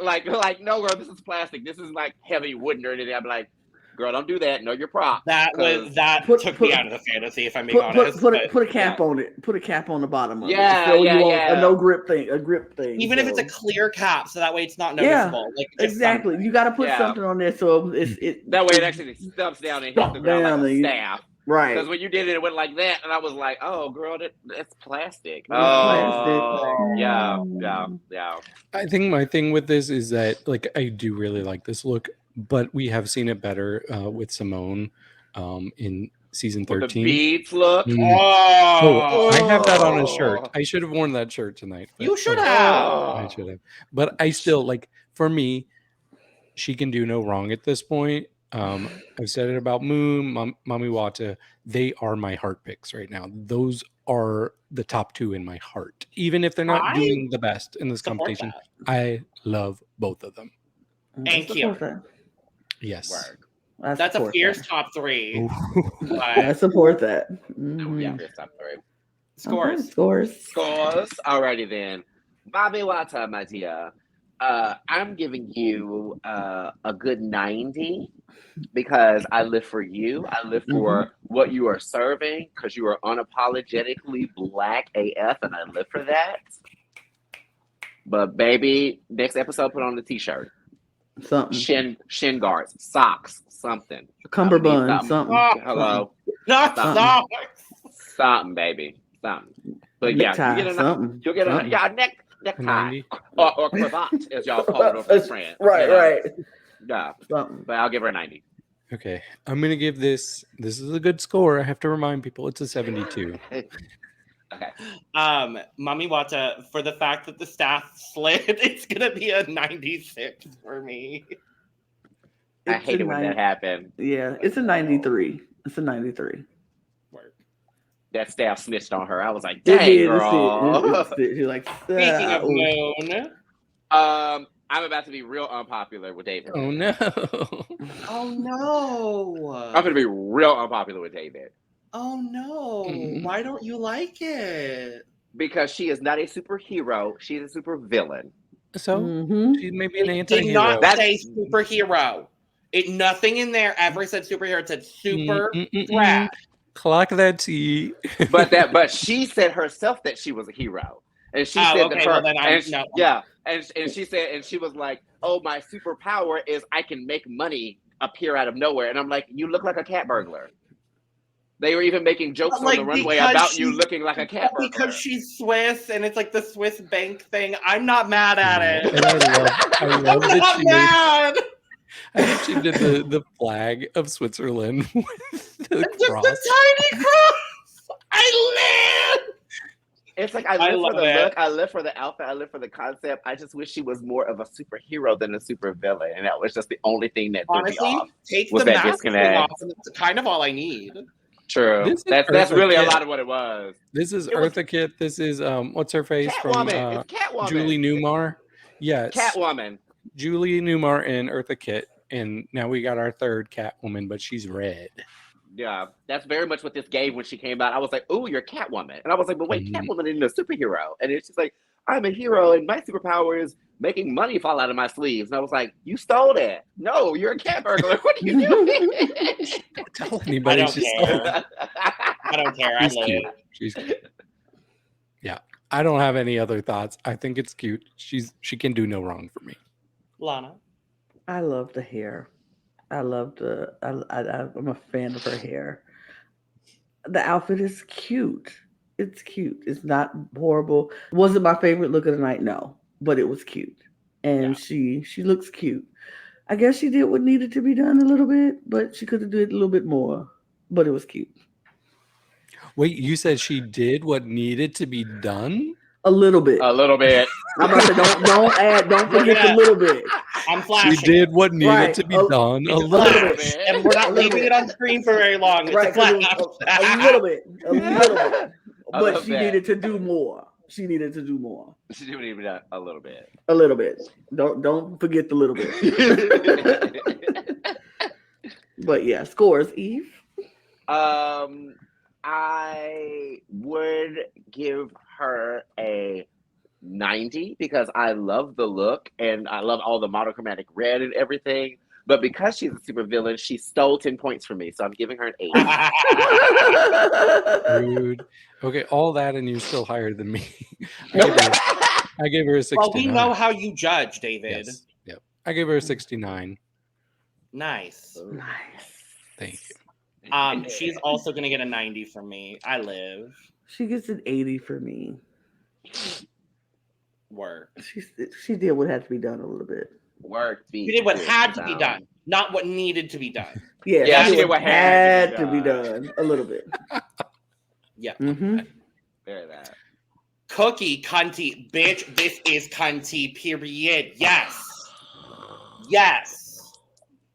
Like, no, girl, this is plastic. This is like heavy wooden or anything. I'm like, girl, don't do that. Know your prop.
That took me out of the fantasy, if I'm being honest.
Put a cap on it. Put a cap on the bottom of it.
Yeah.
A no grip thing, a grip thing.
Even if it's a clear cap, so that way it's not noticeable. Like
exactly. You got to put something on there so
that way it actually stumps down and hits the ground like a staff.
Right.
Because when you did it, it went like that, and I was like, "Oh, girl, that's plastic." Yeah.
I think my thing with this is that, like, I do really like this look, but we have seen it better with Simone in season 13.
With the beads look.
I have that on a shirt. I should have worn that shirt tonight.
You should have.
I should have. But I still, like, for me, she can do no wrong at this point. I've said it about Moon, Mami Watta. They are my heart picks right now. Those are the top 2 in my heart. Even if they're not doing the best in this competition, I love both of them.
Thank you.
Yes.
That's a fierce top 3.
I support that.
Yeah, fierce top 3.
Scores.
Alrighty then. Mami Watta, my dear. I'm giving you a good 90 because I live for you. I live for what you are serving because you are unapologetically Black AF, and I live for that. But baby, next episode, put on the t-shirt,
something,
shin guards, socks, something,
cummerbund, something.
Hello, something, baby, something. But yeah, you'll get a necktie or cravat, as y'all call it over in France.
Right.
Yeah, but I'll give her a 90.
Okay, I'm gonna give this. This is a good score. I have to remind people it's a 72.
Okay.
Mami Watta, for the fact that the staff slid, it's gonna be a 96 for me.
I hate it when that happened.
Yeah, it's a 93. It's a 93.
That staff snitched on her. I was like, dang, girl.
You're like,
speaking of Moon.
I'm about to be real unpopular with David.
Oh no.
Oh no.
I'm gonna be real unpopular with David.
Oh no. Why don't you like it?
Because she is not a superhero. She's a super villain.
So she may be an anti-hero.
Did not say superhero. Nothing in there ever said superhero. It said super trash.
Clock that T.
but she said herself that she was a hero. And she said that her, and she said, and she was like, "Oh, my superpower is I can make money appear out of nowhere." And I'm like, "You look like a cat burglar." They were even making jokes
But, like,
on the runway
because
about you
she's-
looking like a cat burglar.
Because she's Swiss and it's like the Swiss bank thing. I'm not mad at it.
And I love
I'm
that
not
she made,
mad.
I think she did the flag of Switzerland with the
Just
cross.
a tiny cross. I live.
It's like I
I
live for
love
the
it.
look, I live for the outfit, I live for the concept. I just wish she was more of a superhero than a supervillain, and that was just the only thing that threw me
Honestly,
off.
take
Was
the
that
mask thing
disconnect?
off, and that's kind of all I need.
True.
This is
That's
Eartha
really a
Kitt.
lot of what it was.
This is
It was-
Eartha Kitt. This is what's her face from
Catwoman. It's Catwoman.
Julie Newmar. Yes,
Catwoman.
Julie Newmar and Eartha Kitt, and now we got our third Catwoman, but she's red.
Yeah, that's very much what this gave when she came out. I was like, "Oh, you're Catwoman," and I was like, "But wait,
Mhm.
Catwoman isn't a superhero." And it's just like, "I'm a hero, and my superpower is making money fall out of my sleeves." And I was like, "You stole that? No, you're a cat burglar. What are you doing?"
Don't tell anybody.
I don't
she's
care. I don't care. I
She's
live.
cute. She's cute. Yeah, I don't have any other thoughts. I think it's cute. She can do no wrong for me.
Lana.
I love the hair. I'm a fan of her hair. The outfit is cute. It's cute. It's not horrible. Was it my favorite look of the night? No, but it was cute, and she looks cute. I guess she did what needed to be done a little bit, but she could have did a little bit more. But it was cute.
Wait, you said she did what needed to be done?
A little bit.
A little bit.
I'm about to say, don't forget the
Yeah.
little bit.
I'm flashing.
She did what needed
Right.
to be
A-
done.
It's
A
a
little
flash,
bit.
and we're not
A little
leaving
bit.
it on screen for very long. It's
Right,
a
'cause
flash.
a little bit. A little bit.
A
But
little
she
bit.
needed to do more. She needed to do more.
She didn't even do a little bit.
A little bit. Don't forget the little bit. But yeah, scores, Eve.
I would give her a 90 because I love the look and I love all the monochromatic red and everything. But because she's a supervillain, she stole 10 points from me. So I'm giving her an 8.
Rude. Okay, all that and you're still higher than me. I gave her a 69.
Well, we know how you judge, David.
Yes. Yep. I gave her a 69.
Nice.
Nice.
Thank you.
She's also gonna get a 90 from me. I live.
She gets an 80 for me.
Work.
She did what had to be done a little bit.
Work.
You did what had to be done, not what needed to be done.
Yeah,
Yeah,
she did what
had
had to be done a little bit.
Yeah.
Mm-hmm.
Very that.
Cookie, cunty, bitch. This is cunty. Period. Yes. Yes.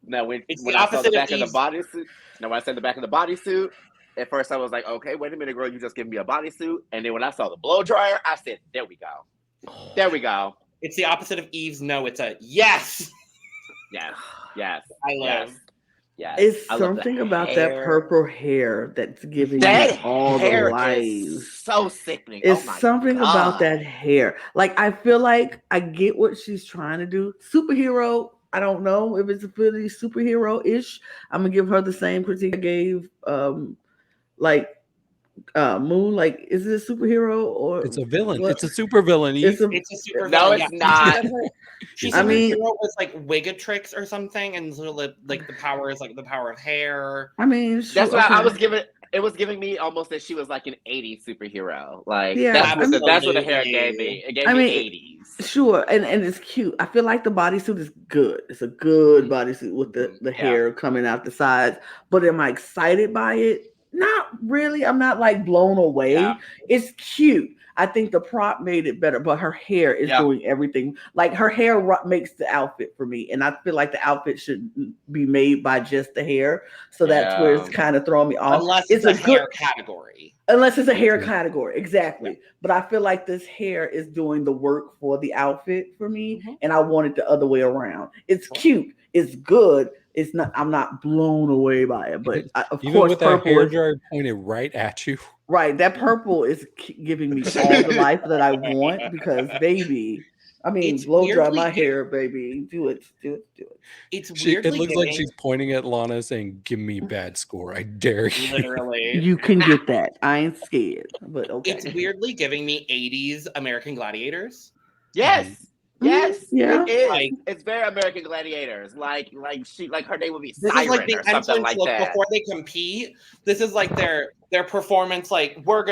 Now, when
It's
I
the
saw the
opposite of
back of the
Eve's-
bodysuit, now when I said the back of the bodysuit, at first I was like, okay, wait a minute, girl, you just gave me a bodysuit. And then when I saw the blow dryer, I said, there we go. There we go.
It's the opposite of Eve's no. It's a yes.
Yes. Yes.
I live.
Yes. Yes.
It's
I love the
something about that
hair.
purple hair that's giving
That
you all the
hair
life.
is so sickening.
It's
oh my
something about
God.
that hair. Like, I feel like I get what she's trying to do. Superhero, I don't know if it's a really superhero-ish. I'm gonna give her the same critique I gave Moon. Like, is it a superhero or
It's a villain.
what?
It's a super villain.
It's a,
It's a super.
No,
villain,
it's
yeah.
not.
She's
I
a
mean-
hero with like Wigatrix or something, and so like the power is like the power of hair.
I mean,
That's
sure,
why I
okay.
was giving. It was giving me almost that she was like an 80s superhero. Like
Yeah,
that's what the hair
absolutely.
gave me. It gave
I
me
mean,
80s.
Sure, and it's cute. I feel like the bodysuit is good. It's a good bodysuit with the
Yeah.
hair coming out the sides. But am I excited by it? Not really. I'm not like blown away.
Yeah.
It's cute. I think the prop made it better, but her hair is
Yeah.
doing everything. Like, her hair makes the outfit for me, and I feel like the outfit should be made by just the hair. So that's where it's
Yeah.
kind of throwing me off.
Unless it's a hair category.
Unless it's a hair category, exactly. But I feel like this hair is doing the work for the outfit for me,
Mhm.
and I want it the other way around. It's cute, it's good. It's not. I'm not blown away by it, but of
Even
course,
with that
purple
hair
is
dryer pointed right at you.
right. That purple is giving me all the life that I want because, baby. I mean,
It's
blow dry
weirdly
my
gi-
hair, baby. Do it.
It's
It
weirdly
looks like
giving-
she's pointing at Lana saying, give me bad score. I dare you.
literally.
You can get that. I ain't scared, but okay.
It's weirdly giving me 80s American Gladiators.
Yes. Yes,
Yeah.
it is.
Like-
It's very American Gladiators. Like her name would be
This
Siren
is like the
or something
entrance
like
look
that.
before they compete. This is like their performance. Like we're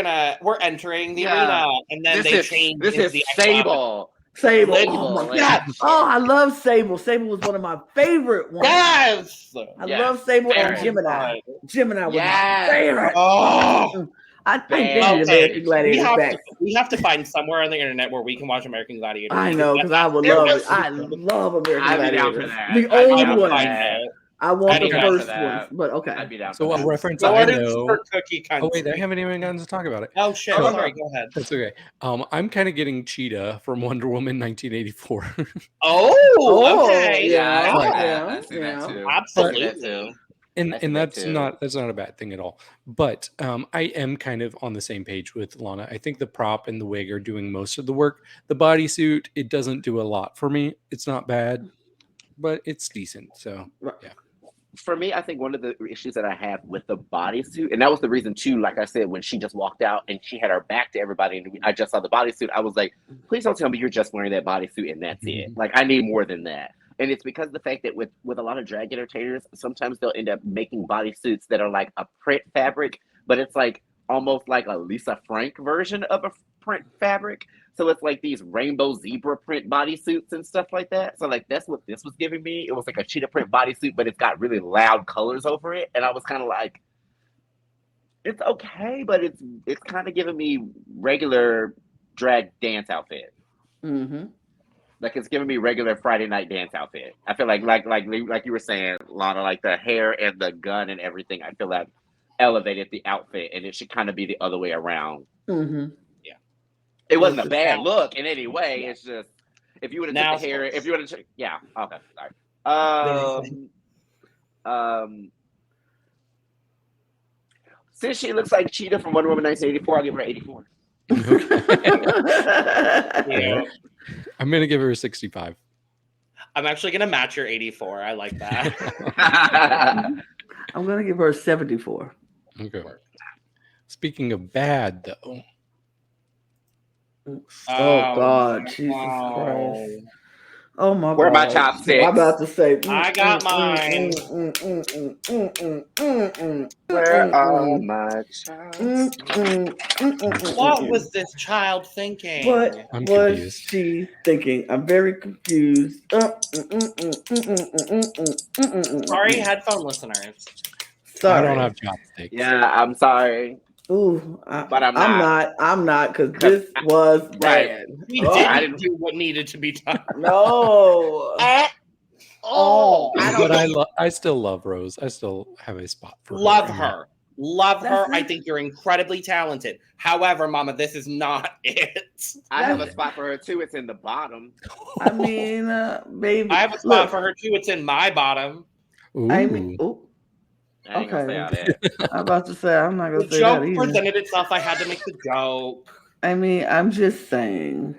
entering the
Yeah.
arena, and then they change.
This
into
is
the
Sable.
Sable.
Sable,
Oh my
like-
god. Oh, I love Sable. Sable was one of my favorite ones.
Yes.
I
Yes.
love Sable and
Very
Gemini. Gemini was
Yes.
my favorite.
Oh.
I think they
Okay.
need American Gladiators back.
We have to find somewhere on the internet where we can watch American Gladiators.
I know, because I would
There
love
it
it.
is.
I love American
I'd be down
Gladiators.
for that.
The
I'd be
old
down for
ones.
that.
I want
I'd
the
be down for
first
that.
ones, but okay.
I'd be down for
So a
that.
reference I
Gordon's
know.
for cookie cunt.
Oh wait, I haven't even gotten to talk about it.
Oh shit!
Oh,
Sorry, go ahead.
That's okay. I'm kind of getting Cheetah from Wonder Woman 1984.
Oh, okay.
yeah,
I like
yeah,
that. I see that
yeah.
too.
Absolutely.
I see that too.
and
I see
and
that
that's
too.
not a bad thing at all. But I am kind of on the same page with Lana. I think the prop and the wig are doing most of the work. The bodysuit, it doesn't do a lot for me. It's not bad, but it's decent. So yeah.
For me, I think one of the issues that I have with the bodysuit, and that was the reason too, like I said, when she just walked out and she had her back to everybody and I just saw the bodysuit, I was like, please don't tell me you're just wearing that bodysuit and that's it. Like, I need more than that. And it's because of the fact that with a lot of drag entertainers, sometimes they'll end up making bodysuits that are like a print fabric, but it's like almost like a Lisa Frank version of a print fabric. So it's like these rainbow zebra print bodysuits and stuff like that. So like that's what this was giving me. It was like a cheetah print bodysuit, but it's got really loud colors over it. And I was kind of like, it's okay, but it's kind of giving me regular drag dance outfit.
Mm-hmm.
Like it's giving me regular Friday night dance outfit. I feel like you were saying, Lana, like the hair and the gun and everything, I feel like elevated the outfit, and it should kind of be the other way around.
Mm-hmm.
It wasn't a bad look in any way. It's just if you would have
Now
took the hair, if you would have, yeah, okay, sorry. Since she looks like Cheetah from Wonder Woman 1984, I'll give her 84.
Yeah.
I'm gonna give her a 65.
I'm actually gonna match your 84. I like that.
I'm gonna give her a 74.
Okay. Speaking of bad though.
Oh God, Jesus Christ. Oh my God.
Where are my chopsticks?
I'm about to say.
I got mine.
Where are my chopsticks?
What was this child thinking?
What
I'm
was
confused.
she thinking? I'm very confused.
Sorry, headphone listeners.
Sorry.
I don't have chopsticks.
Yeah, I'm sorry.
Ooh,
But I'm
not, because this was bad.
We
I
didn't do what needed to be done.
No.
Oh,
But I still love Rose. I still have a spot for
Love
her.
her. Love her.
That's
I
it.
think you're incredibly talented. However, Mama, this is not it.
I have a spot for her too. It's in the bottom.
I mean, baby.
I have a spot for her too. It's in my bottom.
Ooh.
I mean,
I ain't gonna say all
Okay.
that.
I'm about to say, I'm not
The
going to say that
joke
either.
presented itself. I had to make the joke.
I mean, I'm just saying.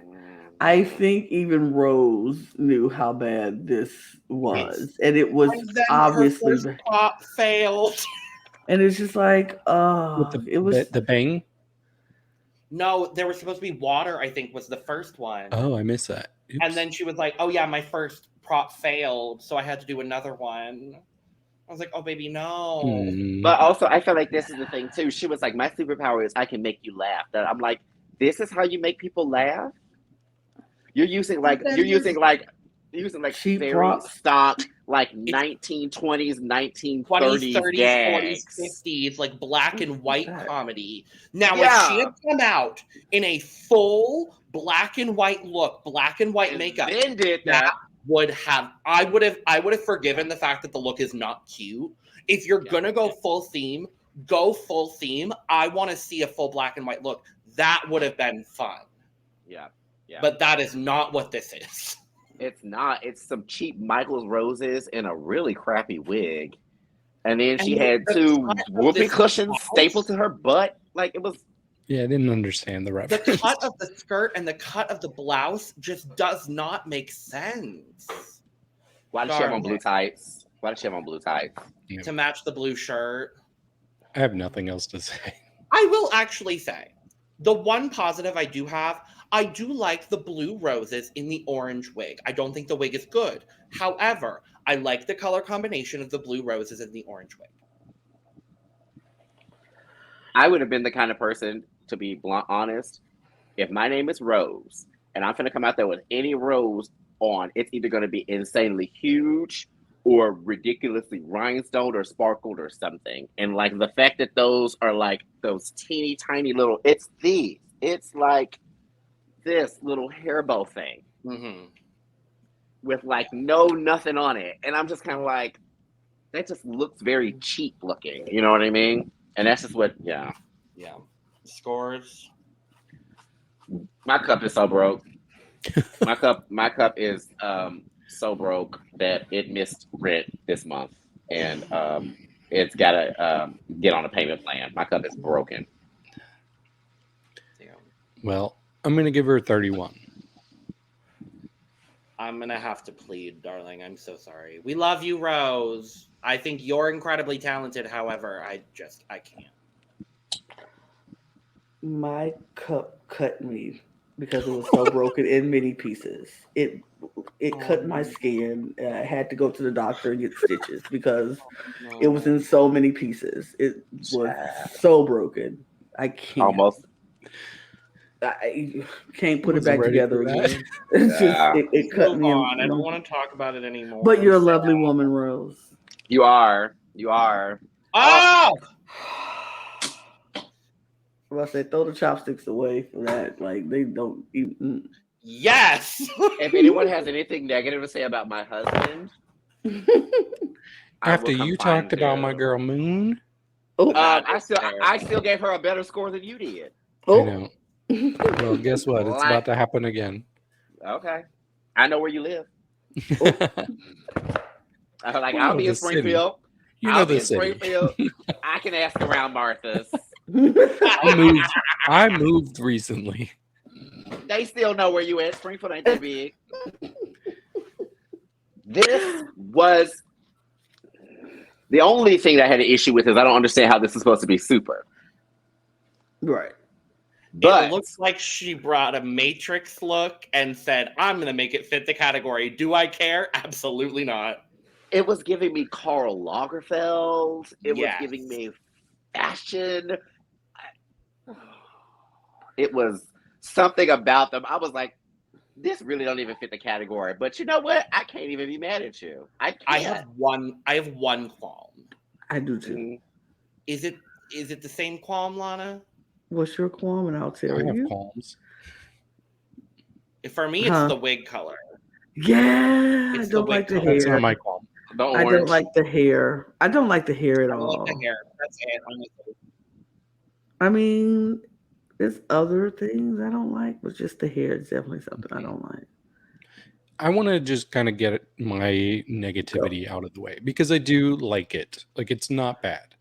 I think even Rose knew how bad this was. And it was
And then
obviously
her first prop failed.
and it's just like,
With
it was
the bang.
No, there was supposed to be water, I think, was the first one.
Oh, I missed that. Oops.
And then she was like, oh yeah, my first prop failed, so I had to do another one. I was like, oh baby, no.
Hmm.
But also, I feel like this is the thing too. She was like, "My superpower is I can make you laugh." That I'm like, this is how you make people laugh. You're using
Cheap
very
props.
stock 1920s, 1930s
20s, 30s, 40s,
gags.
50s, like black and white
that?
comedy. Now,
Yeah.
if she had come out in a full black and white look, black and white
And
makeup,
then did
that
that.
I would have forgiven the fact that the look is not cute. If you're gonna go full theme, go full theme. I want to see a full black and white look. That would have been fun.
Yeah.
But that is not what this is.
It's not. It's some cheap Michael's roses and a really crappy wig. And then she
And
had
the
two
cut of
whoopee
this
cushions
blouse-
stapled to her butt. Like it was.
Yeah, I didn't understand the
The
reference.
cut of the skirt and the cut of the blouse just does not make sense.
Why does she have on blue tights?
To match the blue shirt.
I have nothing else to say.
I will actually say, the one positive I do have, I do like the blue roses in the orange wig. I don't think the wig is good. However, I like the color combination of the blue roses and the orange wig.
I would have been the kind of person, to be blunt honest, if my name is Rose and I'm going to come out there with any rose on, it's either going to be insanely huge or ridiculously rhinestoned or sparkled or something. And like the fact that those are like those teeny tiny little, it's like this little hair bow thing with like nothing on it. And I'm just kind of like, that just looks very cheap looking. You know what I mean? And that's just what, yeah.
Scores.
My cup is so broke. My cup is so broke that it missed rent this month, and it's got to get on a payment plan. My cup is broken.
Damn.
Well, I'm going to give her a 31.
I'm going to have to plead, darling. I'm so sorry. We love you, Rose. I think you're incredibly talented. However, I can't.
My cup cut me because it was so broken in many pieces. It cut my skin. I had to go to the doctor and get stitches because it was in so many pieces. It was so broken. I can't.
Almost.
I can't put it back together again. It cut me.
I don't want to talk about it anymore.
But you're a lovely woman, Rose.
You are.
Oh!
I said, throw the chopsticks away for that. Like, they don't even.
Yes!
If anyone has anything negative to say about my husband,
after you talked about my girl Moon,
I still gave her a better score than you did.
I know. Well, guess what? It's about to happen again.
Okay, I know where you live. I'll be in Springfield. I'll be in Springfield. I can ask around Martha's.
I moved recently.
They still know where you at. Springfield ain't that big. This was the only thing that I had an issue with is I don't understand how this is supposed to be super.
Right.
But
it looks like she brought a Matrix look and said, I'm going to make it fit the category. Do I care? Absolutely not.
It was giving me Karl Lagerfeld. It was giving me fashion. It was something about them. I was like, this really don't even fit the category. But you know what? I can't even be mad at you. I
have one qualm.
I do too.
Is it the same qualm, Lana?
What's your qualm? And I'll tell you.
I have qualms.
For me, it's the wig color.
Yeah, I don't like the hair.
That's not my qualm.
I don't like the hair. I don't like the hair at all.
I like the hair. That's it. Honestly.
I mean, there's other things I don't like, but just the hair is definitely something I don't like.
I want to just kind of get my negativity out of the way because I do like it. Like, it's not bad.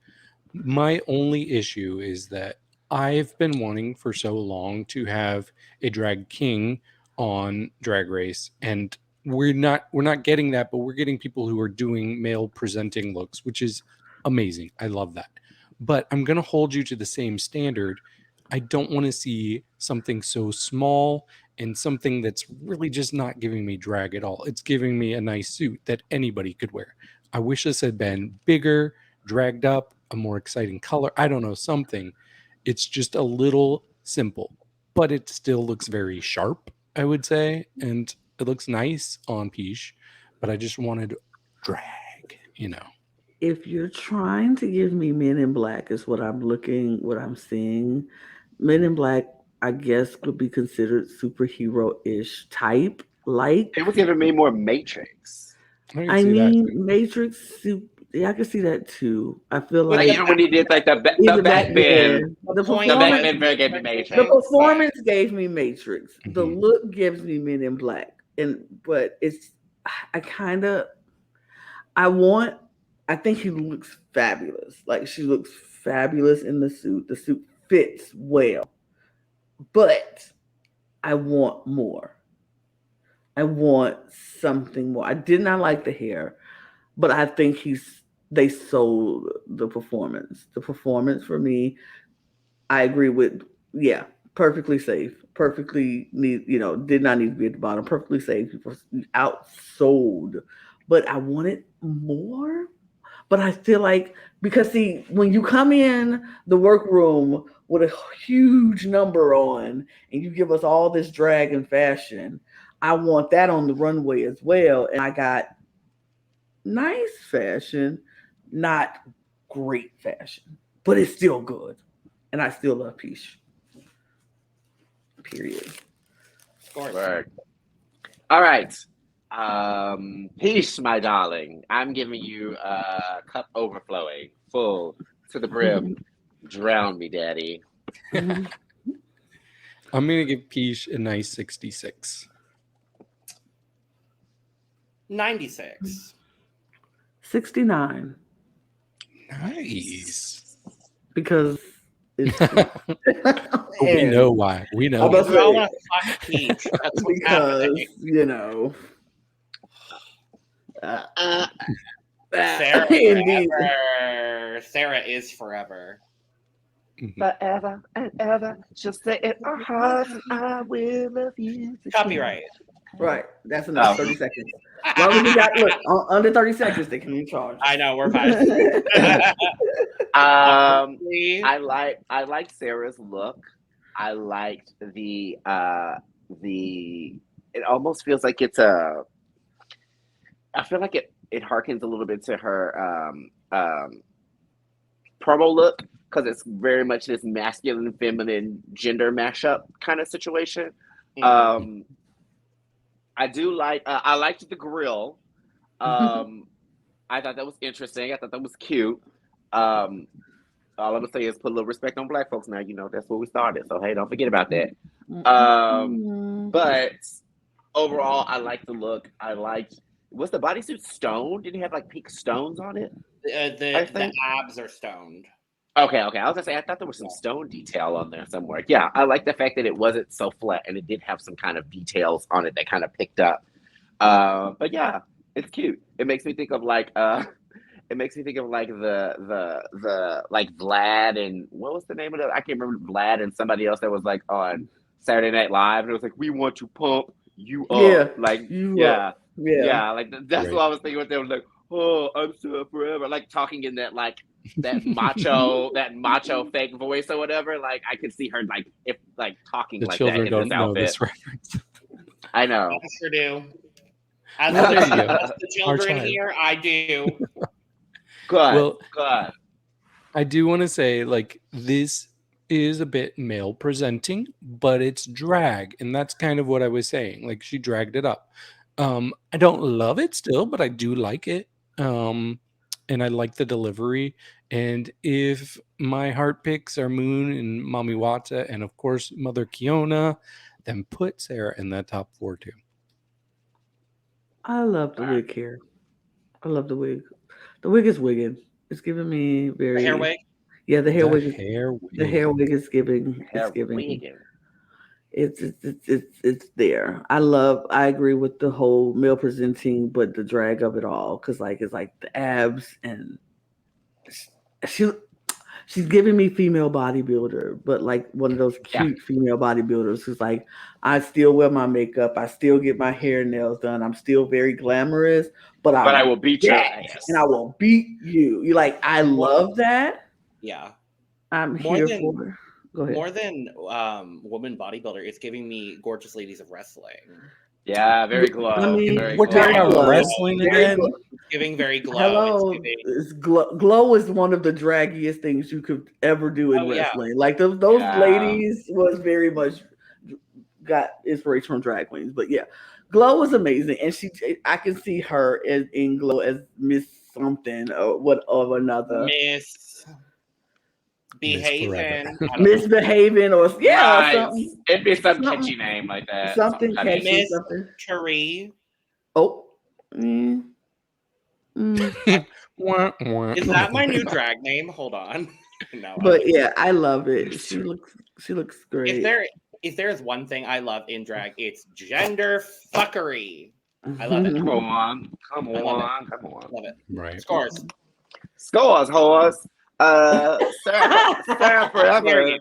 My only issue is that I've been wanting for so long to have a drag king on Drag Race, and we're not getting that, but we're getting people who are doing male presenting looks, which is amazing. I love that. But I'm going to hold you to the same standard. I don't want to see something so small and something that's really just not giving me drag at all. It's giving me a nice suit that anybody could wear. I wish this had been bigger, dragged up, a more exciting color. I don't know, something. It's just a little simple, but it still looks very sharp, I would say. And it looks nice on Piche, but I just wanted drag, you know.
If you're trying to give me Men in Black is what I'm seeing. Men in Black, I guess, would be considered superhero-ish type. Like,
it was giving me more Matrix.
I mean, Matrix. Yeah, I can see that too. I feel like
even when he did like the back bend, the back bend gave me Matrix.
The performance gave me Matrix. Mm-hmm. The look gives me Men in Black, but it's I think he looks fabulous. Like, she looks fabulous in the suit. The suit fits well. But I want more. I want something more. I did not like the hair, but I think they sold the performance. The performance for me, I agree with, perfectly safe, perfectly did not need to be at the bottom, perfectly safe. People outsold, but I wanted more. But I feel like because see, when you come in the workroom with a huge number on and you give us all this drag and fashion, I want that on the runway as well. And I got nice fashion, not great fashion, but it's still good. And I still love Piche. Period.
Of course.
Word. All right. Peace, my darling. I'm giving you a cup overflowing, full to the brim. Drown me, daddy.
I'm gonna give Piche a nice 66.
96.
69.
Nice.
Because it's
We know why. We know.
Because,
We all want to fuck Peach. That's what's happening. Sarah
Indeed.
forever. Sarah is forever.
Forever and ever, just say it our hearts, and I will love you.
Copyright.
Right. That's enough. 30 seconds. Well, we got under 30 seconds they can be charged.
I know, we're fine.
I like Sarah's look. I liked the it almost feels like it's I feel like it harkens a little bit to her promo look, because it's very much this masculine feminine gender mashup kind of situation. I do like I liked the grill. I thought that was interesting. I thought that was cute. All I'm gonna say is put a little respect on Black folks now. That's where we started. So hey, don't forget about that. But overall, I like the look. Was the bodysuit stone? Did he have like pink stones on it?
The abs are stoned.
Okay. I was gonna say I thought there was some stone detail on there somewhere. Yeah, I like the fact that it wasn't so flat and it did have some kind of details on it that kind of picked up. But yeah, it's cute. It makes me think of like the like Vlad and what was the name of it? I can't remember. Vlad and somebody else that was like on Saturday Night Live, and it was like, we want to pump you up.
Yeah,
like
you
yeah,
up.
yeah. Like that's
Right.
what I was thinking. What they were like, oh, I'm Sara Forever, like talking in that like that macho fake voice or whatever. Like I could see her like talking
The
like
children
that in
don't
this
know
outfit.
this reference.
I know.
I sure do. As
Well, there you go.
the children
child.
here, I do.
Good.
Well,
Good.
I do want to say, like, this is a bit male presenting, but it's drag, and that's kind of what I was saying. Like, she dragged it up. I don't love it still, but I do like it. And I like the delivery. And if my heart picks are Moon and Mami Watta, and of course Mother Keiona, then put Sarah in that top 4 too.
I love the wig here. I love the wig. The wig is wigging. It's giving me very
The hair wig?
Yeah, the hair
The
wig.
hair
The hair wig is giving.
Hair
It's giving.
wigging.
It's there. I agree with the whole male presenting, but the drag of it all, because like it's like the abs and she's giving me female bodybuilder, but like one of those cute female bodybuilders who's like, I still wear my makeup, I still get my hair and nails done, I'm still very glamorous, but
I will beat your ass.
and I will beat you. You like, I love that.
Yeah.
I'm
More
here
than-
for it. Go ahead.
More than woman bodybuilder, it's giving me gorgeous ladies of wrestling.
Yeah, very glow.
I mean,
very
we're talking
glow.
about wrestling
Very
again.
glow.
It's giving very glow.
Hello,
It's giving,
it's glow is one of the draggiest things you could ever do in
Oh, yeah.
wrestling. Like those
Yeah.
ladies was very much got inspiration from drag queens, but yeah, glow was amazing, and I can see her in glow as Miss something or what of another
misbehaving.
misbehaving or
Right.
something.
It'd be some
something-
catchy name like that.
Something
catchy.
catchy,
Miss-
something.
Cherie.
Oh.
Wah, wah.
Is that my new drag name? Hold on. No.
But yeah, I love it. She looks great.
If there is one thing I love in drag, it's gender fuckery. I love it.
Come on. Come
I love
on. Come on.
Love it.
Right.
Scores.
Scores, horse. Sarah Forever.
Period.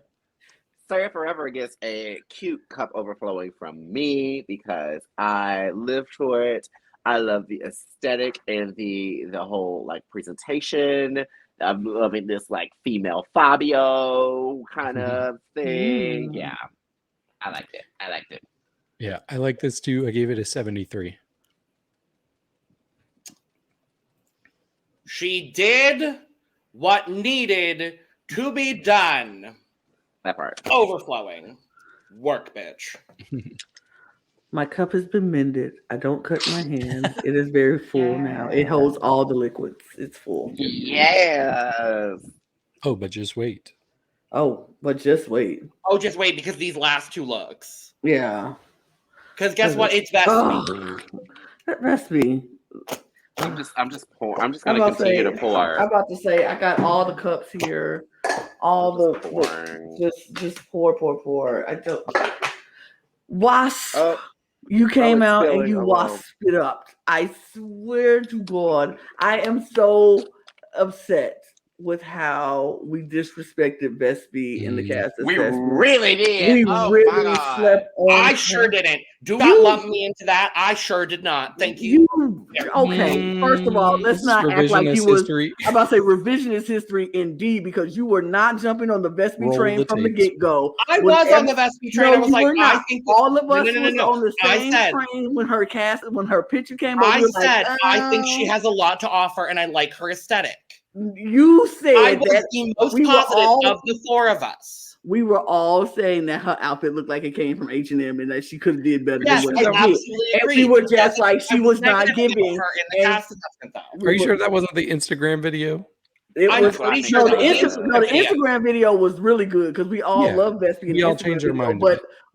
Sara Forever gets a cute cup overflowing from me because I live for it. I love the aesthetic and the whole like presentation. I'm loving this like female Fabio kind of thing.
Mm.
Yeah, I liked it.
Yeah, I like this too. I gave it a 73.
She did what needed to be done.
That part.
Overflowing. Work, bitch.
My cup has been mended. I don't cut my hands. It is very full now. It holds all the liquids. It's full.
Yes.
Oh, but just wait.
Oh, but just wait.
Oh, just wait, because these last two looks.
Yeah.
Because guess what? It's Vespi.
Oh, that Vespi.
I'm just gonna continue to pour.
I'm about to say I got all the cups here. All just pour. I don't. Wasp. You came out and you wasped it up. I swear to God, I am so upset with how we disrespected Vespi in the cast.
We really did.
We really slept on.
I sure didn't. Do not lump me into that. I sure did not. Thank you.
Okay, first of all, let's not act like you was. I'm about to say revisionist history indeed, because you were not jumping on the Vespi train from the get-go.
I was on the Vespi train. I was like, I think
all of us was on the same train when her picture came over.
I said, I think she has a lot to offer, and I like her aesthetic.
You said
I was the most positive of the four of us.
We were all saying that her outfit looked like it came from H&M and that she could have did better
than
what
she did.
And we were just like, she was not giving.
Are you sure that wasn't the Instagram video?
It was pretty sure the Instagram video was really good because we all love Vespi.
We all changed our mind.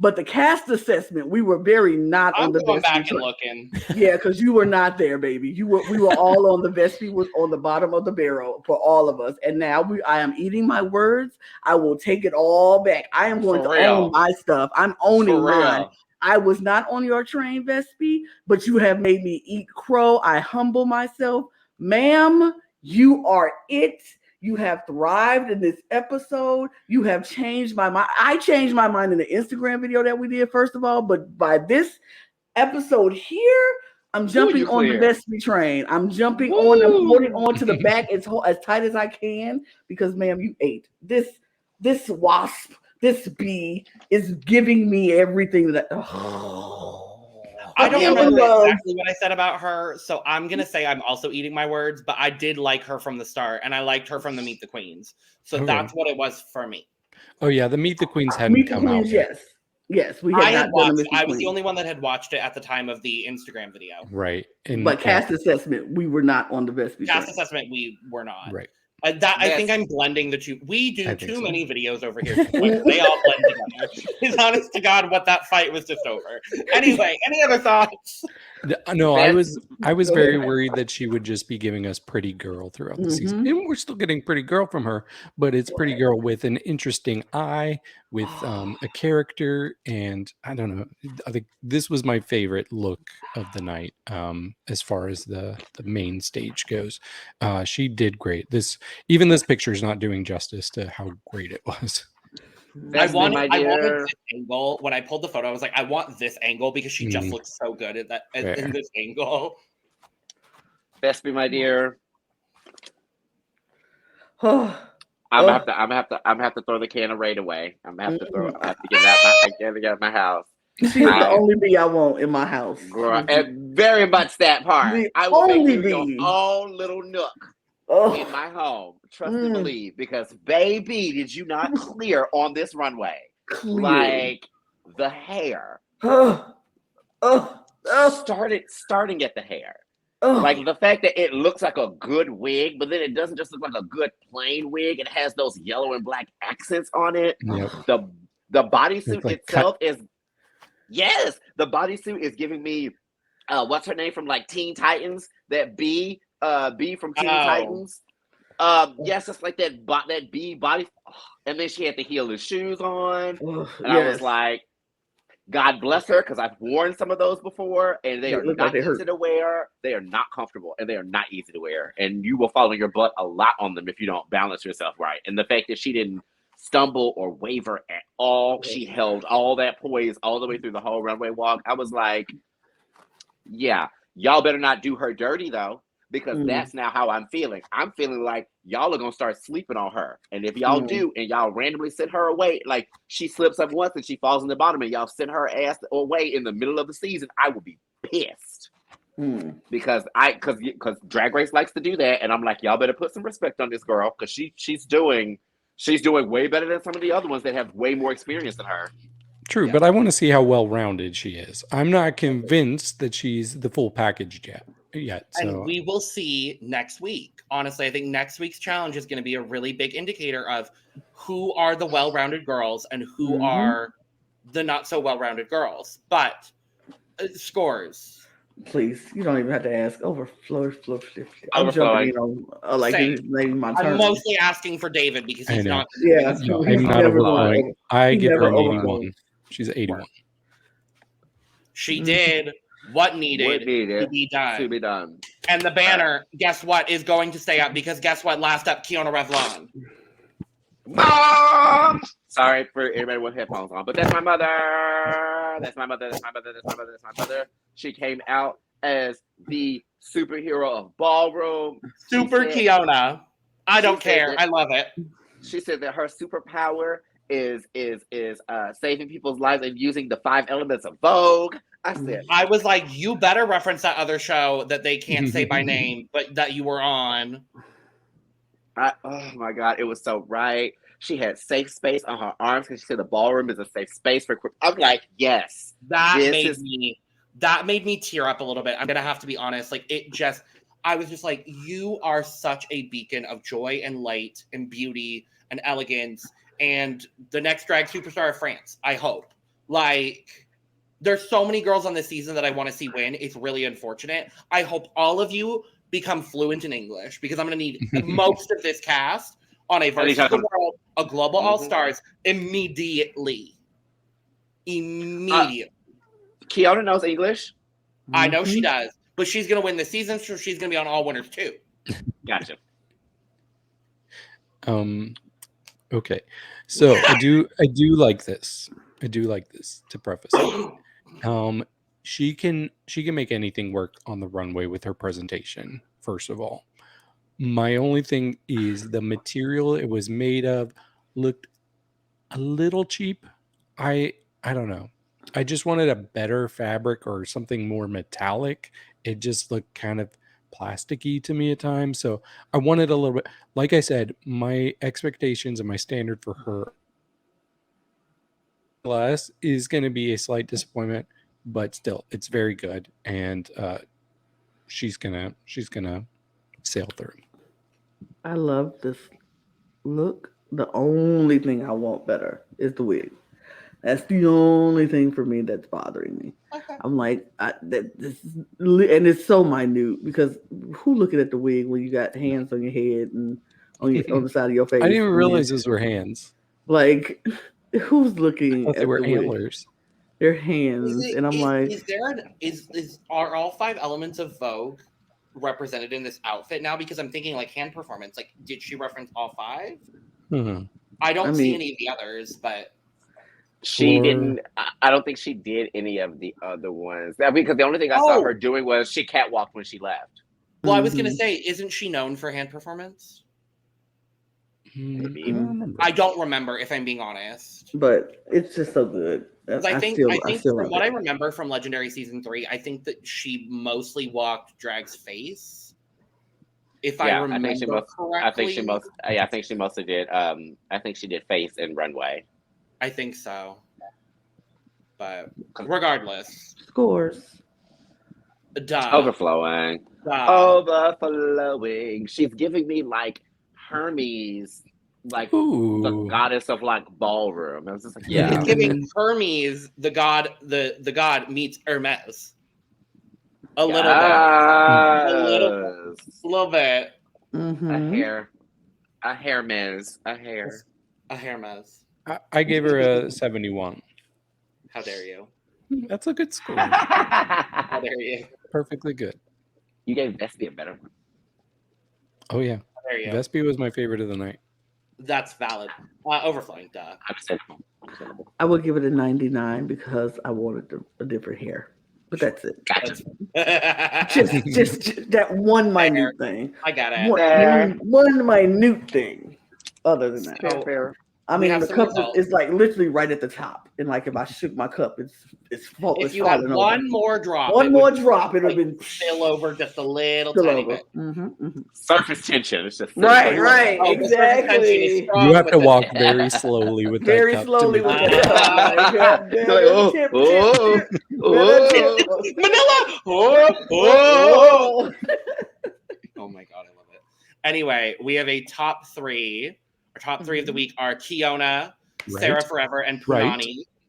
But the cast assessment, we were very not on the Vespi.
I'm going back and looking.
Yeah, because you were not there, baby. We were all on the Vespi was on the bottom of the barrel for all of us. And now I am eating my words. I will take it all back. I am going to own my stuff. I'm owning mine. I was not on your train, Vespi, but you have made me eat crow. I humble myself. Ma'am, you are it. You have thrived in this episode. You have changed my mind. I changed my mind in the Instagram video that we did, first of all, but by this episode here, I'm jumping on the Vespi train. I'm jumping on. I'm holding on to the back as tight as I can because, ma'am, you ate. This wasp, this bee is giving me everything that.
I don't remember exactly what I said about her, so I'm going to say I'm also eating my words, but I did like her from the start, and I liked her from the Meet the Queens. So that's what it was for me.
Oh, yeah, the Meet the Queens hadn't come out yet.
Yes, we
had not watched. I was the only one that had watched it at the time of the Instagram video.
Right.
But cast assessment, we were not on the Vespi.
Cast assessment, we were not.
Right.
I think I'm blending the two. We do too many videos over here. They all blend together. It's honest to God what that fight was just over. Anyway, any other thoughts?
No, I was very worried that she would just be giving us Pretty Girl throughout the season. And we're still getting Pretty Girl from her, but it's Pretty Girl with an interesting eye, with a character, and I don't know. I think this was my favorite look of the night as far as the main stage goes. She did great. This picture is not doing justice to how great it was.
I wanted this angle. When I pulled the photo, I was like, I want this angle because she just looks so good at that in this angle.
Vespi, my dear. I'm gonna have to throw the can of Raid away. I have to get it out of my house.
She's the only bee I want in my house.
Girl, and very much that part. I will make you your own little nook in my home. Trust and believe, because baby, did you not clear on this runway? Like the hair. Starting at the hair. Like the fact that it looks like a good wig, but then it doesn't just look like a good plain wig. It has those yellow and black accents on it. Yep. The bodysuit itself is the bodysuit is giving me what's her name from like Teen Titans? That B from Teen Titans. Yes, it's like that bee body. And then she had the heelless shoes on. I was like, God bless her, because I've worn some of those before, and they are not easy to wear. They are not comfortable, and they are not easy to wear. And you will fall on your butt a lot on them if you don't balance yourself right. And the fact that she didn't stumble or waver at all. She held all that poise all the way through the whole runway walk. I was like, yeah, y'all better not do her dirty though, because that's now how I'm feeling. I'm feeling like y'all are gonna start sleeping on her. And if y'all do, and y'all randomly send her away, like she slips up once and she falls in the bottom, and y'all send her ass away in the middle of the season, I will be pissed. Because Drag Race likes to do that, and I'm like, y'all better put some respect on this girl, because she's doing way better than some of the other ones that have way more experience than her.
True, but I want to see how well-rounded she is. I'm not convinced that she's the full package yet. So.
And we will see next week. Honestly, I think next week's challenge is going to be a really big indicator of who are the well-rounded girls and who are the not so well-rounded girls. But scores.
Please, you don't even have to ask. Overflow. I'm jumping in on it's maybe my turn.
I'm mostly asking for David because he's not.
Yeah,
no, I'm not overflowing. I give her an 81. She's 81.
She did what needed to be done. And the banner, guess what, is going to stay up, because guess what? Last up, Keiona Revlon.
Mom! Sorry for everybody with headphones on, but that's my mother. That's my mother. She came out as the superhero of ballroom.
Super Keiona. I don't care. I love it.
She said that her superpower is saving people's lives and using the 5 elements of Vogue.
I was like, you better reference that other show that they can't say by name, but that you were on.
Oh my God, it was so right. She had safe space on her arms because she said the ballroom is a safe space for. I'm like, yes.
That made me tear up a little bit. I'm gonna have to be honest. Like I was just like, you are such a beacon of joy and light and beauty and elegance, and the next drag superstar of France, I hope. Like, there's so many girls on this season that I want to see win. It's really unfortunate. I hope all of you become fluent in English, because I'm going to need most of this cast on a versus the world, a global all-stars immediately.
Keiona knows English.
I know she does, but she's going to win this season, so she's going to be on All Winners too.
Gotcha.
Okay, so I do like this. I do like this to preface. She can make anything work on the runway with her presentation. First of all, my only thing is the material it was made of looked a little cheap. I don't know. I just wanted a better fabric or something more metallic. It just looked kind of plasticky to me at times. So I wanted a little bit, like I said, my expectations and my standard for her class is going to be a slight disappointment, but still it's very good. And she's gonna sail through.
I love this look. The only thing I want better is the wig. That's the only thing for me that's bothering me. Okay. I'm like, and it's so minute, because who looking at the wig when you got hands on your head and on the side of your face?
I didn't even realize those were hands.
Like, who's looking at
they were
the
antlers?
Wig? They're hands, and I'm like,
are all 5 elements of Vogue represented in this outfit now? Because I'm thinking like hand performance. Like, did she reference all 5?
Mm-hmm.
I don't see any of the others, but.
She didn't. I don't think she did any of the other ones. Because the only thing I saw her doing was she catwalked when she left.
Well, I was going to say, isn't she known for hand performance?
Maybe.
I don't remember, if I'm being honest.
But it's just so good.
I think from what I remember from Legendary Season 3, I think that she mostly walked Drag's face. If I remember correctly.
I think she mostly did. I think she did face and runway.
I think so. But regardless.
Scores.
Overflowing. Overflowing. She's giving me like Hermes, like the goddess of like ballroom. I was just like, yeah.
It's giving Hermes, the god meets Hermes. A little bit.
Mm-hmm.
A Hermes.
I gave her a 71.
How dare you?
That's a good score.
How dare you?
Perfectly good.
You gave Vespi a better one.
Oh yeah.
How dare you?
Vespi was my favorite of the night.
That's valid. Overflowing, duh.
Understandable.
I would give it a 99 because I wanted a different hair. But that's it.
Gotcha.
Just that one minute thing.
I got it.
One minute thing. Other than that.
So,
Fair.
I
we
mean,
have
the
some
cup
results.
is like literally right at the top. And like if I shook my cup, it's falling.
If you had
over.
one more drop,
One
it
more
would
drop, it would have
like,
been
spill over just a little
spill
tiny
over.
bit.
Surface tension. It's just
Right,
Oh, the surface tension is
exactly.
strong
You have
with
to
this.
walk very slowly with
Very
that cup
slowly
to
with
make
the
it.
cup.
You're like,
Tip.
Manila!
Oh.
Oh my god, I love it. Anyway, we have a top three. Our top three of the week are Keiona,
Right.
Sara Forever, and
Right.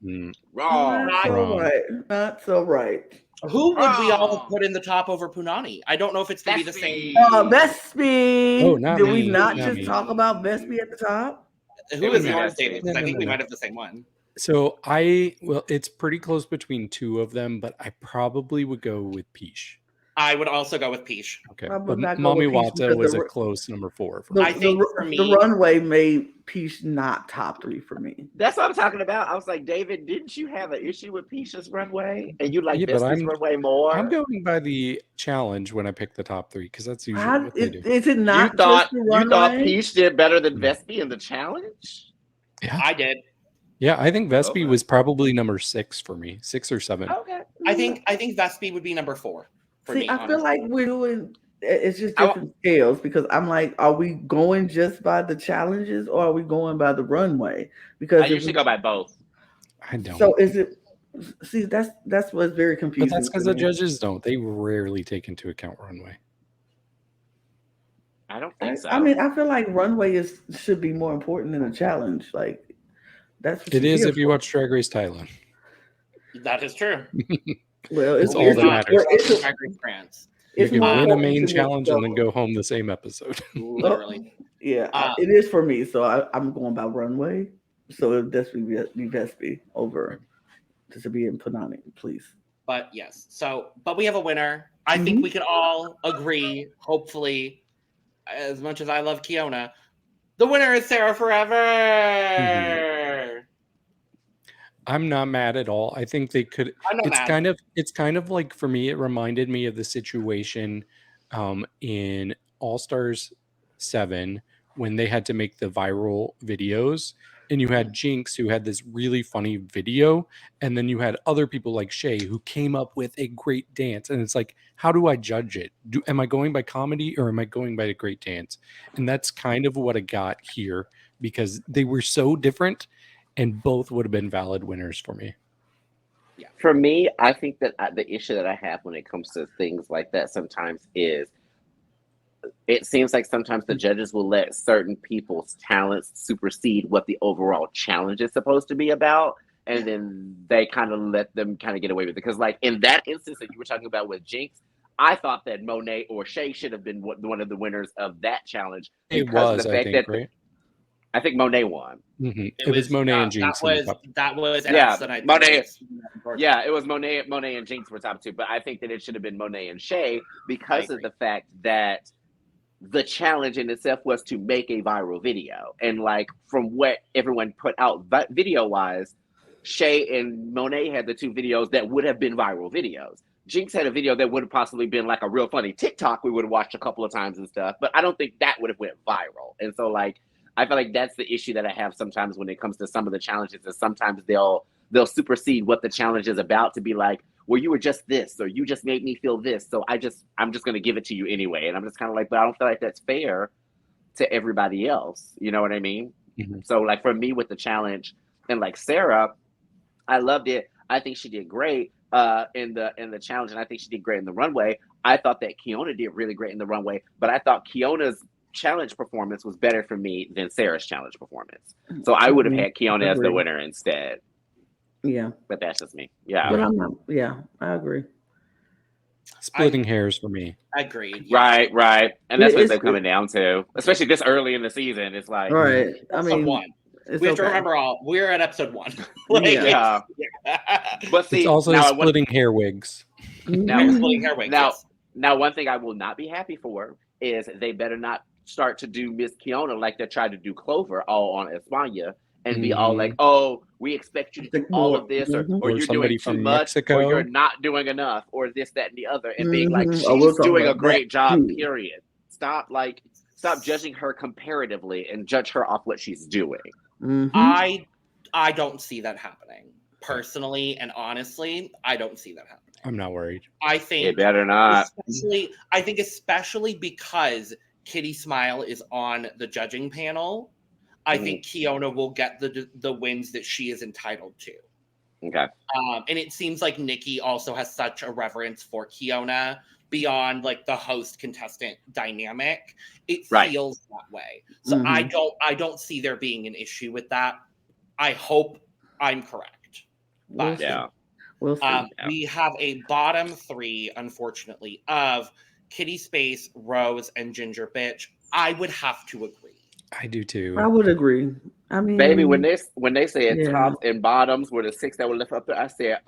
Punani.
Wrong.
Not so
Wrong.
right. Not so right.
Who would we all
Wrong.
put in the top over Punani? I don't know if it's going to be the same.
Vespi.
Oh, not
Did we
me,
not
not
just
me.
talk about Vespi at the top?
Who
was
is yours,
Vespi.
David? Because I think we
No.
might have the same one.
So it's pretty close between two of them, but I probably would go with Piche.
I would also go with Piche.
Okay,
I would
but
not go
Mami
with Piche
Watta was a
because
close number 4 for
The,
me.
I think for
the
me-
runway made Piche not top 3 for me.
That's what I'm talking about. I was like, David, didn't you have an issue with Piche's runway? And you like
Yeah, but
Vespi's runway more?
I'm going by the challenge when I pick the top 3 because that's usually what they do.
Is it not
you thought
just the runway?
you thought Piche did better than Vespi in the challenge?
Yeah,
I did.
yeah. I think Vespi
Okay.
was probably number 6 for me, 6 or 7.
Okay.
I think Vespi would be number 4 for
See,
me.
I feel
honestly.
like we're doing it's just
I-
different scales because I'm like, are we going just by the challenges or are we going by the runway? Because
I
if
usually
we-
go by both.
I don't.
so is it? See, that's what's very
but
confusing.
that's because
to
the
me.
judges don't. They rarely take into account runway.
I don't think so.
I mean, I feel like runway should be more important than a challenge. Like that's what
It
you're
is
here
if you
for.
watch Drag Race Thailand.
That is true.
Well, it's
That's all that matters.
It's,
Drag Race France.
You
it's
can
more
win a
important
main
to me,
challenge and then
so-
go home the same episode.
Literally.
Yeah,
Uh,
it is for me. So I'm going by runway. So it'll definitely be Vespi over to be in Punani, please.
But yes. But we have a winner. I think we can all agree, hopefully, as much as I love Keiona, the winner is Sara Forever.
I'm not mad at all. I think they could.
I'm not mad.
It's kind of like for me. It reminded me of the situation in All Stars 7 when they had to make the viral videos, and you had Jinx who had this really funny video, and then you had other people like Shay who came up with a great dance, and it's like, how do I judge it? Am I going by comedy or am I going by a great dance? And that's kind of what I got here because they were so different. And both would have been valid winners for me.
For me, I think that the issue that I have when it comes to things like that sometimes is it seems like sometimes the judges will let certain people's talents supersede what the overall challenge is supposed to be about. And then they kind of let them kind of get away with it. Because like in that instance that you were talking about with Jinx, I thought that Monet or Shay should have been one of the winners of that challenge.
It was, I think, right?
I think Monet won.
Mm-hmm. It was Monet and Jinx.
That was
Yeah,
the night.
Monet. Yeah, it was Monet and Jinx were top 2, but I think that it should have been Monet and Shay because of the fact that the challenge in itself was to make a viral video. And like from what everyone put out video wise, Shay and Monet had the 2 videos that would have been viral videos. Jinx had a video that would have possibly been like a real funny TikTok we would have watched a couple of times and stuff, but I don't think that would have went viral. And so like I feel like that's the issue that I have sometimes when it comes to some of the challenges, is sometimes they'll supersede what the challenge is about to be like, well, you were just this, or you just made me feel this, so I'm just going to give it to you anyway. And I'm just kind of like, but I don't feel like that's fair to everybody else. You know what I mean?
Mm-hmm.
So like for me with the challenge and like Sara, I loved it. I think she did great in the challenge, and I think she did great in the runway. I thought that Keiona did really great in the runway, but I thought Keiona's challenge performance was better for me than Sarah's challenge performance. So I would have had Keiona as the winner instead.
Yeah.
But that's just me. Yeah.
But I'm not, I agree.
Splitting hairs for me.
Agreed.
Right. And that's what they're
It's-
coming down to. Especially this early in the season. It's like
Right. I mean,
one.
it's
We have to
okay.
remember we're at episode 1.
yeah. But see,
It's also
now
splitting hair wigs.
Now,
Splitting hair wigs,
now,
yes.
now, one thing I will not be happy for is they better not start to do Miss Keiona like they tried to do Clover all on España and be all like,
Mhm.
oh, we expect you to do all
More.
of this, or
Mhm.
or
Or
you're
somebody
doing too
from
much, or you're
Mexico.
not doing enough, or this, that, and the other, and being like,
Mhm. Oh, we'll
she's
talk
doing a
about that
great job,
too.
period. Stop judging her comparatively and judge her off what she's doing.
Mhm.
I don't see that happening. Personally and honestly, I don't see that happening.
I'm not worried.
I
It
think
better not.
especially because Kitty Smile is on the judging panel, I think Keiona will get the wins that she is entitled to.
Okay.
And it seems like Nikki also has such a reverence for Keiona beyond like the host contestant dynamic. It
Right.
feels that way. So I don't see there being an issue with that. I hope I'm correct.
We'll
But
see.
Yeah.
We'll see.
we have a bottom three, unfortunately, of Kitty Space, Rose, and Ginger Bitch. I would have to agree.
I do too.
I would agree. I mean,
Baby, when they said
yeah.
tops and bottoms were the six that were left up there, I said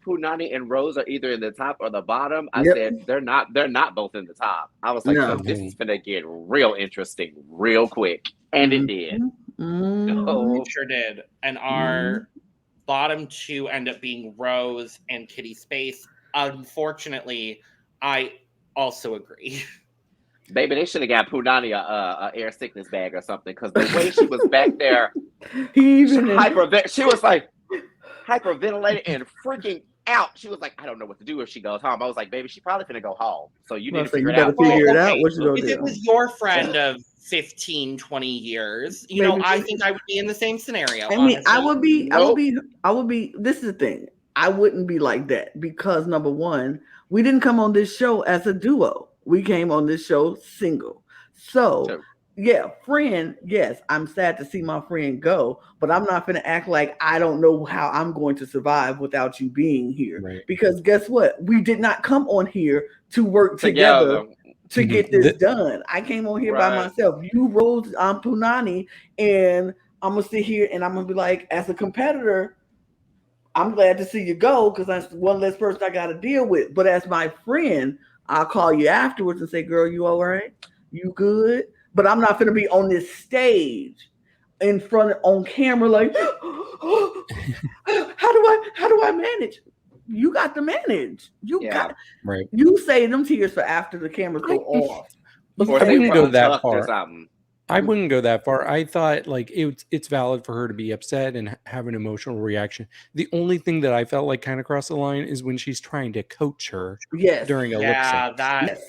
Punani and Rose are either in the top or the bottom. I
Yep.
said they're not both in the top. I was like,
No.
so this is gonna get real interesting real quick. And it did.
Mhm.
Oh,
It sure did. And our bottom two end up being Rose and Kitty Space. Unfortunately, I also agree.
baby, they should have got Punani a air sickness bag or something, because the way she was back there,
He even
she was like hyperventilating and freaking out. She was like, I don't know what to do if she goes home. I was like, baby, she probably finna go home. So you need to figure it out.
Figure it out.
Okay,
What you gonna
if
do?
it was your friend of 15, 20 years, you know,
Maybe-
I think I would be in the same scenario.
I mean, I
honestly.
would be. This is the thing. I wouldn't be like that because number one, we didn't come on this show as a duo. We came on this show single. So
True.
yeah, friend. Yes, I'm sad to see my friend go, but I'm not gonna act like I don't know how I'm going to survive without you being here.
Right.
Because guess what? We did not come on here to work together to get this done. I came on here by myself. You Rose, I'm Punani, and I'm gonna sit here and I'm gonna be like, as a competitor, I'm glad to see you go because that's one less person I got to deal with. But as my friend, I'll call you afterwards and say, "Girl, you all right? You good?" But I'm not gonna be on this stage in front on camera like, how do I manage? You got to manage.
Yeah.
Right.
You save them tears for after the cameras go off.
Or
I
they
wouldn't go that
tucked or
far.
something.
I wouldn't go that far. I thought like it's valid for her to be upset and have an emotional reaction. The only thing that I felt like kind of crossed the line is when she's trying to coach her
Yes.
during a lip
Yeah,
sync.
that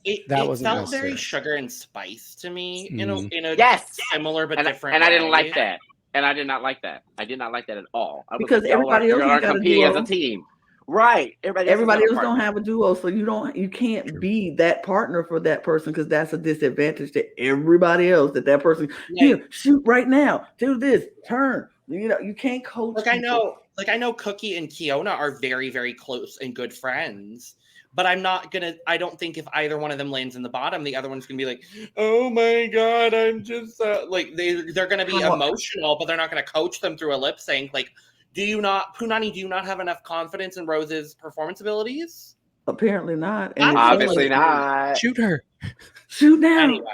it
wasn't
felt very
necessary.
sugar and spice to me in a
Yes.
similar but different
And I didn't
way.
like that. And I did not like that. I did not like that at all. I was
Because
like, y'all
everybody else
are
got a
competing as
duo.
a team. Right.
Everybody else
got a
don't
partner.
have a duo, so you can't
True.
be that partner for that person because that's a disadvantage to everybody else. That person here shoot right now, do this, turn. You know, you can't coach.
I know Cookie and Keiona are very, very close and good friends. But I don't think if either one of them lands in the bottom, the other one's gonna be like, oh my God, I'm just like they're gonna be emotional, but they're not gonna coach them through a lip sync. Like, Punani, do you not have enough confidence in Rose's performance abilities?
Apparently not.
And
Obviously not.
Shoot her.
Shoot now.
Anyway.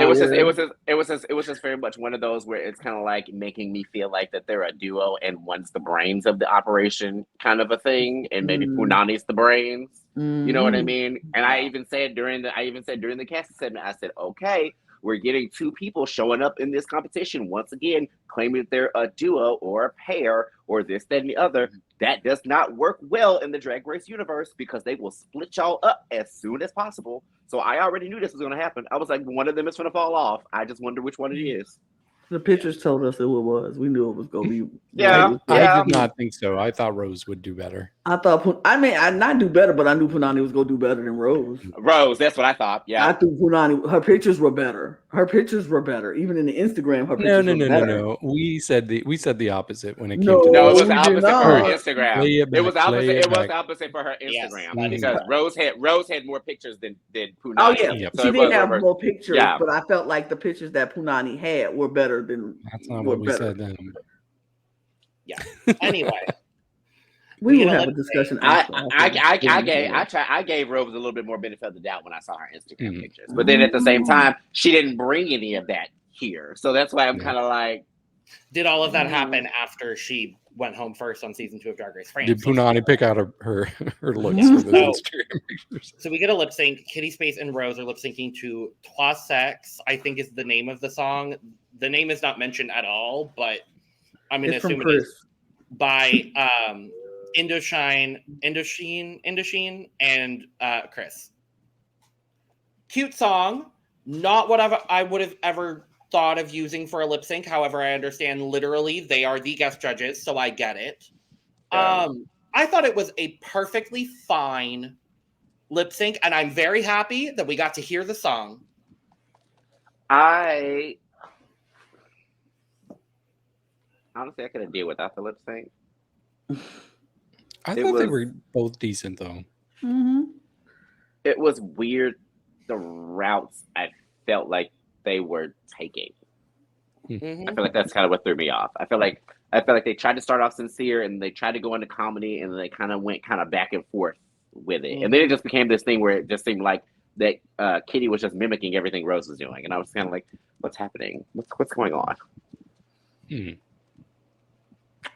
It was just very much one of those where it's kind of like making me feel like that they're a duo and one's the brains of the operation kind of a thing, and maybe Punani's the brains. You know what I mean? And I even said during the casting segment, I said, okay, we're getting two people showing up in this competition once again, claiming that they're a duo or a pair or this, that, and the other. That does not work well in the Drag Race universe because they will split y'all up as soon as possible. So I already knew this was going to happen. I was like, one of them is going to fall off. I just wonder which one it is.
The pictures told us who it was. We knew it was going to be.
Yeah.
I did not think so. I thought Rose would do better.
I not do better, but I knew Punani was going to do better than Rose.
Rose, that's what I thought. Yeah.
I think Punani, her pictures were better. Even in the Instagram, her pictures were better.
No. We said the opposite when it came
No,
to
it was the opposite for her Instagram.
Play it back,
it was
back.
the opposite for her Instagram
Yes,
because Rose had more pictures than Punani.
Oh yeah,
Yep.
she did have more pictures, but I felt like the pictures that Punani had were better than.
That's not what we said then.
Yeah. Anyway,
We will
get a
have a
lip
discussion
sync.
after.
I gave Rose a little bit more benefit of the doubt when I saw her Instagram
Mhm.
pictures, but then at the same
Mm.
time, she didn't bring any of that here, so that's why I'm
Yeah.
kind of like,
Did all of that happen after she went home first on season 2 of Drag Race France?
Did Punani pick out her looks
Yeah.
for those Instagram pictures?
So we get a lip sync. Kitty Space and Rose are lip syncing to Trois Sex, I think is the name of the song. The name is not mentioned at all, but I'm going to
It's from
assume it is
Chris.
by Indochine, and Chris. Cute song. Not what I would have ever thought of using for a lip sync. However, I understand literally they are the guest judges, so I get it.
Yeah.
I thought it was a perfectly fine lip sync, and I'm very happy that we got to hear the song.
honestly, I could have deal without the lip sync.
I
It
thought they
was-
were both decent though.
Mm-hmm.
It was weird the routes I felt like they were taking.
Mhm.
I feel like that's kind of what threw me off. I feel like they tried to start off sincere and they tried to go into comedy and they kind of went kind of back and forth with it. And then it just became this thing where it just seemed like that Kitty was just mimicking everything Rose was doing. And I was kind of like, what's happening? What's going on?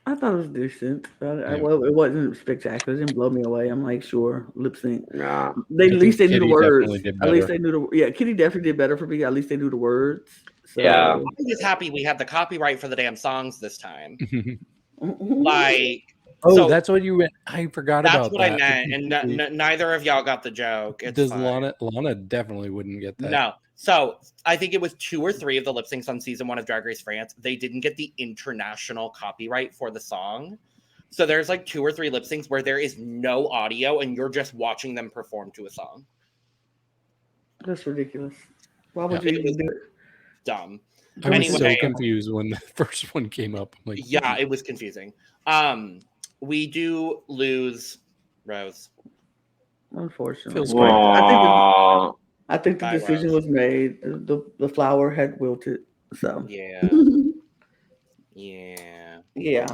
I thought it was decent. Well, it wasn't spectacular. It didn't blow me away. I'm like, sure, lip sync.
Nah.
At least they knew the
Kitty
words.
definitely did
At least
better.
they knew the. Yeah, Kitty definitely did better for me. At least they knew the words. So,
Yeah.
I'm just happy we had the copyright for the damn songs this time.
Mhm.
Like,
Oh,
so
that's what you meant. I forgot
that's
about
what
that.
I meant, and neither of y'all got the joke. It's
Does
fine.
Lana definitely wouldn't get that?
No. So I think it was 2 or 3 of the lip syncs on season 1 of Drag Race France. They didn't get the international copyright for the song. So there's like 2 or 3 lip syncs where there is no audio and you're just watching them perform to a song.
That's ridiculous. Why would
Yeah.
you even do it?
Dumb.
I was so
Anyway.
confused when the first one came up. I'm like,
Yeah, it was confusing. We do lose Rose.
Unfortunately,
Feels great.
I think the
Bye,
decision
Rose.
was made. The flower had wilted. So
Yeah. Yeah.
yeah,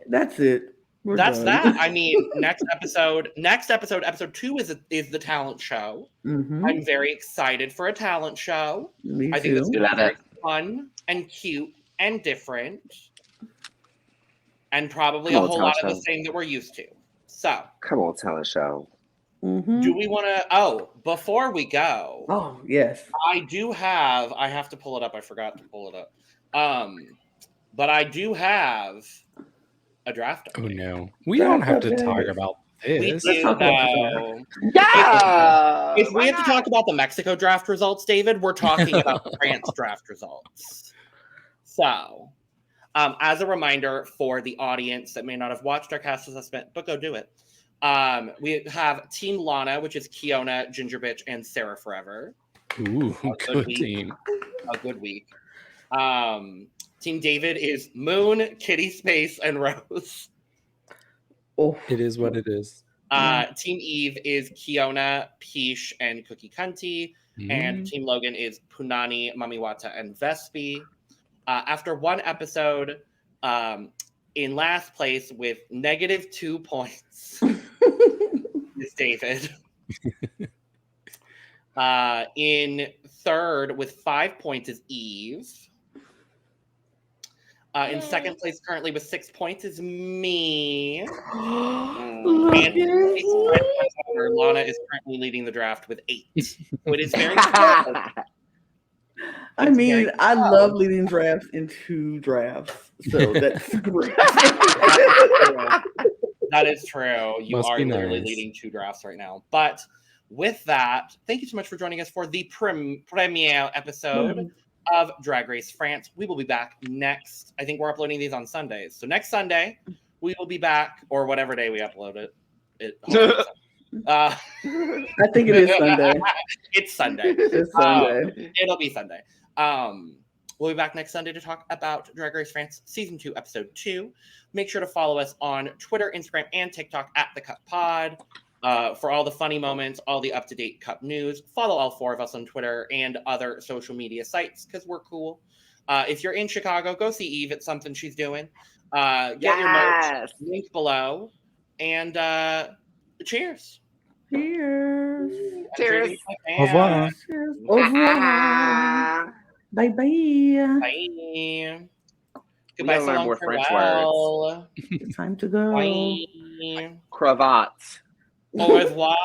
that's it. We're
That's
done.
that. I mean, next episode, episode 2 is the talent show.
Mhm.
I'm very excited for a talent show.
Me
I think it's
too.
gonna
Love
be very
it.
fun and cute and different. And probably
Come
a
on,
whole
talent
lot of the
show.
same that we're used to. So,
Come on, talent show.
Mhm.
do we want to? Before we go,
Oh yes.
I have to pull it up. I forgot to pull it up. But I do have a draft.
oh
update.
no, we don't have to
Draft
talk
update.
about
We
this.
Let's
do
talk about the
know.
Yeah.
If we have to talk about the Mexico draft results, David, we're talking about the France draft results. So, as a reminder for the audience that may not have watched our cast assessment, but go do it. We have Team Lana, which is Keiona, Ginger Bitch, and Sara Forever.
Ooh, good
week.
team.
A good week. Team David is Moon, Kitty Space, and Rose.
Oh,
It is what it is.
Team Eve is Keiona, Piche, and Cookie Kunty. And Team Logan is Punani, Mami Watta, and Vespi. After one episode, in last place with -2 points is David. In third with 5 points is Eve. In second place currently with 6 points is me.
Look
And
at
Lana is currently leading the draft with 8. So it is very close.
I
It's
mean,
very
I
close.
love leading drafts in 2 drafts, so that's great.
That is true. You
Must
are
be
literally
nice.
leading 2 drafts right now. But with that, thank you so much for joining us for the premiere episode of Drag Race France. We will be back next. I think we're uploading these on Sundays. So next Sunday, we will be back, or whatever day we upload it.
I think it is Sunday.
It's Sunday.
It's Sunday.
It'll be Sunday. We'll be back next Sunday to talk about Drag Race France Season 2, Episode 2. Make sure to follow us on Twitter, Instagram, and TikTok at The Cup Pod for all the funny moments, all the up-to-date Cup news. Follow all 4 of us on Twitter and other social media sites because we're cool. If you're in Chicago, go see Eve. It's something she's doing. Get your merch. Link below. And cheers.
Cheers.
Cheers.
Au revoir.
Cheers. Au revoir. Bye bye.
Bye.
We
Goodbye,
gotta
so
learn
long,
more French
farewell.
It's time to go.
Bye.
Cravat.
Au revoir.